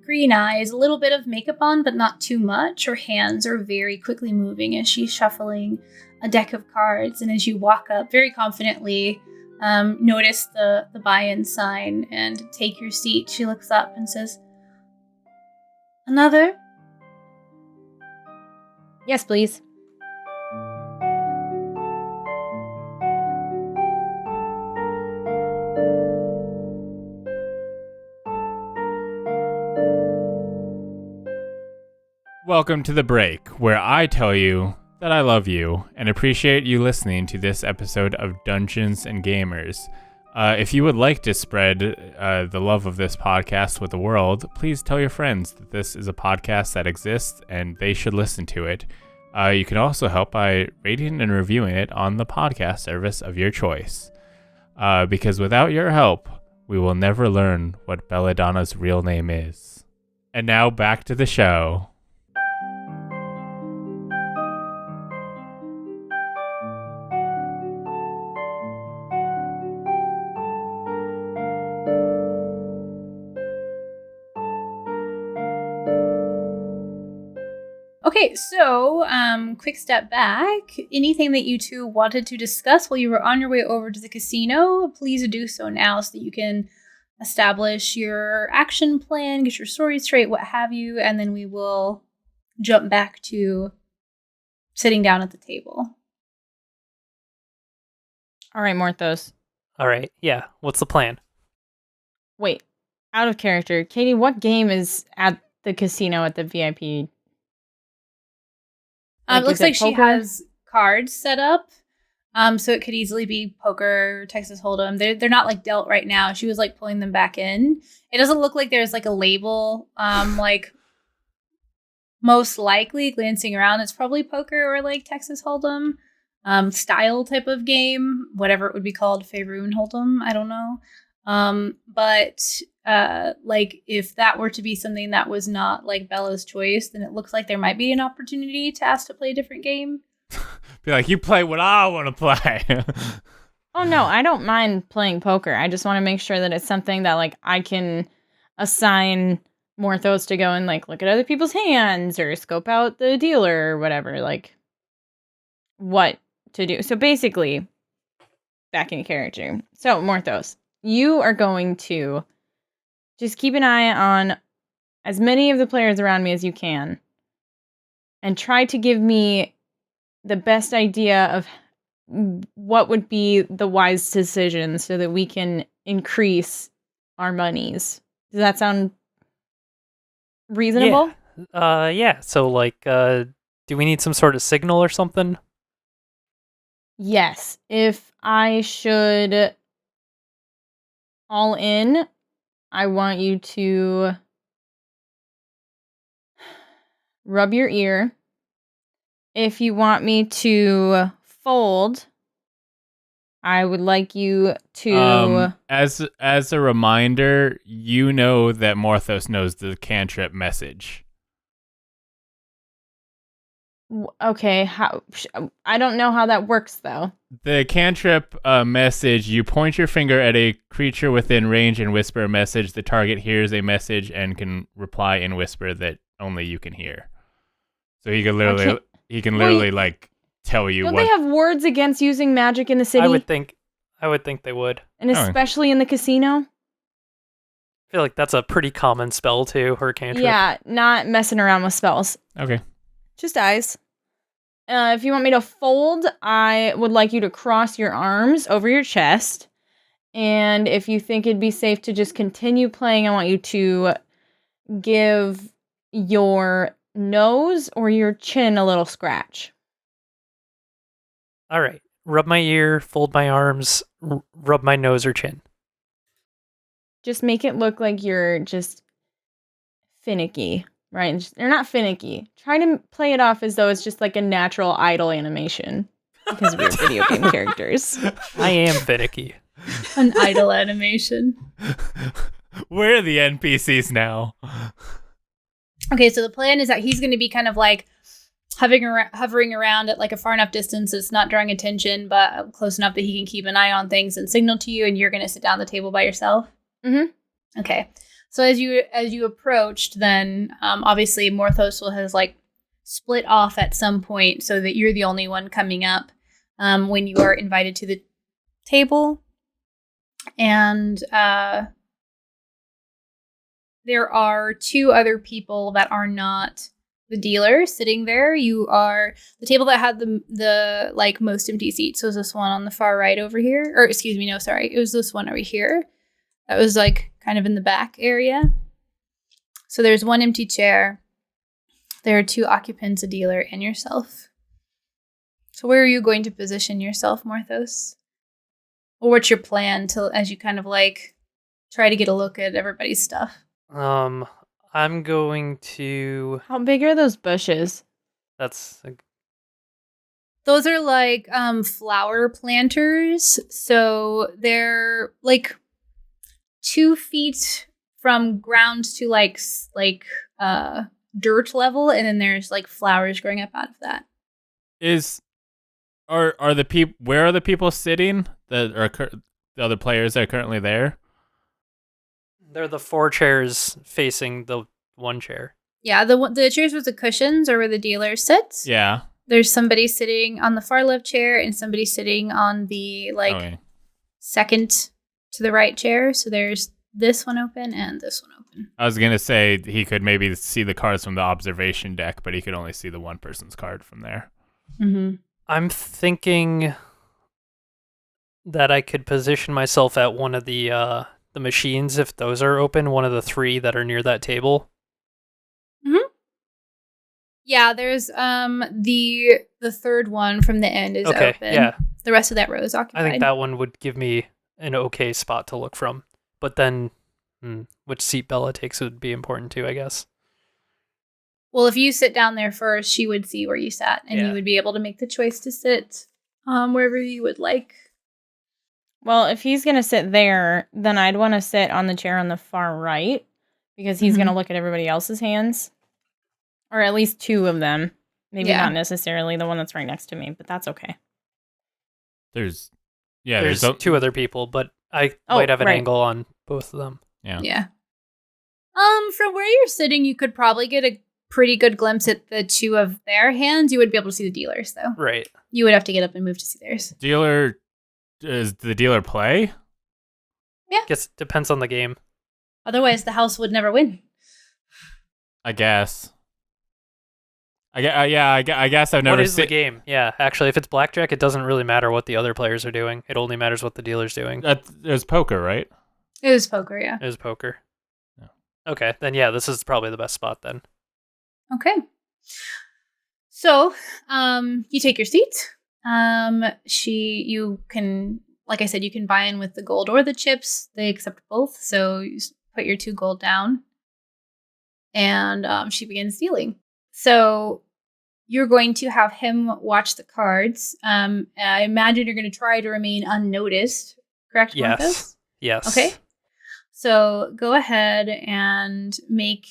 [SPEAKER 6] green eyes, a little bit of makeup on, but not too much. Her hands are very quickly moving as she's shuffling a deck of cards. And as you walk up very confidently, notice the buy-in sign and take your seat, she looks up and says, "Another?"
[SPEAKER 5] Yes, please.
[SPEAKER 1] Welcome to the break, where I tell you that I love you and appreciate you listening to this episode of Dungeons and Gamers. If you would like to spread the love of this podcast with the world, please tell your friends that this is a podcast that exists and they should listen to it. You can also help by rating and reviewing it on the podcast service of your choice. Because without your help, we will never learn what Belladonna's real name is. And now back to the show.
[SPEAKER 6] Okay, so quick step back. Anything that you two wanted to discuss while you were on your way over to the casino, please do so now so that you can establish your action plan, get your story straight, what have you, and then we will jump back to sitting down at the table.
[SPEAKER 5] All right, Morthos.
[SPEAKER 4] All right, yeah. What's the plan?
[SPEAKER 5] Wait, out of character. Katie, what game is at the casino at the VIP?
[SPEAKER 6] Looks like she has cards set up. So it could easily be poker or Texas Hold'em. They're not like dealt right now. She was like pulling them back in. It doesn't look like there's like a label. Like most likely glancing around, it's probably poker or like Texas Hold'em style type of game, whatever it would be called, Faerun Hold'em. I don't know. But like if that were to be something that was not like Bella's choice, then it looks like there might be an opportunity to ask to play a different game.
[SPEAKER 1] Be like, you play what I want to play.
[SPEAKER 5] Oh no, I don't mind playing poker. I just want to make sure that it's something that like I can assign Morthos to go and like look at other people's hands or scope out the dealer or whatever, like what to do. So basically, back in character. So Morthos, you are going to just keep an eye on as many of the players around me as you can and try to give me the best idea of what would be the wise decision so that we can increase our monies. Does that sound reasonable?
[SPEAKER 4] Yeah. So, like, do we need some sort of signal or something?
[SPEAKER 5] Yes. If I should all in, I want you to rub your ear. If you want me to fold, I would like you to...
[SPEAKER 1] As a reminder, you know that Morthos knows the cantrip message.
[SPEAKER 5] Okay, I don't know how that works, though.
[SPEAKER 1] The cantrip message, you point your finger at a creature within range and whisper a message. The target hears a message and can reply in whisper that only you can hear. So he can literally like tell you
[SPEAKER 5] Don't
[SPEAKER 1] what...
[SPEAKER 5] they have words against using magic in the city?
[SPEAKER 4] I would think they would.
[SPEAKER 5] And especially in the casino?
[SPEAKER 4] I feel like that's a pretty common spell too, her cantrip.
[SPEAKER 5] Yeah, not messing around with spells.
[SPEAKER 1] Okay.
[SPEAKER 5] Just eyes. If you want me to fold, I would like you to cross your arms over your chest. And if you think it'd be safe to just continue playing, I want you to give your nose or your chin a little scratch.
[SPEAKER 4] All right. Rub my ear, fold my arms, rub my nose or chin.
[SPEAKER 5] Just make it look like you're just finicky. Right? They're not finicky. Try to play it off as though it's just like a natural idle animation. because we're video game characters.
[SPEAKER 4] I am finicky.
[SPEAKER 6] An idle animation.
[SPEAKER 1] We're the NPCs now.
[SPEAKER 6] Okay, so the plan is that he's going to be kind of like hovering around at like a far enough distance it's not drawing attention, but close enough that he can keep an eye on things and signal to you, and you're going to sit down at the table by yourself?
[SPEAKER 5] Mm-hmm.
[SPEAKER 6] Okay. So as you approached, then obviously Morthos has like split off at some point so that you're the only one coming up when you are invited to the table. And there are two other people that are not the dealer sitting there. You are the table that had the like most empty seats. So was this one on the far right over here, or excuse me, no, sorry, it was this one over here. That was like kind of in the back area. So there's one empty chair. There are two occupants, a dealer, and yourself. So where are you going to position yourself, Morthos? Or what's your plan as you kind of like try to get a look at everybody's stuff?
[SPEAKER 4] I'm going to.
[SPEAKER 5] How big are those bushes?
[SPEAKER 6] Those are like flower planters. So they're like 2 feet from ground to like dirt level, and then there's like flowers growing up out of that.
[SPEAKER 1] Are the people? Where are the people sitting? The other players that are currently there?
[SPEAKER 4] They're the 4 chairs facing the 1 chair.
[SPEAKER 6] Yeah, the chairs with the cushions are where the dealer sits.
[SPEAKER 1] Yeah.
[SPEAKER 6] There's somebody sitting on the far left chair and somebody sitting on the second to the right chair. So there's this one open and this one open.
[SPEAKER 1] I was gonna say he could maybe see the cards from the observation deck, but he could only see the one person's card from there.
[SPEAKER 6] Mm-hmm.
[SPEAKER 4] I'm thinking that I could position myself at one of the machines if those are open. One of the 3 that are near that table.
[SPEAKER 6] Mm-hmm. Yeah, there's the third one from the end is
[SPEAKER 4] okay,
[SPEAKER 6] open.
[SPEAKER 4] Yeah.
[SPEAKER 6] The rest of that row is occupied.
[SPEAKER 4] I think that one would give me an okay spot to look from. But then which seat Bella takes would be important too, I guess.
[SPEAKER 6] Well, if you sit down there first, she would see where you sat, and you would be able to make the choice to sit wherever you would like.
[SPEAKER 5] Well, if he's going to sit there, then I'd want to sit on the chair on the far right, because he's going to look at everybody else's hands. Or at least 2 of them. Maybe not necessarily the one that's right next to me, but that's okay.
[SPEAKER 4] There's 2 other people, but I might have an angle on both of them.
[SPEAKER 6] Yeah. From where you're sitting, you could probably get a pretty good glimpse at the 2 of their hands. You would be able to see the dealers, though.
[SPEAKER 4] Right.
[SPEAKER 6] You would have to get up and move to see theirs.
[SPEAKER 1] Does the dealer play?
[SPEAKER 6] Yeah.
[SPEAKER 4] Guess it depends on the game.
[SPEAKER 6] Otherwise, the house would never win.
[SPEAKER 1] I guess. I guess I've never
[SPEAKER 4] What is the game? Yeah, actually, if it's blackjack, it doesn't really matter what the other players are doing. It only matters what the dealer's doing.
[SPEAKER 1] There's poker, right?
[SPEAKER 6] It was poker, yeah.
[SPEAKER 4] It was poker.
[SPEAKER 1] Yeah.
[SPEAKER 4] Okay, then yeah, this is probably the best spot then.
[SPEAKER 6] Okay. So, you take your seat. You can, like I said, you can buy in with the gold or the chips. They accept both. So you put your 2 gold down, and she begins dealing. So you're going to have him watch the cards. I imagine you're going to try to remain unnoticed. Correct?
[SPEAKER 4] Yes.
[SPEAKER 6] Marcos?
[SPEAKER 4] Yes.
[SPEAKER 6] Okay. So go ahead and make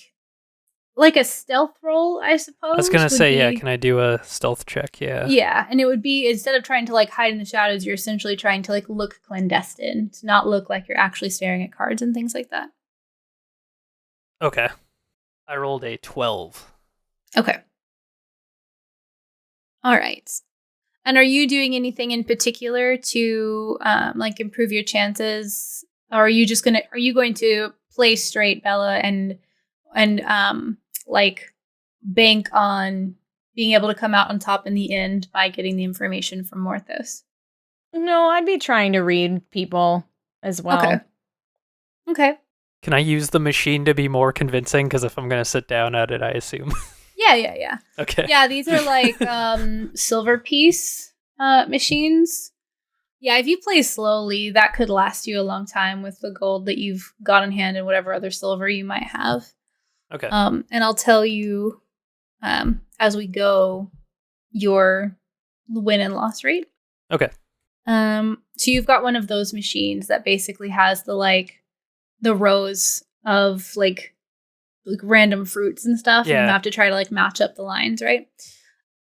[SPEAKER 6] like a stealth roll, I suppose.
[SPEAKER 4] I was going to say, can I do a stealth check? Yeah.
[SPEAKER 6] Yeah, and it would be, instead of trying to like hide in the shadows, you're essentially trying to like look clandestine, to not look like you're actually staring at cards and things like that.
[SPEAKER 4] Okay. I rolled a 12.
[SPEAKER 6] Okay. All right. And are you doing anything in particular to like improve your chances? Or are you going to play straight, Bella, and like bank on being able to come out on top in the end by getting the information from Morthos?
[SPEAKER 5] No, I'd be trying to read people as well.
[SPEAKER 6] Okay.
[SPEAKER 4] Can I use the machine to be more convincing? Because if I'm going to sit down at it, I assume.
[SPEAKER 6] Yeah.
[SPEAKER 4] Okay.
[SPEAKER 6] Yeah, these are like silver piece machines. Yeah, if you play slowly, that could last you a long time with the gold that you've got in hand and whatever other silver you might have.
[SPEAKER 4] Okay.
[SPEAKER 6] And I'll tell you as we go your win and loss rate.
[SPEAKER 4] Okay.
[SPEAKER 6] So you've got one of those machines that basically has the rows of like random fruits and stuff, and you have to try to like match up the lines, right?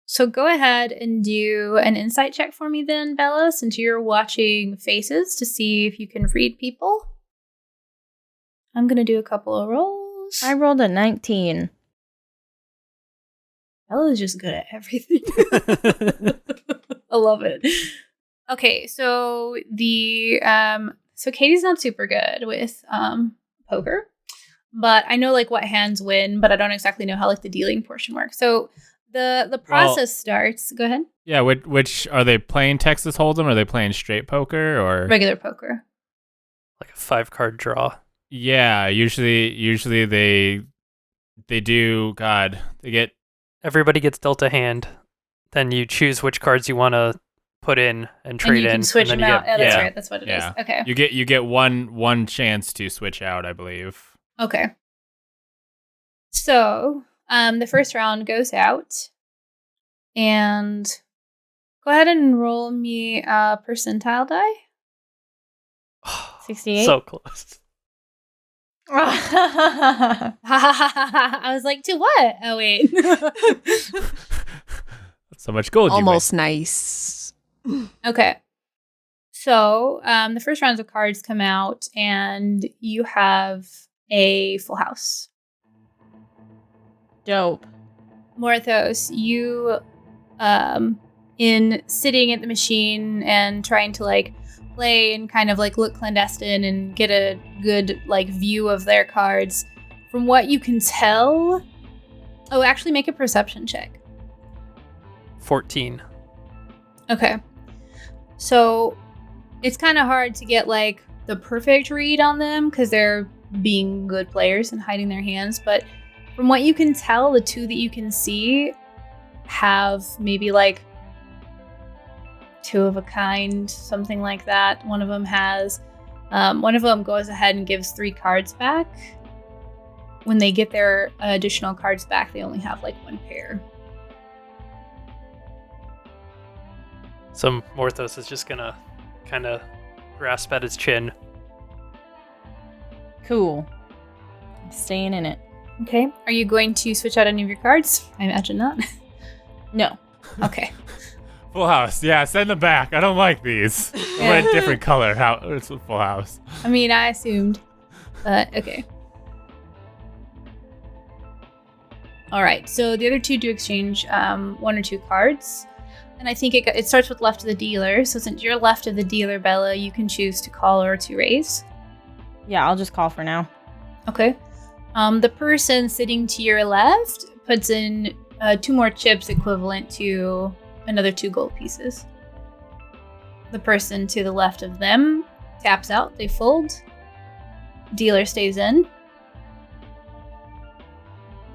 [SPEAKER 6] So go ahead and do an insight check for me then, Bella, since you're watching faces to see if you can read people. I'm going to do a couple of rolls.
[SPEAKER 5] I rolled a 19.
[SPEAKER 6] Bella's just good at everything. I love it. Okay, so so Katie's not super good with poker, but I know like what hands win, but I don't exactly know how like the dealing portion works. So the process starts. Go ahead.
[SPEAKER 1] Yeah, which are they playing Texas Hold'em? Or are they playing straight poker or
[SPEAKER 6] Regular poker?
[SPEAKER 4] Like a 5-card draw.
[SPEAKER 1] Yeah, usually they do. God, they get.
[SPEAKER 4] Everybody gets dealt a hand. Then you choose which cards you want to put in and trade in.
[SPEAKER 6] And you can switch
[SPEAKER 4] and
[SPEAKER 6] them
[SPEAKER 4] then
[SPEAKER 6] out. Yeah, that's right. That's what it is. Okay.
[SPEAKER 1] You get one chance to switch out, I believe.
[SPEAKER 6] Okay. So the first round goes out, and go ahead and roll me a percentile die.
[SPEAKER 5] 68.
[SPEAKER 4] So close.
[SPEAKER 6] I was like, to what? Oh wait.
[SPEAKER 1] So much gold.
[SPEAKER 2] Almost nice.
[SPEAKER 6] Okay. So the first rounds of cards come out, and you have a full house.
[SPEAKER 5] Dope.
[SPEAKER 6] Morthos, you in sitting at the machine and trying to like play and kind of like look clandestine and get a good like view of their cards. From what you can tell, actually make a perception check.
[SPEAKER 4] 14.
[SPEAKER 6] Okay. So it's kind of hard to get like the perfect read on them because they're being good players and hiding their hands, but from what you can tell, the two that you can see have maybe like two of a kind, something like that. One of them goes ahead and gives 3 cards back. When they get their additional cards back, they only have like 1 pair.
[SPEAKER 4] So Morthos is just gonna kind of grasp at his chin.
[SPEAKER 5] Cool. I'm staying in it.
[SPEAKER 6] Okay. Are you going to switch out any of your cards? I imagine not.
[SPEAKER 5] No.
[SPEAKER 6] Okay.
[SPEAKER 1] Full house. Yeah, send them back. I don't like these. I want a different color. It's a full house.
[SPEAKER 6] I mean, I assumed. But okay. All right. So the other two do exchange 1 or 2 cards. And I think it starts with left of the dealer. So since you're left of the dealer, Bella, you can choose to call or to raise.
[SPEAKER 5] Yeah, I'll just call for now.
[SPEAKER 6] Okay. The person sitting to your left puts in 2 more chips equivalent to another 2 gold pieces. The person to the left of them taps out. They fold. Dealer stays in.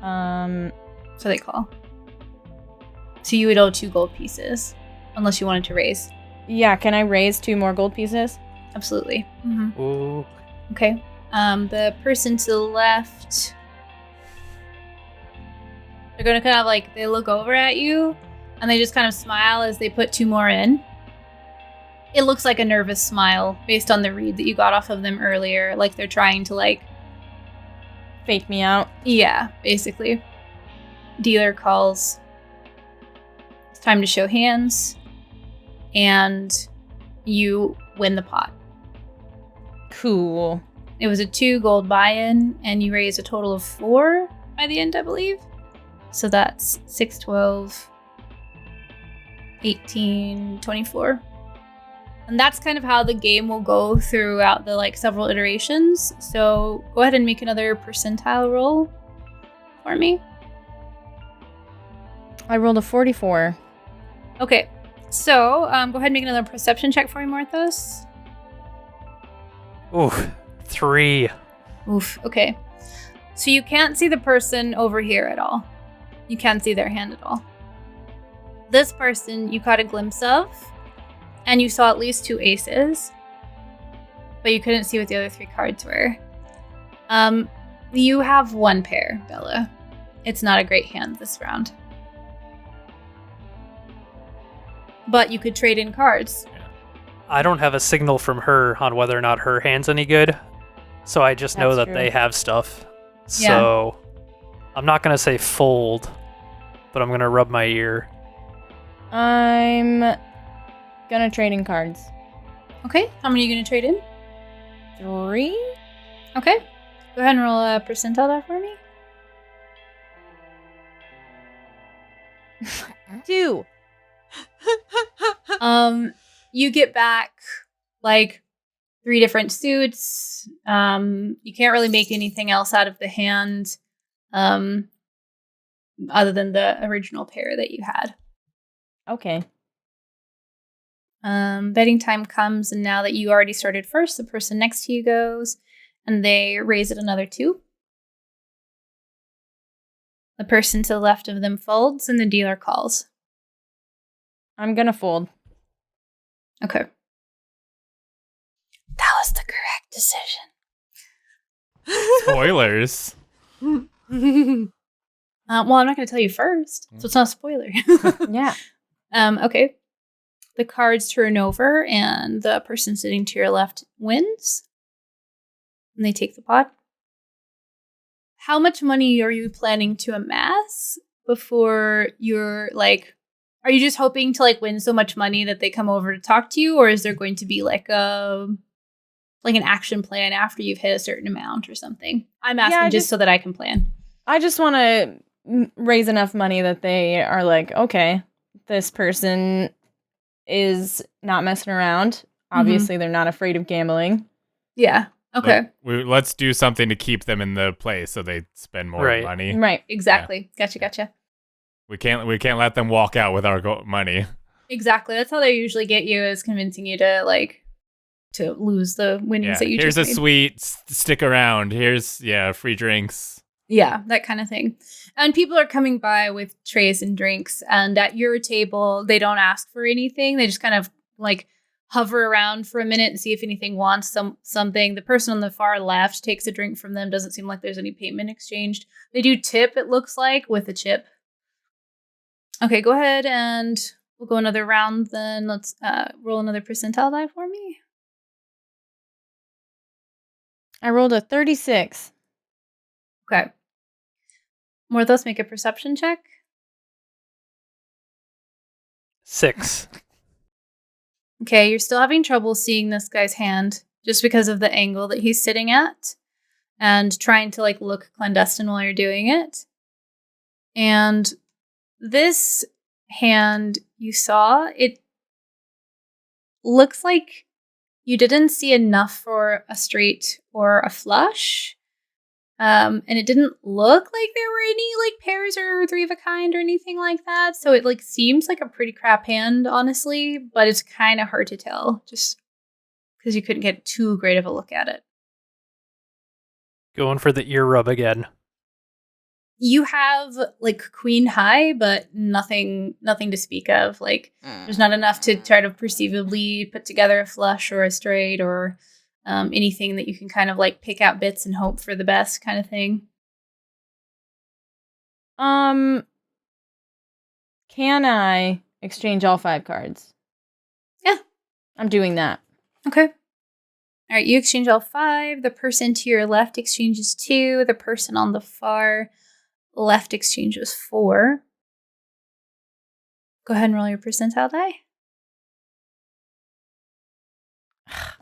[SPEAKER 6] So they call. So you would owe 2 gold pieces, unless you wanted to raise.
[SPEAKER 5] Yeah, can I raise 2 more gold pieces?
[SPEAKER 6] Absolutely.
[SPEAKER 4] Ooh.
[SPEAKER 6] Okay. The person to the left, they're going to kind of like, they look over at you, and they just kind of smile as they put 2 more in. It looks like a nervous smile based on the read that you got off of them earlier. Like they're trying to like...
[SPEAKER 5] Fake me out.
[SPEAKER 6] Yeah, basically. Dealer calls. It's time to show hands. And you win the pot.
[SPEAKER 5] Cool.
[SPEAKER 6] It was a 2 gold buy-in, and you raised a total of 4 by the end, I believe. So that's 6, 12, 18, 24. And that's kind of how the game will go throughout the like several iterations. So go ahead and make another percentile roll for me.
[SPEAKER 5] I rolled a 44.
[SPEAKER 6] Okay, so go ahead and make another perception check for me, Morthos.
[SPEAKER 4] Ooh, 3.
[SPEAKER 6] Oof, okay. So you can't see the person over here at all. You can't see their hand at all. This person you caught a glimpse of, and you saw at least 2 aces, but you couldn't see what the other 3 cards were. You have 1 pair, Bella. It's not a great hand this round. but you could trade in cards.
[SPEAKER 4] I don't have a signal from her on whether or not her hand's any good, so I just know
[SPEAKER 5] That's
[SPEAKER 4] that
[SPEAKER 5] true.
[SPEAKER 4] they have stuff. So I'm not going to say fold, but I'm going to rub my ear.
[SPEAKER 5] I'm gonna trade in cards.
[SPEAKER 6] Okay, how many are you going to trade in?
[SPEAKER 5] 3?
[SPEAKER 6] Okay, go ahead and roll a percentile die for me.
[SPEAKER 5] 2.
[SPEAKER 6] You get back like 3 different suits. You can't really make anything else out of the hand, other than the original pair that you had.
[SPEAKER 5] Okay.
[SPEAKER 6] Betting time comes, and now that you already started first, the person next to you goes, and they raise it another 2. The person to the left of them folds, and the dealer calls.
[SPEAKER 5] I'm gonna fold.
[SPEAKER 6] Okay. That was the correct decision.
[SPEAKER 1] Spoilers.
[SPEAKER 6] Well, I'm not going to tell you first, so it's not a spoiler.
[SPEAKER 5] Yeah.
[SPEAKER 6] Okay. The cards turn over, and the person sitting to your left wins. And they take the pot. How much money are you planning to amass before you're like... Are you just hoping to like win so much money that they come over to talk to you, or is there going to be like an action plan after you've hit a certain amount or something? I'm asking just so that I can plan.
[SPEAKER 5] I just want to raise enough money that they are like, okay, this person is not messing around. Obviously, they're not afraid of gambling.
[SPEAKER 6] Yeah. Okay.
[SPEAKER 1] Let's do something to keep them in the place so they spend more money.
[SPEAKER 5] Right.
[SPEAKER 6] Exactly. Yeah. Gotcha.
[SPEAKER 1] We can't let them walk out with our money.
[SPEAKER 6] Exactly. That's how they usually get you, is convincing you to to lose the winnings that you
[SPEAKER 1] Here's
[SPEAKER 6] just
[SPEAKER 1] a
[SPEAKER 6] made.
[SPEAKER 1] Sweet, stick around. Here's free drinks.
[SPEAKER 6] Yeah, that kind of thing. And people are coming by with trays and drinks, and at your table, they don't ask for anything. They just kind of like hover around for a minute and see if anything wants something. The person on the far left takes a drink from them. Doesn't seem like there's any payment exchanged. They do tip, it looks like, with a chip. Okay, go ahead and we'll go another round then. Let's roll another percentile die for me.
[SPEAKER 5] I rolled a 36.
[SPEAKER 6] Okay. Morthos, make a perception check.
[SPEAKER 4] 6.
[SPEAKER 6] Okay, you're still having trouble seeing this guy's hand just because of the angle that he's sitting at and trying to look clandestine while you're doing it. And this hand you saw, it looks like you didn't see enough for a straight or a flush. And it didn't look like there were any pairs or 3 of a kind or anything like that. So it seems like a pretty crap hand, honestly, but it's kind of hard to tell just because you couldn't get too great of a look at it.
[SPEAKER 4] Going for the ear rub again.
[SPEAKER 6] You have queen high, but nothing to speak of. There's not enough to try to perceivably put together a flush or a straight or anything that you can kind of pick out bits and hope for the best kind of thing.
[SPEAKER 5] Can I exchange all 5 cards?
[SPEAKER 6] Yeah.
[SPEAKER 5] I'm doing that.
[SPEAKER 6] Okay. All right, you exchange all 5. The person to your left exchanges 2. The person on the far left exchanges 4. Go ahead and roll your percentile die.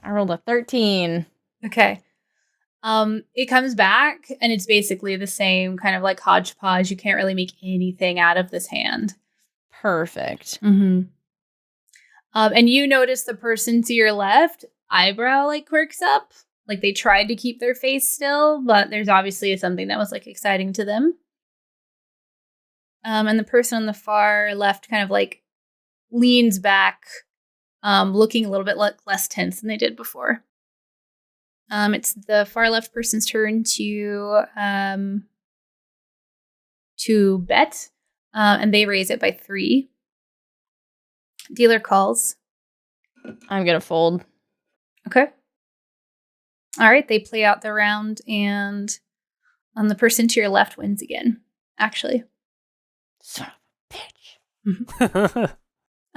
[SPEAKER 5] I rolled a 13.
[SPEAKER 6] Okay. It comes back and it's basically the same kind of hodgepodge. You can't really make anything out of this hand.
[SPEAKER 5] Perfect.
[SPEAKER 6] Mm-hmm. And you notice the person to your left, eyebrow quirks up. They tried to keep their face still, but there's obviously something that was exciting to them. And the person on the far left kind of leans back, looking a little bit less tense than they did before. It's the far left person's turn to bet, and they raise it by 3. Dealer calls.
[SPEAKER 5] I'm going to fold.
[SPEAKER 6] Okay. All right, they play out the round, and the person to your left wins again, actually.
[SPEAKER 5] Son of a bitch.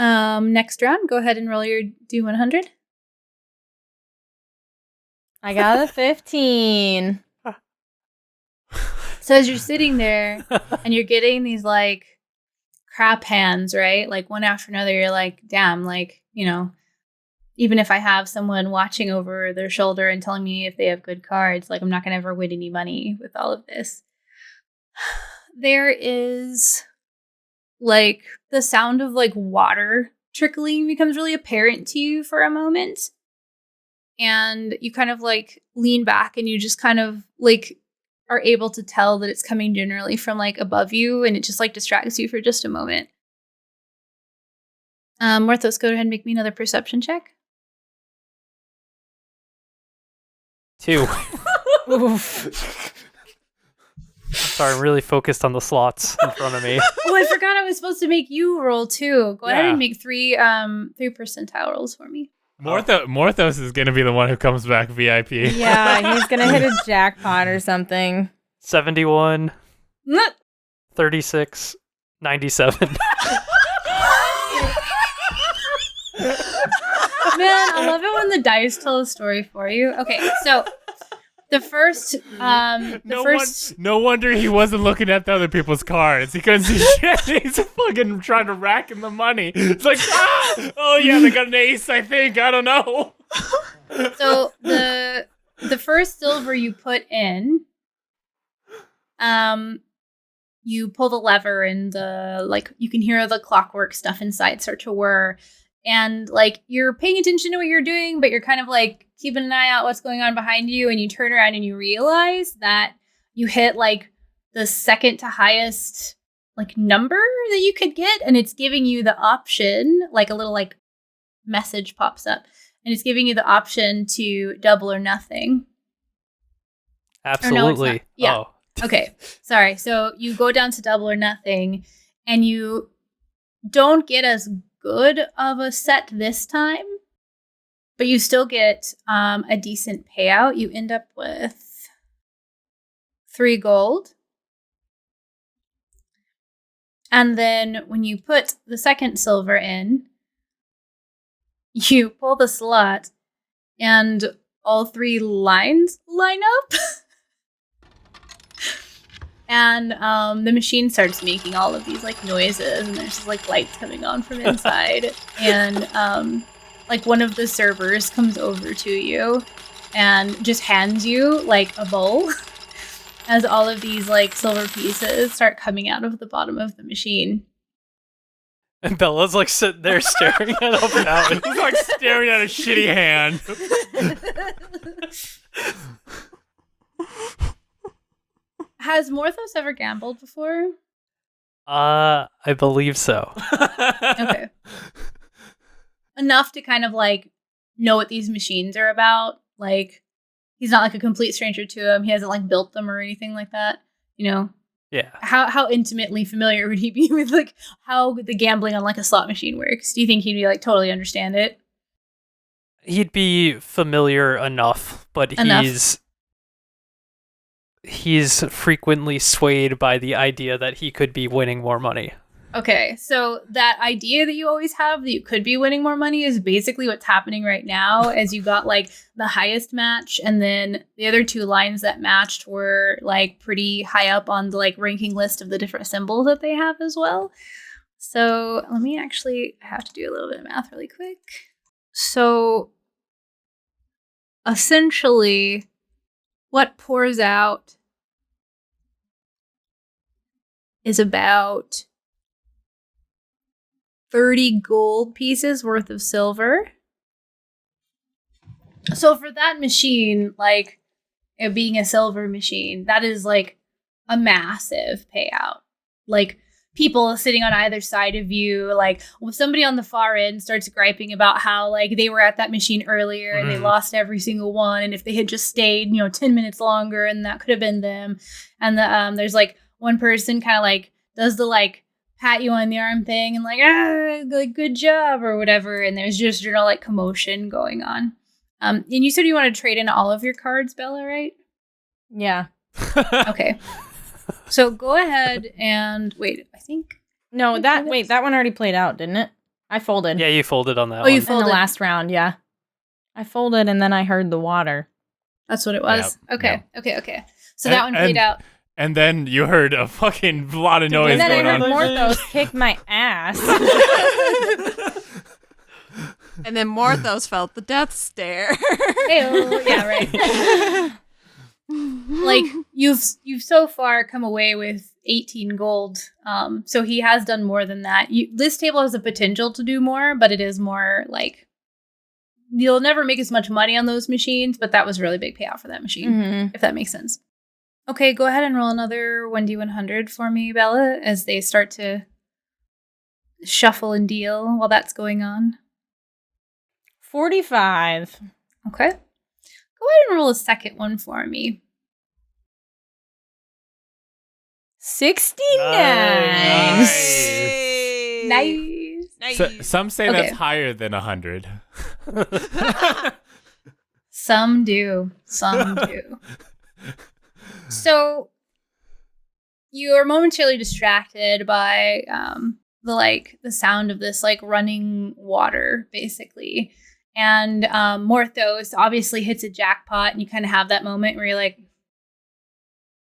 [SPEAKER 6] Next round, go ahead and roll your D100.
[SPEAKER 5] I got a 15.
[SPEAKER 6] So as you're sitting there and you're getting these like crap hands, right? Like one after another, you're like, damn, like, you know, even if I have someone watching over their shoulder and telling me if they have good cards, like I'm not going to ever win any money with all of this. There is like the sound of like water trickling becomes really apparent to you for a moment. And you kind of like lean back and you just kind of like are able to tell that it's coming generally from like above you, and it just like distracts you for just a moment. Morthos, go ahead and make me another perception check.
[SPEAKER 4] 2. Sorry, I'm really focused on the slots in front of me.
[SPEAKER 6] Oh, I forgot I was supposed to make you roll too. Go ahead
[SPEAKER 1] Yeah.
[SPEAKER 6] and make three percentile rolls for me.
[SPEAKER 1] Morthos is gonna be the one who comes back VIP.
[SPEAKER 5] Yeah, he's gonna hit a jackpot or something.
[SPEAKER 4] 71, 36, 97.
[SPEAKER 6] Man, I love it when the dice tell a story for you. Okay, so the first,
[SPEAKER 1] No wonder he wasn't looking at the other people's cards. He couldn't see shit. He's fucking trying to rack in the money. It's like, oh yeah, they got an ace, I think. I don't know.
[SPEAKER 6] So the first silver you put in, you pull the lever and the like you can hear the clockwork stuff inside start to whir, and like you're paying attention to what you're doing, but you're kind of like keeping an eye out what's going on behind you, and you turn around and you realize that you hit like the second to highest like number that you could get, and it's giving you the option, like a little like message pops up, and it's giving you the option to double or nothing.
[SPEAKER 4] Absolutely.
[SPEAKER 6] Or no, yeah.
[SPEAKER 4] Oh.
[SPEAKER 6] Okay, sorry. So you go down to double or nothing, and you don't get as good of a set this time, but you still get a decent payout. You end up with 3 gold. And then when you put the second silver in, you pull the slot, and all 3 lines line up. And the machine starts making all of these like noises, and there's just, like lights coming on from inside. And like one of the servers comes over to you and just hands you like a bowl as all of these like silver pieces start coming out of the bottom of the machine.
[SPEAKER 4] And Bella's like sitting there staring at up and out.
[SPEAKER 1] He's like staring at a shitty hand.
[SPEAKER 6] Has Morthos ever gambled before?
[SPEAKER 4] I believe so.
[SPEAKER 6] Okay. Enough to kind of like know what these machines are about. Like he's not like a complete stranger to them. He hasn't like built them or anything like that. You know?
[SPEAKER 4] Yeah.
[SPEAKER 6] How intimately familiar would he be with like how the gambling on like a slot machine works? Do you think he'd be like totally understand it?
[SPEAKER 4] He'd be familiar enough, but he's frequently swayed by the idea that he could be winning more money.
[SPEAKER 6] Okay, so that idea that you always have that you could be winning more money is basically what's happening right now, as you got like the highest match, and then the other 2 lines that matched were like pretty high up on the like ranking list of the different symbols that they have as well. So let me actually have to do a little bit of math really quick. So essentially what pours out is about 30 gold pieces worth of silver. So for that machine, like it being a silver machine, that is like a massive payout. Like people sitting on either side of you, like if somebody on the far end starts griping about how like they were at that machine earlier and they lost every single one, and if they had just stayed 10 minutes longer, and that could have been them. And there's like one person kind of like does the like pat you on the arm thing and like like good job or whatever, and there's just like commotion going on. And you said you want to trade in all of your cards, Bella, right?
[SPEAKER 5] Yeah.
[SPEAKER 6] Okay. So go ahead and wait. I think
[SPEAKER 5] No, that one already played out, didn't it? I folded.
[SPEAKER 4] Yeah, you folded on that
[SPEAKER 6] Oh, you
[SPEAKER 4] one.
[SPEAKER 5] In
[SPEAKER 6] folded.
[SPEAKER 5] the last round, yeah. I folded and then I heard the water.
[SPEAKER 6] That's what it was.
[SPEAKER 1] Yep,
[SPEAKER 6] Okay.
[SPEAKER 1] yep.
[SPEAKER 6] Okay. So that one played out.
[SPEAKER 1] And then you heard a fucking lot of noise
[SPEAKER 5] And then I
[SPEAKER 1] going
[SPEAKER 5] heard
[SPEAKER 1] on.
[SPEAKER 5] Morthos kick my ass.
[SPEAKER 2] And then Morthos felt the death stare.
[SPEAKER 6] Ew, yeah, right. Like you've so far come away with 18 gold. So he has done more than that. This table has the potential to do more, but it is more like you'll never make as much money on those machines, but that was a really big payout for that machine,
[SPEAKER 5] Mhm.
[SPEAKER 6] if that makes sense. Okay, go ahead and roll another 1d100 for me, Bella, as they start to shuffle and deal while that's going on.
[SPEAKER 5] 45.
[SPEAKER 6] Okay. Go ahead and roll a second one for me.
[SPEAKER 5] 69.
[SPEAKER 6] Nice.
[SPEAKER 1] So, some say
[SPEAKER 6] Okay.
[SPEAKER 1] that's higher than 100.
[SPEAKER 6] Some do. So you are momentarily distracted by the sound of this like running water, basically. And Morthos obviously hits a jackpot, and you kind of have that moment where you're like,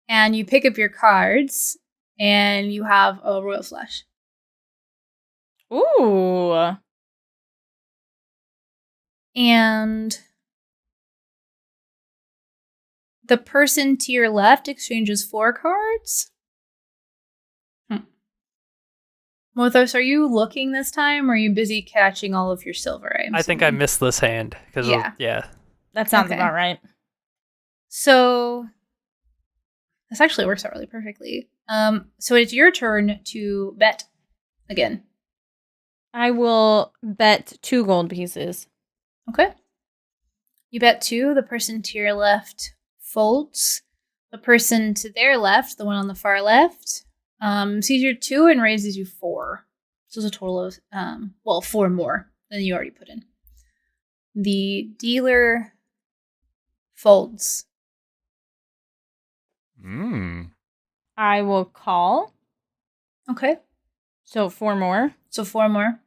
[SPEAKER 6] and you pick up your cards, and you have a royal flush.
[SPEAKER 5] Ooh.
[SPEAKER 6] And the person to your left exchanges 4 cards. Morthos, are you looking this time, or are you busy catching all of your silver?
[SPEAKER 4] I think I missed this hand.
[SPEAKER 6] Yeah.
[SPEAKER 5] That sounds
[SPEAKER 6] Okay.
[SPEAKER 5] about right.
[SPEAKER 6] So this actually works out really perfectly. So it's your turn to bet again.
[SPEAKER 5] I will bet 2 gold pieces.
[SPEAKER 6] Okay. You bet 2. The person to your left folds. The person to their left, the one on the far left, sees your 2 and raises you 4. So it's a total of 4 more than you already put in. The dealer folds.
[SPEAKER 5] I will call.
[SPEAKER 6] Okay.
[SPEAKER 5] So 4 more.
[SPEAKER 6] So 4 more.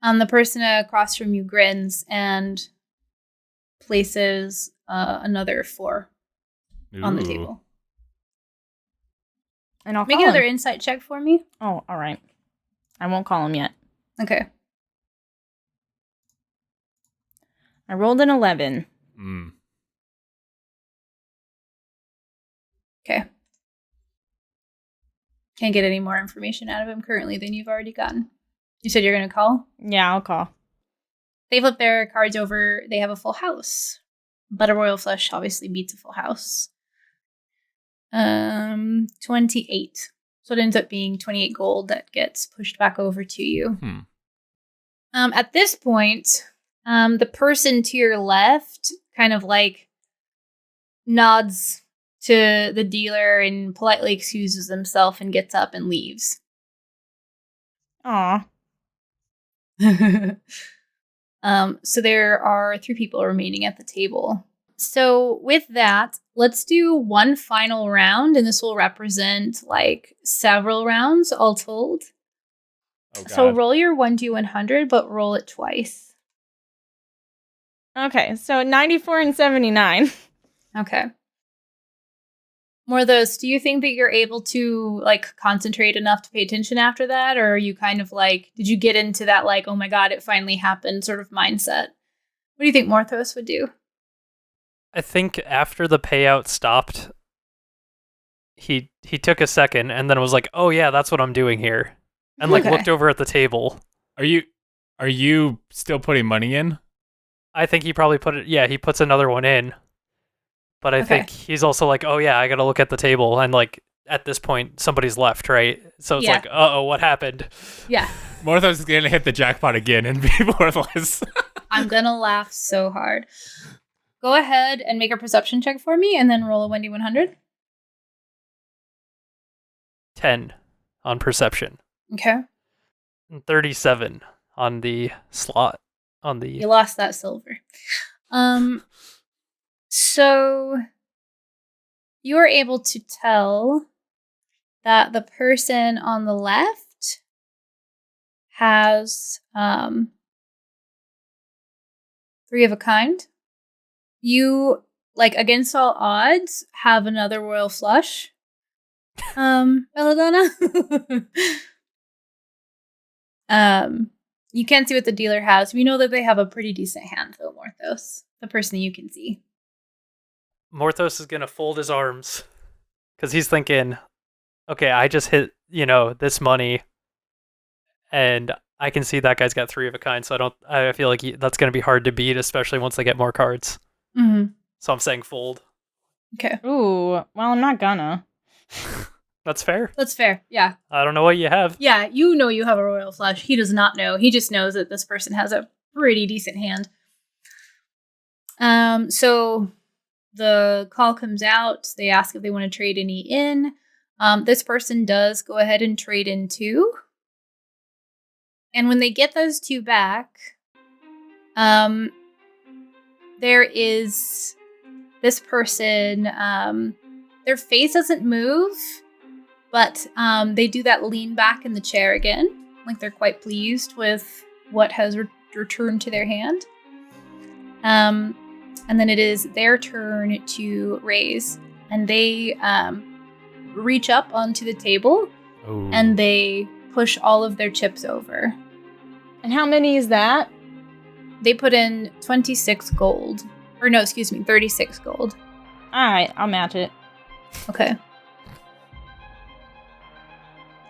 [SPEAKER 6] The person across from you grins and places another 4 on the
[SPEAKER 1] Ooh.
[SPEAKER 6] table.
[SPEAKER 5] And I'll
[SPEAKER 6] Make
[SPEAKER 5] call
[SPEAKER 6] another
[SPEAKER 5] him.
[SPEAKER 6] insight check for me.
[SPEAKER 5] Oh, all right. I won't call him yet.
[SPEAKER 6] Okay.
[SPEAKER 5] I rolled an 11.
[SPEAKER 6] Okay. Can't get any more information out of him currently than you've already gotten. You said you're going to call?
[SPEAKER 5] Yeah, I'll call.
[SPEAKER 6] They flip their cards over. They have a full house. But a royal flush obviously beats a full house. 28. So it ends up being 28 gold that gets pushed back over to you. At this point, the person to your left kind of like nods to the dealer and politely excuses himself and gets up and leaves.
[SPEAKER 5] Aw.
[SPEAKER 6] So there are 3 people remaining at the table. So with that, let's do one final round, and this will represent like several rounds all told.
[SPEAKER 1] Oh, God.
[SPEAKER 6] So roll your 1d100, but roll it twice.
[SPEAKER 5] Okay, so 94 and 79.
[SPEAKER 6] Okay. Morthos, do you think that you're able to like concentrate enough to pay attention after that? Or are you kind of like, did you get into that like, oh my God, it finally happened sort of mindset? What do you think Morthos would do?
[SPEAKER 4] I think after the payout stopped, he took a second and then was like, "Oh yeah, that's what I'm doing here," and like
[SPEAKER 6] Okay.
[SPEAKER 4] looked over at the table.
[SPEAKER 1] Are you still putting money in?
[SPEAKER 4] I think he probably put it. Yeah, he puts another one in. But I
[SPEAKER 6] Okay.
[SPEAKER 4] think he's also like, "Oh yeah, I gotta look at the table," and like at this point, somebody's left, right? So it's
[SPEAKER 6] Yeah.
[SPEAKER 4] like, "Uh-oh, what happened?"
[SPEAKER 6] Yeah.
[SPEAKER 1] Morthos is going to hit the jackpot again and be worthless.
[SPEAKER 6] I'm gonna laugh so hard. Go ahead and make a perception check for me and then roll a 1d100.
[SPEAKER 4] 10 on perception,
[SPEAKER 6] Okay.
[SPEAKER 4] and 37 on the slot. On the
[SPEAKER 6] You lost that silver. So you are able to tell that the person on the left has 3 of a kind. You, like, against all odds, have another royal flush. Belladonna. You can't see what the dealer has. We know that they have a pretty decent hand, though, Morthos. The person you can see.
[SPEAKER 4] Morthos is going to fold his arms because he's thinking, okay, I just hit, this money and I can see that guy's got 3 of a kind. So I feel like that's going to be hard to beat, especially once they get more cards.
[SPEAKER 6] Mm-hmm.
[SPEAKER 4] So I'm saying fold.
[SPEAKER 6] Okay.
[SPEAKER 5] Ooh, well, I'm not gonna.
[SPEAKER 4] That's fair.
[SPEAKER 6] That's fair. Yeah.
[SPEAKER 4] I don't know what you have.
[SPEAKER 6] Yeah, you know you have a royal flush. He does not know. He just knows that this person has a pretty decent hand. So the call comes out. They ask if they want to trade any in. This person does go ahead and trade in 2. And when they get those 2 back, there is this person, their face doesn't move, but they do that lean back in the chair again. Like they're quite pleased with what has returned to their hand. And then it is their turn to raise. And they reach up onto the table.
[SPEAKER 1] Ooh.
[SPEAKER 6] And they push all of their chips over.
[SPEAKER 5] And how many is that?
[SPEAKER 6] They put in 26 gold. Or no, excuse me, 36 gold.
[SPEAKER 5] Alright, I'll match it.
[SPEAKER 6] Okay.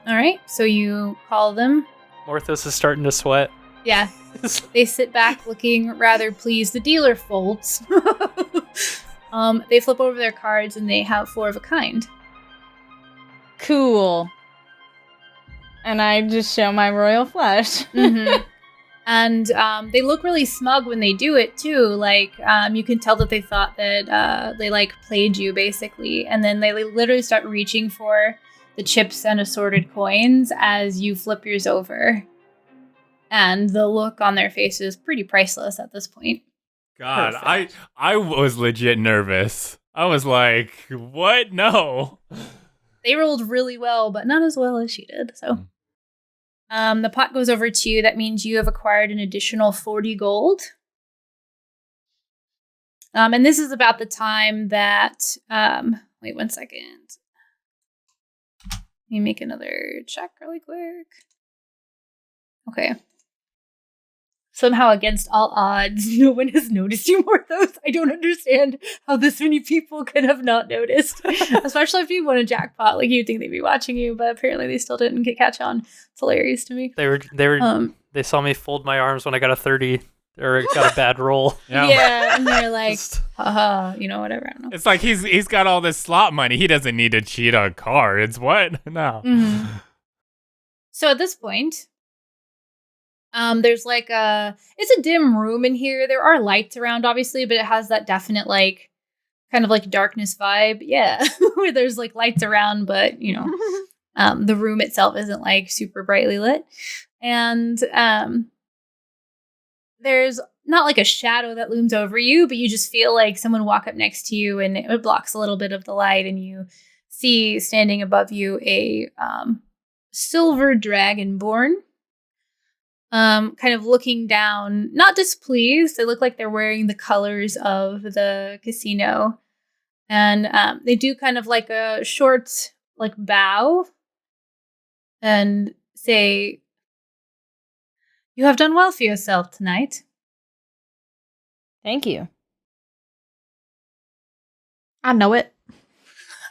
[SPEAKER 6] Alright, so you call them.
[SPEAKER 4] Morthos is starting to sweat.
[SPEAKER 6] Yeah. They sit back looking rather pleased. The dealer folds. They flip over their cards and they have 4 of a kind.
[SPEAKER 5] Cool. And I just show my royal flush.
[SPEAKER 6] Mm-hmm. And they look really smug when they do it too. Like you can tell that they thought that they like played you basically, and then they literally start reaching for the chips and assorted coins as you flip yours over. And the look on their face is pretty priceless at this point.
[SPEAKER 1] God,
[SPEAKER 6] Perfect.
[SPEAKER 1] I was legit nervous. I was like, what? No.
[SPEAKER 6] They rolled really well, but not as well as she did. So the pot goes over to you. That means you have acquired an additional 40 gold. And this is about the time that... wait 1 second. Let me make another check really quick. Okay. Somehow, against all odds, no one has noticed you, Morthos. I don't understand how this many people could have not noticed. Especially if you won a jackpot. Like, you'd think they'd be watching you, but apparently they still didn't catch on. It's hilarious to me.
[SPEAKER 4] They saw me fold my arms when I got a 30 or got a bad roll.
[SPEAKER 6] Yeah, and they're like, haha, whatever. I don't know.
[SPEAKER 1] It's like he's got all this slot money. He doesn't need to cheat on cards. What? No.
[SPEAKER 6] Mm-hmm. So at this point, there's like it's a dim room in here. There are lights around, obviously, but it has that definite like kind of like darkness vibe. Yeah, where there's like lights around, but the room itself isn't like super brightly lit. And there's not like a shadow that looms over you, but you just feel like someone walk up next to you, and it blocks a little bit of the light, and you see standing above you a silver dragonborn. Kind of looking down, not displeased. They look like they're wearing the colors of the casino. And they do kind of like a short like bow and say, "You have done well for yourself tonight."
[SPEAKER 5] Thank you.
[SPEAKER 3] I know it.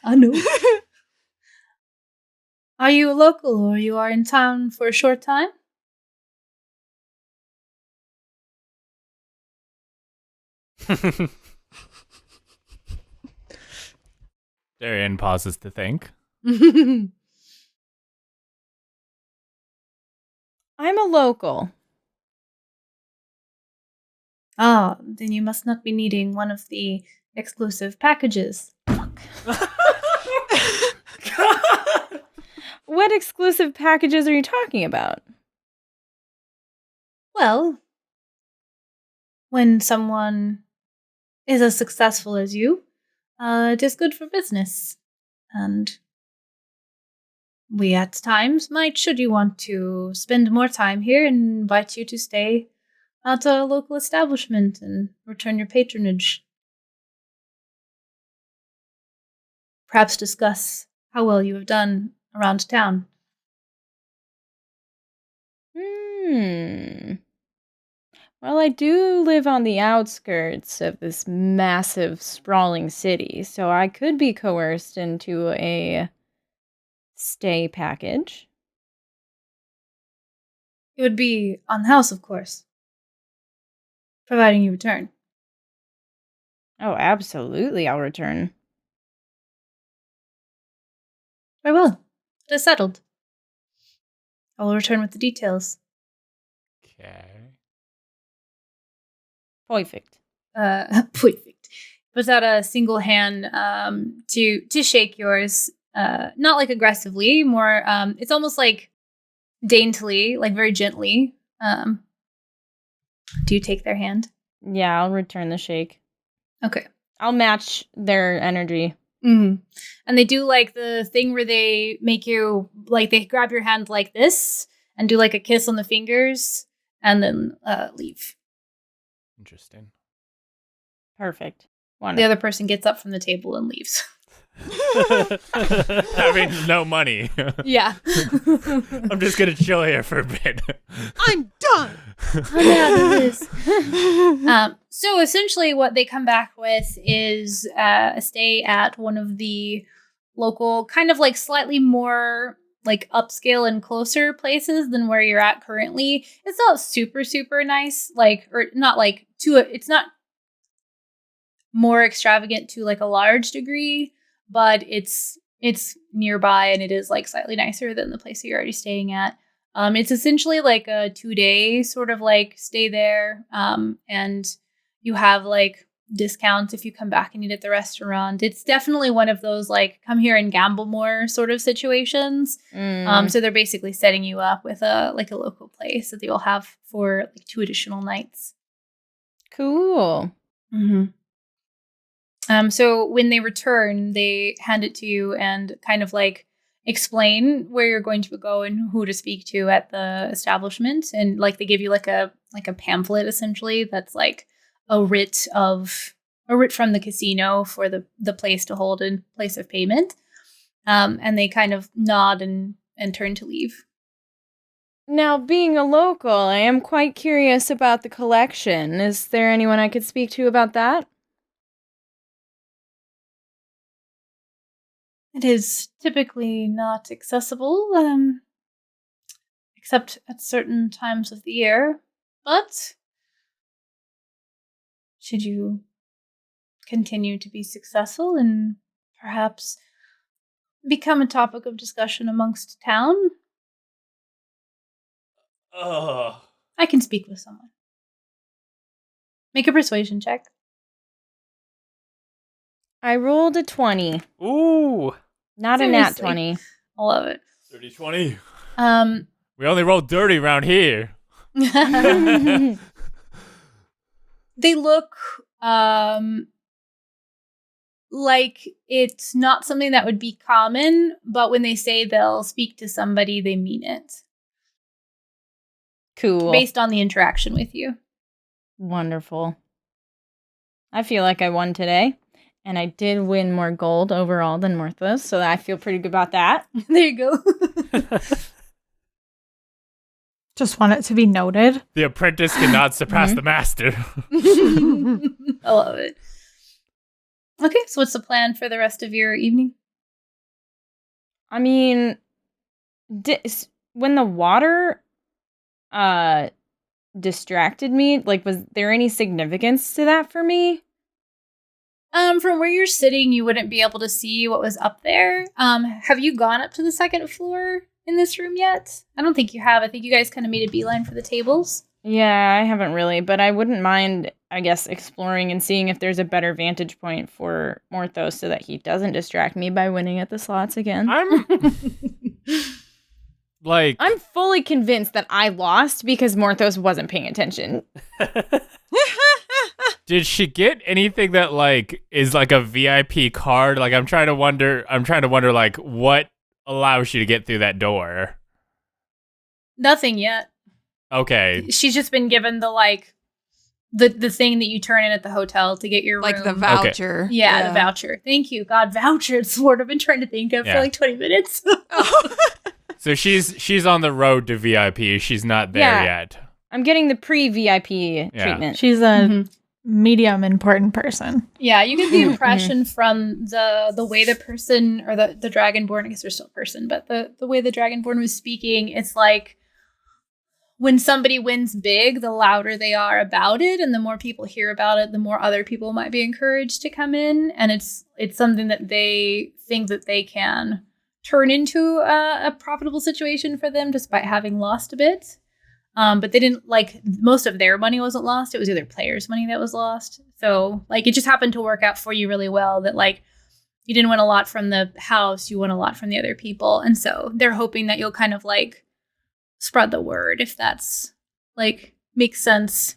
[SPEAKER 6] I know. Are you a local or you are in town for a short time?
[SPEAKER 1] Darian pauses to think.
[SPEAKER 5] I'm a local.
[SPEAKER 6] Ah, then you must not be needing one of the exclusive packages.
[SPEAKER 5] What exclusive packages are you talking about?
[SPEAKER 6] Well, when someone is as successful as you, it is good for business. And we at times might, should you want to spend more time here, invite you to stay at a local establishment and return your patronage. Perhaps discuss how well you have done around town.
[SPEAKER 5] Well, I do live on the outskirts of this massive, sprawling city, so I could be coerced into a stay package.
[SPEAKER 6] It would be on the house, of course, providing you return.
[SPEAKER 5] Oh, absolutely, I'll return.
[SPEAKER 6] Very well. It is settled. I will return with the details.
[SPEAKER 1] Okay.
[SPEAKER 5] Perfect.
[SPEAKER 6] Perfect. Puts out a single hand to shake yours. Not like aggressively, more it's almost like daintily, like very gently. Do you take their hand?
[SPEAKER 5] Yeah, I'll return the shake.
[SPEAKER 6] Okay.
[SPEAKER 5] I'll match their energy.
[SPEAKER 6] Mm-hmm. And they do like the thing where they make you, like, they grab your hand like this and do like a kiss on the fingers and then leave.
[SPEAKER 1] Interesting.
[SPEAKER 5] Perfect.
[SPEAKER 6] The
[SPEAKER 5] Wonderful.
[SPEAKER 6] other person gets up from the table and leaves.
[SPEAKER 1] Having no money.
[SPEAKER 6] Yeah.
[SPEAKER 1] I'm just gonna chill here for a bit.
[SPEAKER 2] I'm done.
[SPEAKER 6] So essentially what they come back with is a stay at one of the local, kind of like slightly more like upscale and closer places than where you're at currently. It's not super, super nice, like, or not like it's not more extravagant to like a large degree, but it's nearby and it is like slightly nicer than the place that you're already staying at. It's essentially like a 2-day sort of like stay there, and you have like discounts if you come back and eat at the restaurant. It's definitely one of those like come here and gamble more sort of situations. So they're basically setting you up with a local place that you'll have for like 2 additional nights.
[SPEAKER 5] Cool.
[SPEAKER 6] Mm-hmm. So when they return, they hand it to you and kind of like explain where you're going to go and who to speak to at the establishment. And like they give you like a pamphlet essentially that's like a writ from the casino for the place to hold in place of payment. And they kind of nod and turn to leave.
[SPEAKER 5] Now, being a local, I am quite curious about the collection. Is there anyone I could speak to about that?
[SPEAKER 6] It is typically not accessible, except at certain times of the year. But should you continue to be successful and perhaps become a topic of discussion amongst town, I can speak with someone. Make a persuasion check.
[SPEAKER 5] I rolled a 20.
[SPEAKER 4] Ooh.
[SPEAKER 5] Not a nat 20.
[SPEAKER 6] I love it.
[SPEAKER 1] 30-20.
[SPEAKER 6] Um,
[SPEAKER 1] We only roll dirty around here.
[SPEAKER 6] they look like it's not something that would be common, but when they say they'll speak to somebody, they mean it.
[SPEAKER 5] Cool.
[SPEAKER 6] Based on the interaction with you.
[SPEAKER 5] Wonderful. I feel like I won today. And I did win more gold overall than Morthos, so I feel pretty good about that.
[SPEAKER 6] There you go.
[SPEAKER 3] Just want it to be noted.
[SPEAKER 1] The apprentice cannot surpass the master.
[SPEAKER 6] I love it. Okay, so what's the plan for the rest of your evening?
[SPEAKER 5] I mean, when the water distracted me, like, was there any significance to that for me?
[SPEAKER 6] From where you're sitting, you wouldn't be able to see what was up there. Have you gone up to the second floor in this room yet? I don't think you have. I think you guys kind of made a beeline for the tables.
[SPEAKER 5] Yeah, I haven't really, but I wouldn't mind, I guess, exploring and seeing if there's a better vantage point for Morthos so that he doesn't distract me by winning at the slots again.
[SPEAKER 1] I'm
[SPEAKER 5] fully convinced that I lost because Morthos wasn't paying attention.
[SPEAKER 1] Did she get anything that like is like a VIP card? Like I'm trying to wonder like what allows you to get through that door?
[SPEAKER 6] Nothing yet.
[SPEAKER 1] Okay.
[SPEAKER 6] She's just been given the like the thing that you turn in at the hotel to get your
[SPEAKER 2] Like
[SPEAKER 6] room.
[SPEAKER 2] the voucher.
[SPEAKER 6] Yeah, the voucher. Thank you. God, voucher. It's what I've been trying to think of for like 20 minutes.
[SPEAKER 1] So she's on the road to VIP. She's not there yet.
[SPEAKER 5] I'm getting the pre-VIP treatment.
[SPEAKER 3] She's a medium important person.
[SPEAKER 6] Yeah, you get the impression from the way the person or the Dragonborn, I guess they're still a person, but the way the Dragonborn was speaking, it's like when somebody wins big, the louder they are about it, and the more people hear about it, the more other people might be encouraged to come in, and it's something that they think that they can turn into a profitable situation for them despite having lost a bit. But they didn't, like, most of their money wasn't lost. It was either players' money that was lost. So, like, it just happened to work out for you really well that, like, you didn't win a lot from the house, you won a lot from the other people. And so they're hoping that you'll kind of, like, spread the word, if that's, like, makes sense.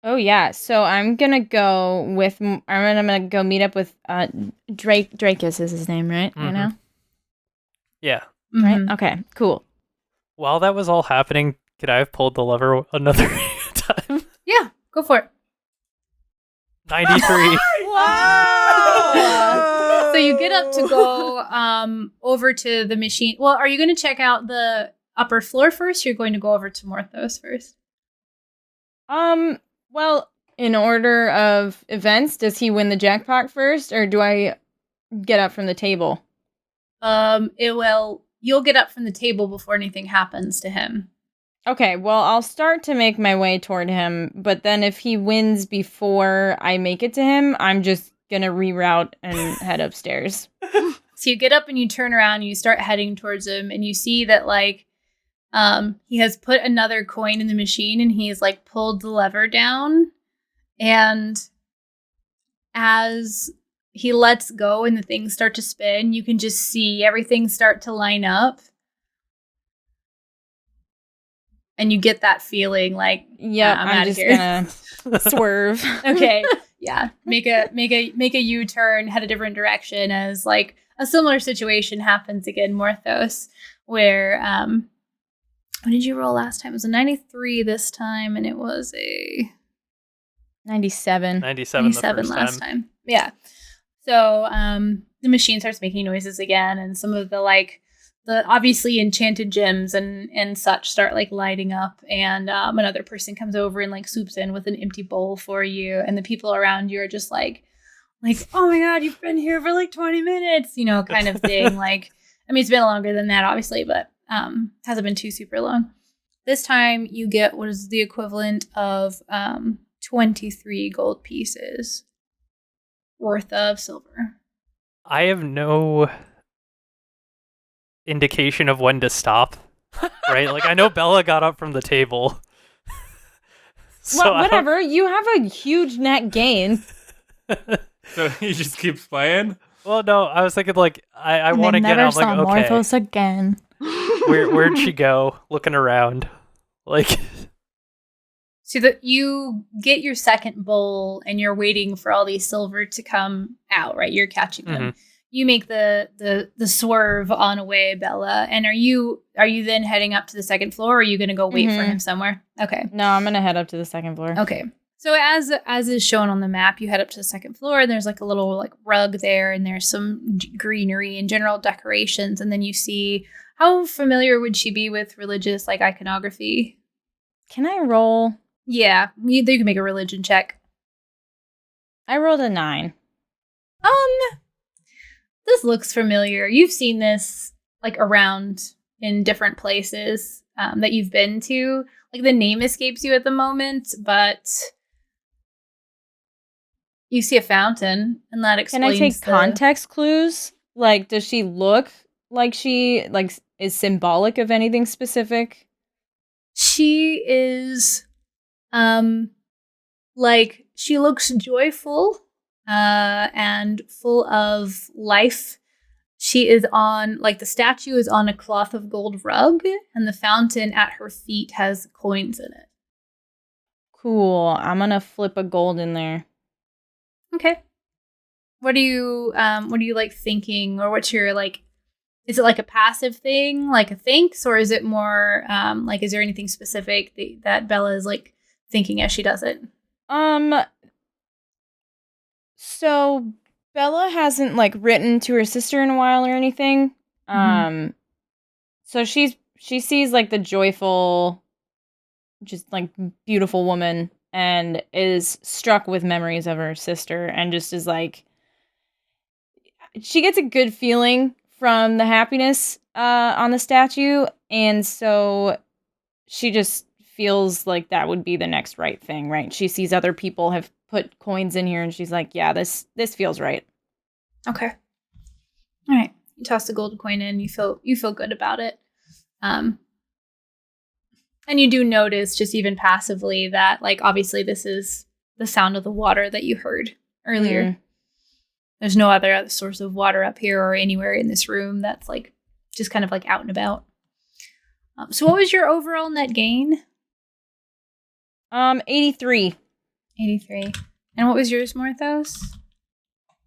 [SPEAKER 5] Oh, yeah. So I'm going to go with, I'm going to go meet up with Drakus is his name, right? I know.
[SPEAKER 4] Yeah.
[SPEAKER 5] Right? Okay, cool.
[SPEAKER 4] While that was all happening, could I have pulled the lever another time?
[SPEAKER 6] Yeah, go for it.
[SPEAKER 4] 93.
[SPEAKER 6] Wow! So you get up to go over to the machine. Well, are you going to check out the upper floor first? Or you're going to go over to Morthos first?
[SPEAKER 5] Well, in order of events, does he win the jackpot first, or do I get up from the table?
[SPEAKER 6] You'll get up from the table before anything happens to him.
[SPEAKER 5] Okay, well, I'll start to make my way toward him, but then if he wins before I make it to him, I'm just gonna reroute and head upstairs.
[SPEAKER 6] So you get up and you turn around and you start heading towards him, and you see that, like, he has put another coin in the machine, and he's, like, pulled the lever down, and as he lets go and the things start to spin, you can just see everything start to line up. And you get that feeling like,
[SPEAKER 5] yeah, I'm just gonna swerve.
[SPEAKER 6] Okay, yeah, make a U-turn, head a different direction as, like, a similar situation happens again, Morthos, where what did you roll last time? It was a 93 this time, and it was a
[SPEAKER 5] 97.
[SPEAKER 4] 97 the first
[SPEAKER 6] last time. Yeah. So the machine starts making noises again, and some of the, like, the obviously enchanted gems and such start, like, lighting up, and another person comes over and, like, swoops in with an empty bowl for you, and the people around you are just like, oh my god, you've been here for like 20 minutes, you know, kind of thing. Like, I mean, it's been longer than that, obviously, but hasn't been too super long. This time you get what is the equivalent of 23 gold pieces worth of silver.
[SPEAKER 4] I have no indication of when to stop, right? Like, I know Bella got up from the table.
[SPEAKER 5] So well, whatever. You have a huge net gain.
[SPEAKER 1] So he just keeps playing?
[SPEAKER 4] Well, no, I was thinking, like, I want to get out. I'm like, okay.
[SPEAKER 3] Morthos again.
[SPEAKER 4] Where'd she go? Looking around. Like,
[SPEAKER 6] so that you get your second bowl and you're waiting for all these silver to come out, right? You're catching them. Mm-hmm. You make the swerve on away, Bella. And are you then heading up to the second floor, or are you going to go wait for him somewhere? Okay.
[SPEAKER 5] No, I'm going to head up to the second floor.
[SPEAKER 6] Okay. So as is shown on the map, you head up to the second floor, and there's, like, a little, like, rug there, and there's some greenery and general decorations. And then you see, how familiar would she be with religious, like, iconography?
[SPEAKER 5] Can I roll?
[SPEAKER 6] Yeah, you can make a religion check.
[SPEAKER 5] I rolled a 9.
[SPEAKER 6] This looks familiar. You've seen this, like, around in different places that you've been to. Like, the name escapes you at the moment, but you see a fountain, and that explains.
[SPEAKER 5] Can I take context clues? Like, does she look like she, like, is symbolic of anything specific?
[SPEAKER 6] She is, like, she looks joyful. And full of life. She is on, like, the statue is on a cloth of gold rug, and the fountain at her feet has coins in it.
[SPEAKER 5] Cool. I'm gonna flip a gold in there.
[SPEAKER 6] Okay. What are you like thinking, or what's your, like, is it like a passive thing, like a thanks, or is it more like, is there anything specific that Bella is like thinking as she does it?
[SPEAKER 5] So Bella hasn't like written to her sister in a while or anything. So she sees like the joyful, just like beautiful woman, and is struck with memories of her sister, and just is like, she gets a good feeling from the happiness on the statue, and so she just feels like that would be the next right thing, right? She sees other people have put coins in here, and she's like, yeah, this feels right.
[SPEAKER 6] Okay. All right. You toss the gold coin in. You feel good about it. And you do notice, just even passively, that like obviously this is the sound of the water that you heard earlier. There's no other source of water up here or anywhere in this room that's like just kind of like out and about. So what was your overall net gain?
[SPEAKER 5] 83.
[SPEAKER 6] 83. And what was yours, Morthos?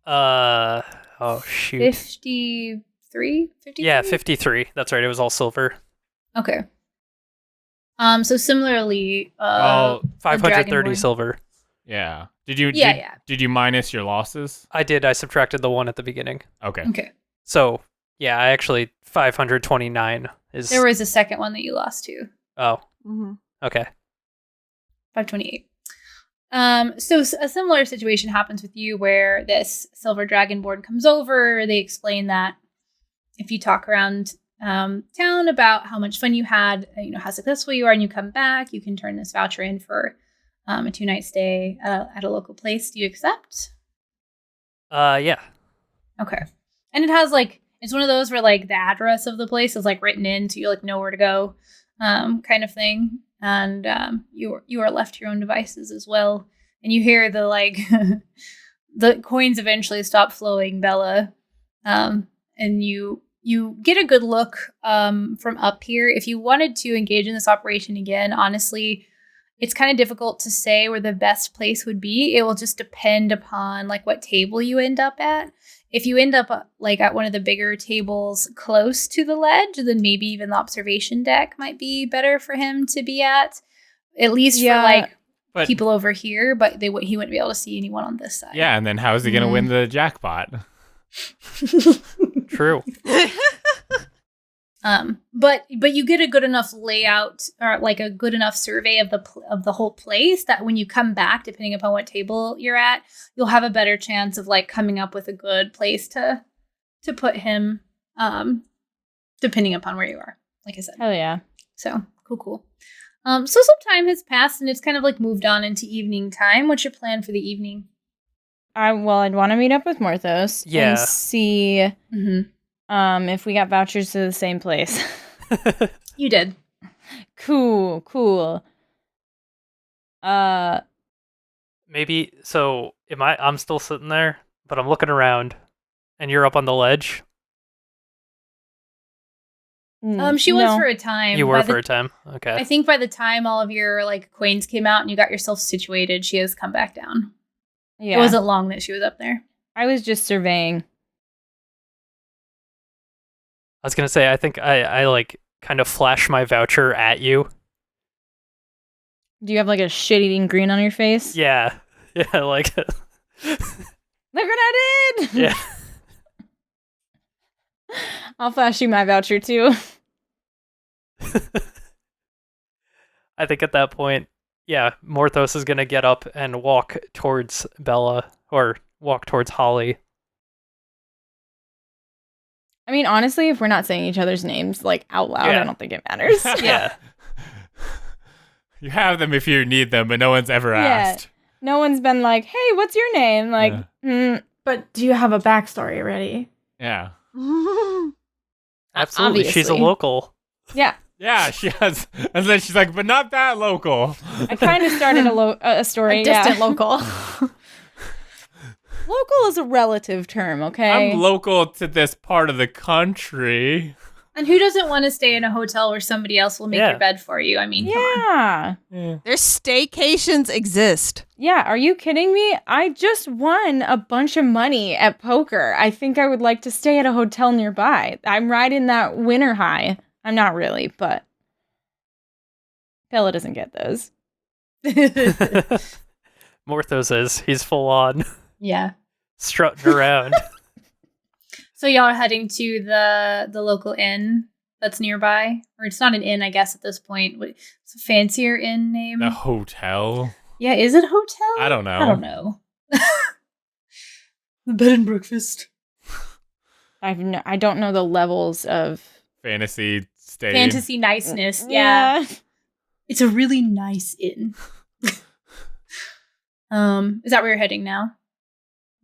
[SPEAKER 4] Oh shoot.
[SPEAKER 6] 53? 53?
[SPEAKER 4] Yeah, 53. That's right. It was all silver.
[SPEAKER 6] Okay. So similarly,
[SPEAKER 4] 530
[SPEAKER 6] Dragonborn.
[SPEAKER 4] silver.
[SPEAKER 1] Yeah. Did you minus your losses?
[SPEAKER 4] I did. I subtracted the one at the beginning.
[SPEAKER 1] Okay.
[SPEAKER 6] Okay.
[SPEAKER 4] So, yeah, I actually 529 is.
[SPEAKER 6] There was a second one that you lost to.
[SPEAKER 4] Oh.
[SPEAKER 2] Mm-hmm.
[SPEAKER 4] Okay.
[SPEAKER 6] 528. So a similar situation happens with you where this silver dragonborn comes over. They explain that if you talk around town about how much fun you had, how successful you are, and you come back, you can turn this voucher in for a 2-night stay at a local place. Do you accept?
[SPEAKER 4] Yeah.
[SPEAKER 6] Okay. And it has like, it's one of those where like the address of the place is like written in, so you like know where to go, kind of thing. And you are left to your own devices as well. And you hear the like the coins eventually stop flowing, Bella. And you get a good look from up here. If you wanted to engage in this operation again, honestly, it's kind of difficult to say where the best place would be. It will just depend upon like what table you end up at. If you end up like at one of the bigger tables close to the ledge, then maybe even the observation deck might be better for him to be at least for like people over here. But he wouldn't be able to see anyone on this side.
[SPEAKER 1] Yeah, and then how is he going to win the jackpot?
[SPEAKER 4] True.
[SPEAKER 6] But you get a good enough layout or like a good enough survey of the whole place that when you come back, depending upon what table you're at, you'll have a better chance of like coming up with a good place to put him, depending upon where you are. Like I said.
[SPEAKER 5] Hell yeah.
[SPEAKER 6] So cool. So some time has passed and it's kind of like moved on into evening time. What's your plan for the evening?
[SPEAKER 5] I'd want to meet up with Morthos and see if we got vouchers to the same place.
[SPEAKER 6] You did.
[SPEAKER 5] Cool.
[SPEAKER 4] Maybe, so I'm still sitting there, but I'm looking around and you're up on the ledge.
[SPEAKER 6] She was for a time.
[SPEAKER 4] You were for a time. Okay.
[SPEAKER 6] I think by the time all of your like coins came out and you got yourself situated, she has come back down. Yeah. It wasn't long that she was up there.
[SPEAKER 5] I was just surveying.
[SPEAKER 4] I was gonna say, I think I like kind of flash my voucher at you.
[SPEAKER 5] Do you have like a shit-eating grin on your face?
[SPEAKER 4] Yeah, like.
[SPEAKER 5] Look what I did!
[SPEAKER 4] Yeah.
[SPEAKER 5] I'll flash you my voucher too.
[SPEAKER 4] I think at that point, yeah, Morthos is gonna get up and walk towards Bella, or walk towards Holly.
[SPEAKER 5] I mean, honestly, if we're not saying each other's names like out loud, I don't think it matters.
[SPEAKER 4] Yeah.
[SPEAKER 1] You have them if you need them, but no one's ever asked.
[SPEAKER 5] No one's been like, hey, what's your name? Like,
[SPEAKER 3] But do you have a backstory ready?
[SPEAKER 1] Yeah.
[SPEAKER 4] Absolutely.
[SPEAKER 5] Obviously.
[SPEAKER 4] She's a local.
[SPEAKER 5] Yeah.
[SPEAKER 1] Yeah, she has. And then she's like, but not that local.
[SPEAKER 5] I kind of started a story.
[SPEAKER 2] A distant local.
[SPEAKER 5] Local is a relative term, okay?
[SPEAKER 1] I'm local to this part of the country.
[SPEAKER 6] And who doesn't want to stay in a hotel where somebody else will make your bed for you? I mean, come on.
[SPEAKER 2] There's staycations exist.
[SPEAKER 5] Yeah, are you kidding me? I just won a bunch of money at poker. I think I would like to stay at a hotel nearby. I'm riding that winner high. I'm not really, but Bella doesn't get those.
[SPEAKER 4] Morthos is. He's full on
[SPEAKER 6] Yeah.
[SPEAKER 4] strutting around.
[SPEAKER 6] So y'all are heading to the local inn that's nearby, or it's not an inn, I guess, at this point. It's a fancier inn name.
[SPEAKER 1] The hotel.
[SPEAKER 6] Yeah, is it a hotel?
[SPEAKER 1] I don't know.
[SPEAKER 6] I don't know. The bed and breakfast.
[SPEAKER 5] I don't know the levels of
[SPEAKER 1] Fantasy stay.
[SPEAKER 6] Fantasy niceness. Yeah. It's a really nice inn. Is that where you're heading now?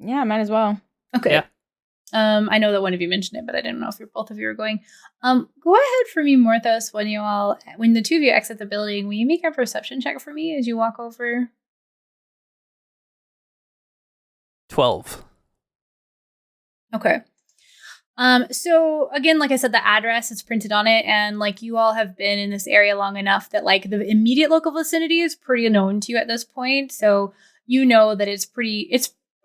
[SPEAKER 5] Yeah, might as well.
[SPEAKER 6] Okay.
[SPEAKER 4] Yeah.
[SPEAKER 6] I know that one of you mentioned it, but I didn't know if both of you were going. Go ahead for me, Morthos, when the two of you exit the building, will you make a perception check for me as you walk over?
[SPEAKER 4] 12.
[SPEAKER 6] Okay. So again, like I said, the address is printed on it, and like you all have been in this area long enough that like the immediate local vicinity is pretty known to you at this point. So you know that it's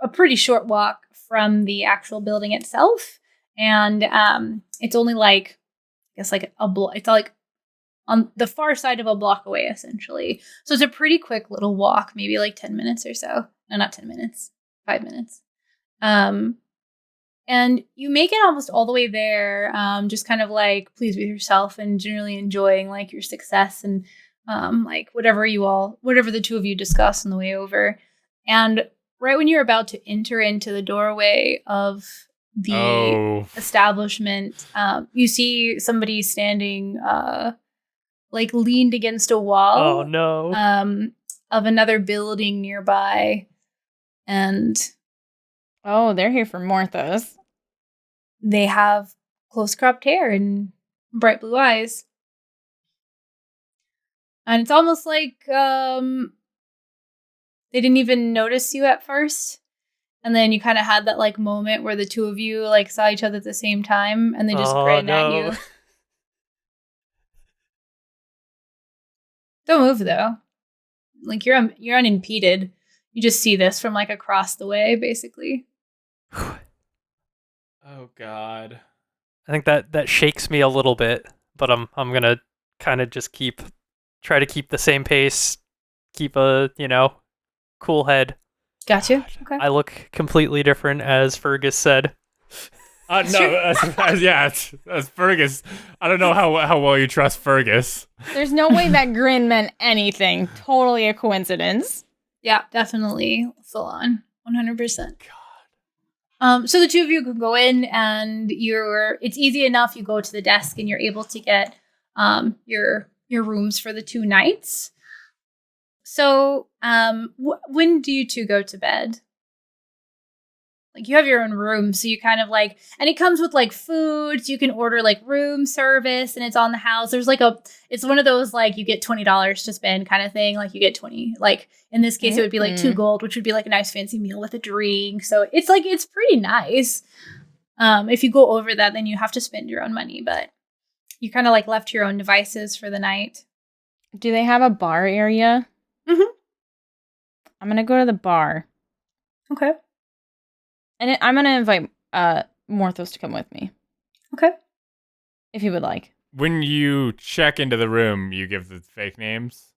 [SPEAKER 6] a pretty short walk from the actual building itself, and it's only like I guess like a block. It's like on the far side of a block away, essentially. So it's a pretty quick little walk, maybe like 10 minutes or so. No, not 10 minutes, 5 minutes. And you make it almost all the way there, just kind of like pleased with yourself and generally enjoying like your success and like whatever the two of you discuss on the way over. And right when you're about to enter into the doorway of the establishment, you see somebody standing like leaned against a wall.
[SPEAKER 4] Oh no.
[SPEAKER 6] Of another building nearby. And
[SPEAKER 5] Oh, they're here for Morthos.
[SPEAKER 6] they have close cropped hair and bright blue eyes. And it's almost like they didn't even notice you at first. And then you kind of had that like moment where the two of you like saw each other at the same time and they just grinned at you. Don't move though. Like you're unimpeded. You just see this from like across the way, basically.
[SPEAKER 1] Oh God.
[SPEAKER 4] I think that shakes me a little bit, but I'm gonna kind of just try to keep the same pace, keep a cool head.
[SPEAKER 6] Gotcha. Okay.
[SPEAKER 4] I look completely different, as Fergus said.
[SPEAKER 1] No, as Fergus. I don't know how well you trust Fergus.
[SPEAKER 5] There's no way that grin meant anything. Totally a coincidence.
[SPEAKER 6] Yeah, definitely full on, 100%. God. So the two of you can go in, and it's easy enough. You go to the desk, and you're able to get your rooms for the 2 nights. So, when do you two go to bed? Like, you have your own room, so you kind of like, and it comes with like food, so you can order like room service, and it's on the house. There's like it's one of those like you get $20 to spend kind of thing. Like you get 20, like in this case, it would be like 2 gold, which would be like a nice fancy meal with a drink. So it's pretty nice. If you go over that, then you have to spend your own money, but you kind of like left your own devices for the night.
[SPEAKER 5] Do they have a bar area?
[SPEAKER 6] Mm-hmm.
[SPEAKER 5] I'm going to go to the bar.
[SPEAKER 6] Okay.
[SPEAKER 5] And I'm going to invite Morthos to come with me.
[SPEAKER 6] Okay.
[SPEAKER 5] If he would like.
[SPEAKER 1] When you check into the room, you give the fake names?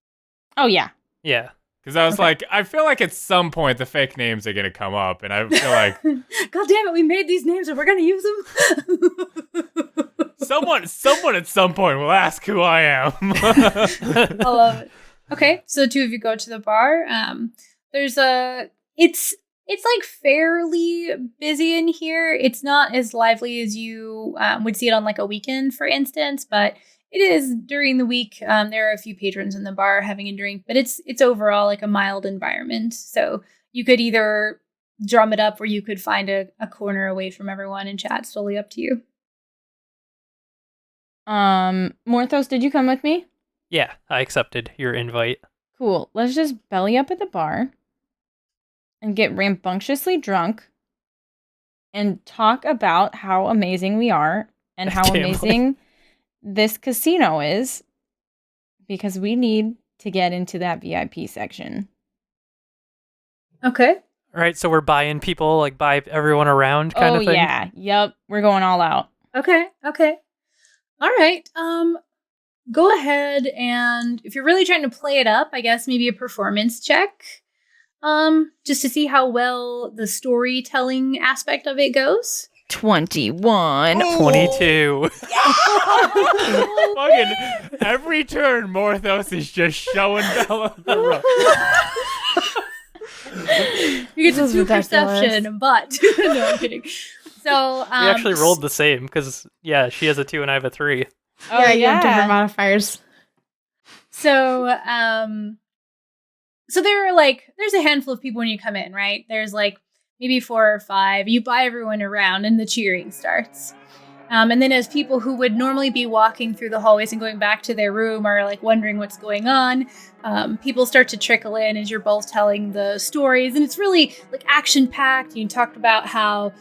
[SPEAKER 5] Oh, yeah.
[SPEAKER 4] Yeah.
[SPEAKER 1] Because I was like, I feel like at some point the fake names are going to come up, and I feel like...
[SPEAKER 6] God damn it, we made these names and we're going to use them?
[SPEAKER 1] someone at some point will ask who I am.
[SPEAKER 6] I love it. Okay, so the two of you go to the bar. It's like fairly busy in here. It's not as lively as you would see it on like a weekend, for instance, but it is during the week. There are a few patrons in the bar having a drink, but it's overall like a mild environment. So you could either drum it up or you could find a corner away from everyone and chat. It's totally up to you.
[SPEAKER 5] Morthos, did you come with me?
[SPEAKER 4] Yeah, I accepted your invite.
[SPEAKER 5] Cool. Let's just belly up at the bar and get rambunctiously drunk and talk about how amazing we are and how
[SPEAKER 4] Gambling.
[SPEAKER 5] amazing this casino is, because we need to get into that VIP section.
[SPEAKER 6] Okay.
[SPEAKER 4] All right, so we're buying people, like buy everyone around kind of thing.
[SPEAKER 5] Yeah. Yep. We're going all out.
[SPEAKER 6] Okay. All right. Go ahead and if you're really trying to play it up, I guess maybe a performance check. Just to see how well the storytelling aspect of it goes.
[SPEAKER 5] 21.
[SPEAKER 4] 22.
[SPEAKER 1] Fucking every turn, Morthos is just showing Bella the rope.
[SPEAKER 6] You get to
[SPEAKER 3] This is
[SPEAKER 6] do
[SPEAKER 3] ridiculous.
[SPEAKER 6] perception, but no, I'm kidding. So
[SPEAKER 4] We actually rolled the same because, yeah, she has a 2 and I have a 3.
[SPEAKER 5] Oh,
[SPEAKER 3] yeah, you have different
[SPEAKER 5] yeah.
[SPEAKER 3] modifiers.
[SPEAKER 6] So, so there's a handful of people when you come in, right? There's like maybe 4 or 5. You buy everyone around, and the cheering starts. And then as people who would normally be walking through the hallways and going back to their room are like wondering what's going on, people start to trickle in as you're both telling the stories, and it's really like action packed. You talked about how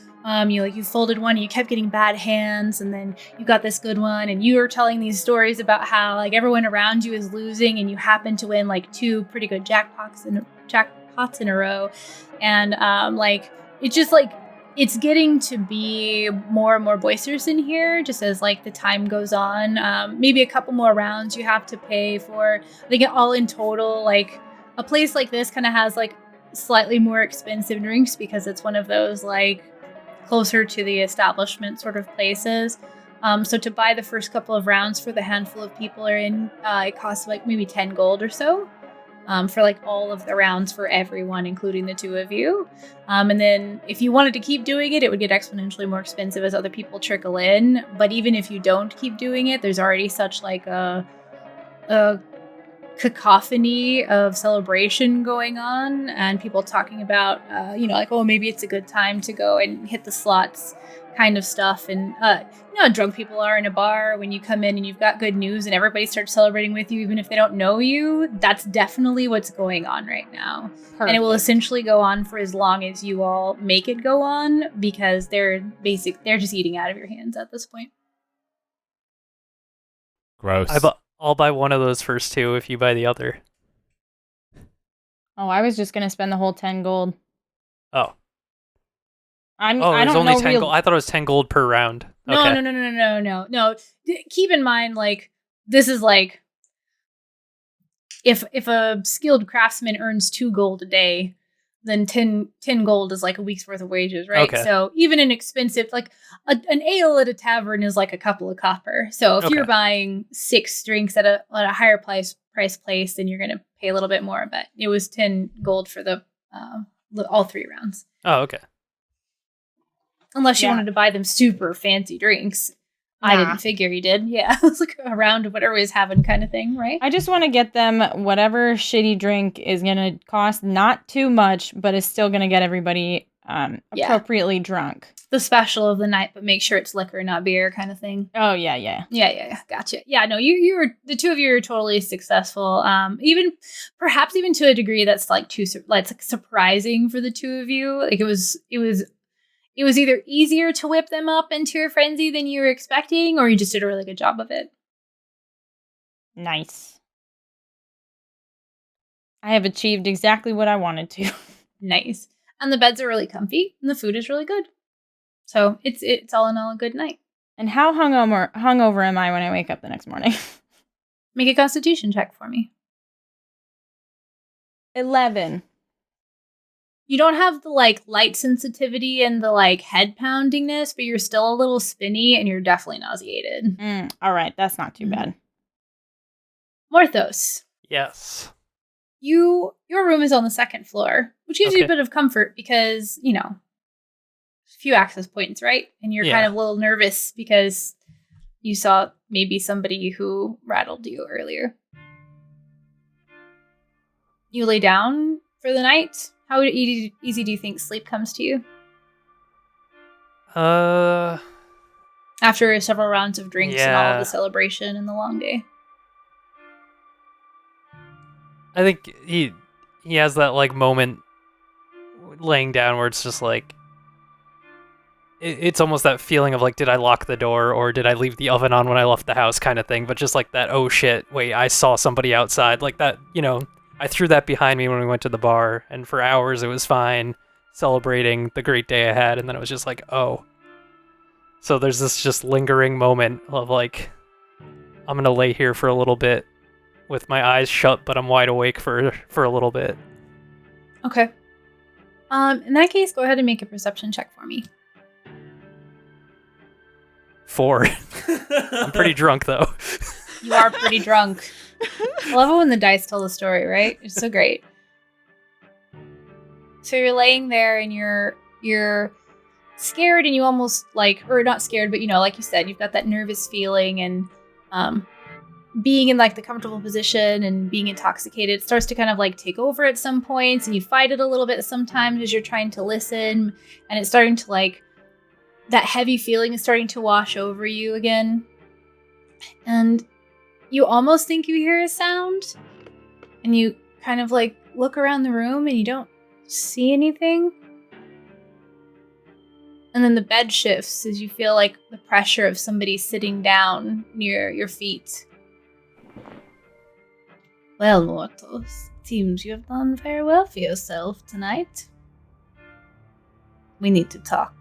[SPEAKER 6] you folded one and you kept getting bad hands, and then you got this good one, and you were telling these stories about how like everyone around you is losing, and you happen to win like 2 pretty good jackpots in a row, and it's just like it's getting to be more and more boisterous in here just as like the time goes on. Maybe a couple more rounds you have to pay for. I think all in total, like a place like this kind of has like slightly more expensive drinks because it's one of those like closer to the establishment sort of places. So to buy the first couple of rounds for the handful of people are in, it costs like maybe 10 gold or so. For like all of the rounds for everyone, including the 2 of you. And then if you wanted to keep doing it, it would get exponentially more expensive as other people trickle in. But even if you don't keep doing it, there's already such like a cacophony of celebration going on and people talking about, like, oh, maybe it's a good time to go and hit the slots kind of stuff. And, how drunk people are in a bar when you come in and you've got good news and everybody starts celebrating with you, even if they don't know you. That's definitely what's going on right now.
[SPEAKER 5] Perfect.
[SPEAKER 6] And it will essentially go on for as long as you all make it go on because they're just eating out of your hands at this point.
[SPEAKER 1] Gross.
[SPEAKER 4] I'll buy one of those first 2 if you buy the other.
[SPEAKER 5] Oh, I was just going to spend the whole 10 gold.
[SPEAKER 4] Oh.
[SPEAKER 5] I
[SPEAKER 4] It
[SPEAKER 5] don't
[SPEAKER 4] was only
[SPEAKER 5] know
[SPEAKER 4] 10 gold. I thought it was 10 gold per round. Okay.
[SPEAKER 6] No. Keep in mind, like, this is like, if a skilled craftsman earns 2 gold a day, then 10 gold is like a week's worth of wages, right?
[SPEAKER 4] Okay.
[SPEAKER 6] So even an expensive, like, an ale at a tavern is like a couple of copper. So if you're buying 6 drinks at a higher price place, then you're going to pay a little bit more. But it was 10 gold for the all 3 rounds.
[SPEAKER 4] Oh, okay.
[SPEAKER 6] Unless you wanted to buy them super fancy drinks. I didn't figure you did. Yeah, it was like a round of whatever was having kind of thing, right?
[SPEAKER 5] I just want to get them whatever shitty drink is going to cost not too much, but is still going to get everybody appropriately drunk.
[SPEAKER 6] The special of the night, but make sure it's liquor, not beer kind of thing.
[SPEAKER 5] Oh, yeah.
[SPEAKER 6] Yeah. Gotcha. Yeah, no, you were, the 2 of you are totally successful. Perhaps even to a degree that's like surprising for the 2 of you. Like it was either easier to whip them up into your frenzy than you were expecting, or you just did a really good job of it.
[SPEAKER 5] Nice. I have achieved exactly what I wanted to.
[SPEAKER 6] Nice. And the beds are really comfy, and the food is really good. So it's all in all a good night.
[SPEAKER 5] And how hungover am I when I wake up the next morning?
[SPEAKER 6] Make a constitution check for me.
[SPEAKER 5] 11.
[SPEAKER 6] You don't have the like light sensitivity and the like head poundingness, but you're still a little spinny and you're definitely nauseated.
[SPEAKER 5] All right, that's not too bad.
[SPEAKER 6] Morthos.
[SPEAKER 4] Yes.
[SPEAKER 6] Your room is on the 2nd floor, which gives you a bit of comfort because, a few access points, right? And you're kind of a little nervous because you saw maybe somebody who rattled you earlier. You lay down for the night. How easy do you think sleep comes to you? After several rounds of drinks and all of the celebration and the long day.
[SPEAKER 4] I think he has that like moment laying down where it's just like it's almost that feeling of like, did I lock the door or did I leave the oven on when I left the house kind of thing, but just like that, oh shit, wait, I saw somebody outside, like that, I threw that behind me when we went to the bar, and for hours it was fine, celebrating the great day I had, and then it was just like, oh. So there's this just lingering moment of like, I'm gonna lay here for a little bit with my eyes shut, but I'm wide awake for a little bit.
[SPEAKER 6] Okay. In that case, go ahead and make a perception check for me.
[SPEAKER 4] 4. I'm pretty drunk though.
[SPEAKER 6] You are pretty drunk. I love it when the dice tell the story, right? It's so great. So you're laying there and you're scared, and you almost like, or not scared, but like you said, you've got that nervous feeling, and being in like the comfortable position and being intoxicated starts to kind of like take over at some points, and you fight it a little bit sometimes as you're trying to listen, and it's starting to like, that heavy feeling is starting to wash over you again. And you almost think you hear a sound, and you kind of like look around the room and you don't see anything. And then the bed shifts as you feel like the pressure of somebody sitting down near your feet. Well, Morthos, seems you have done very well for yourself tonight. We need to talk.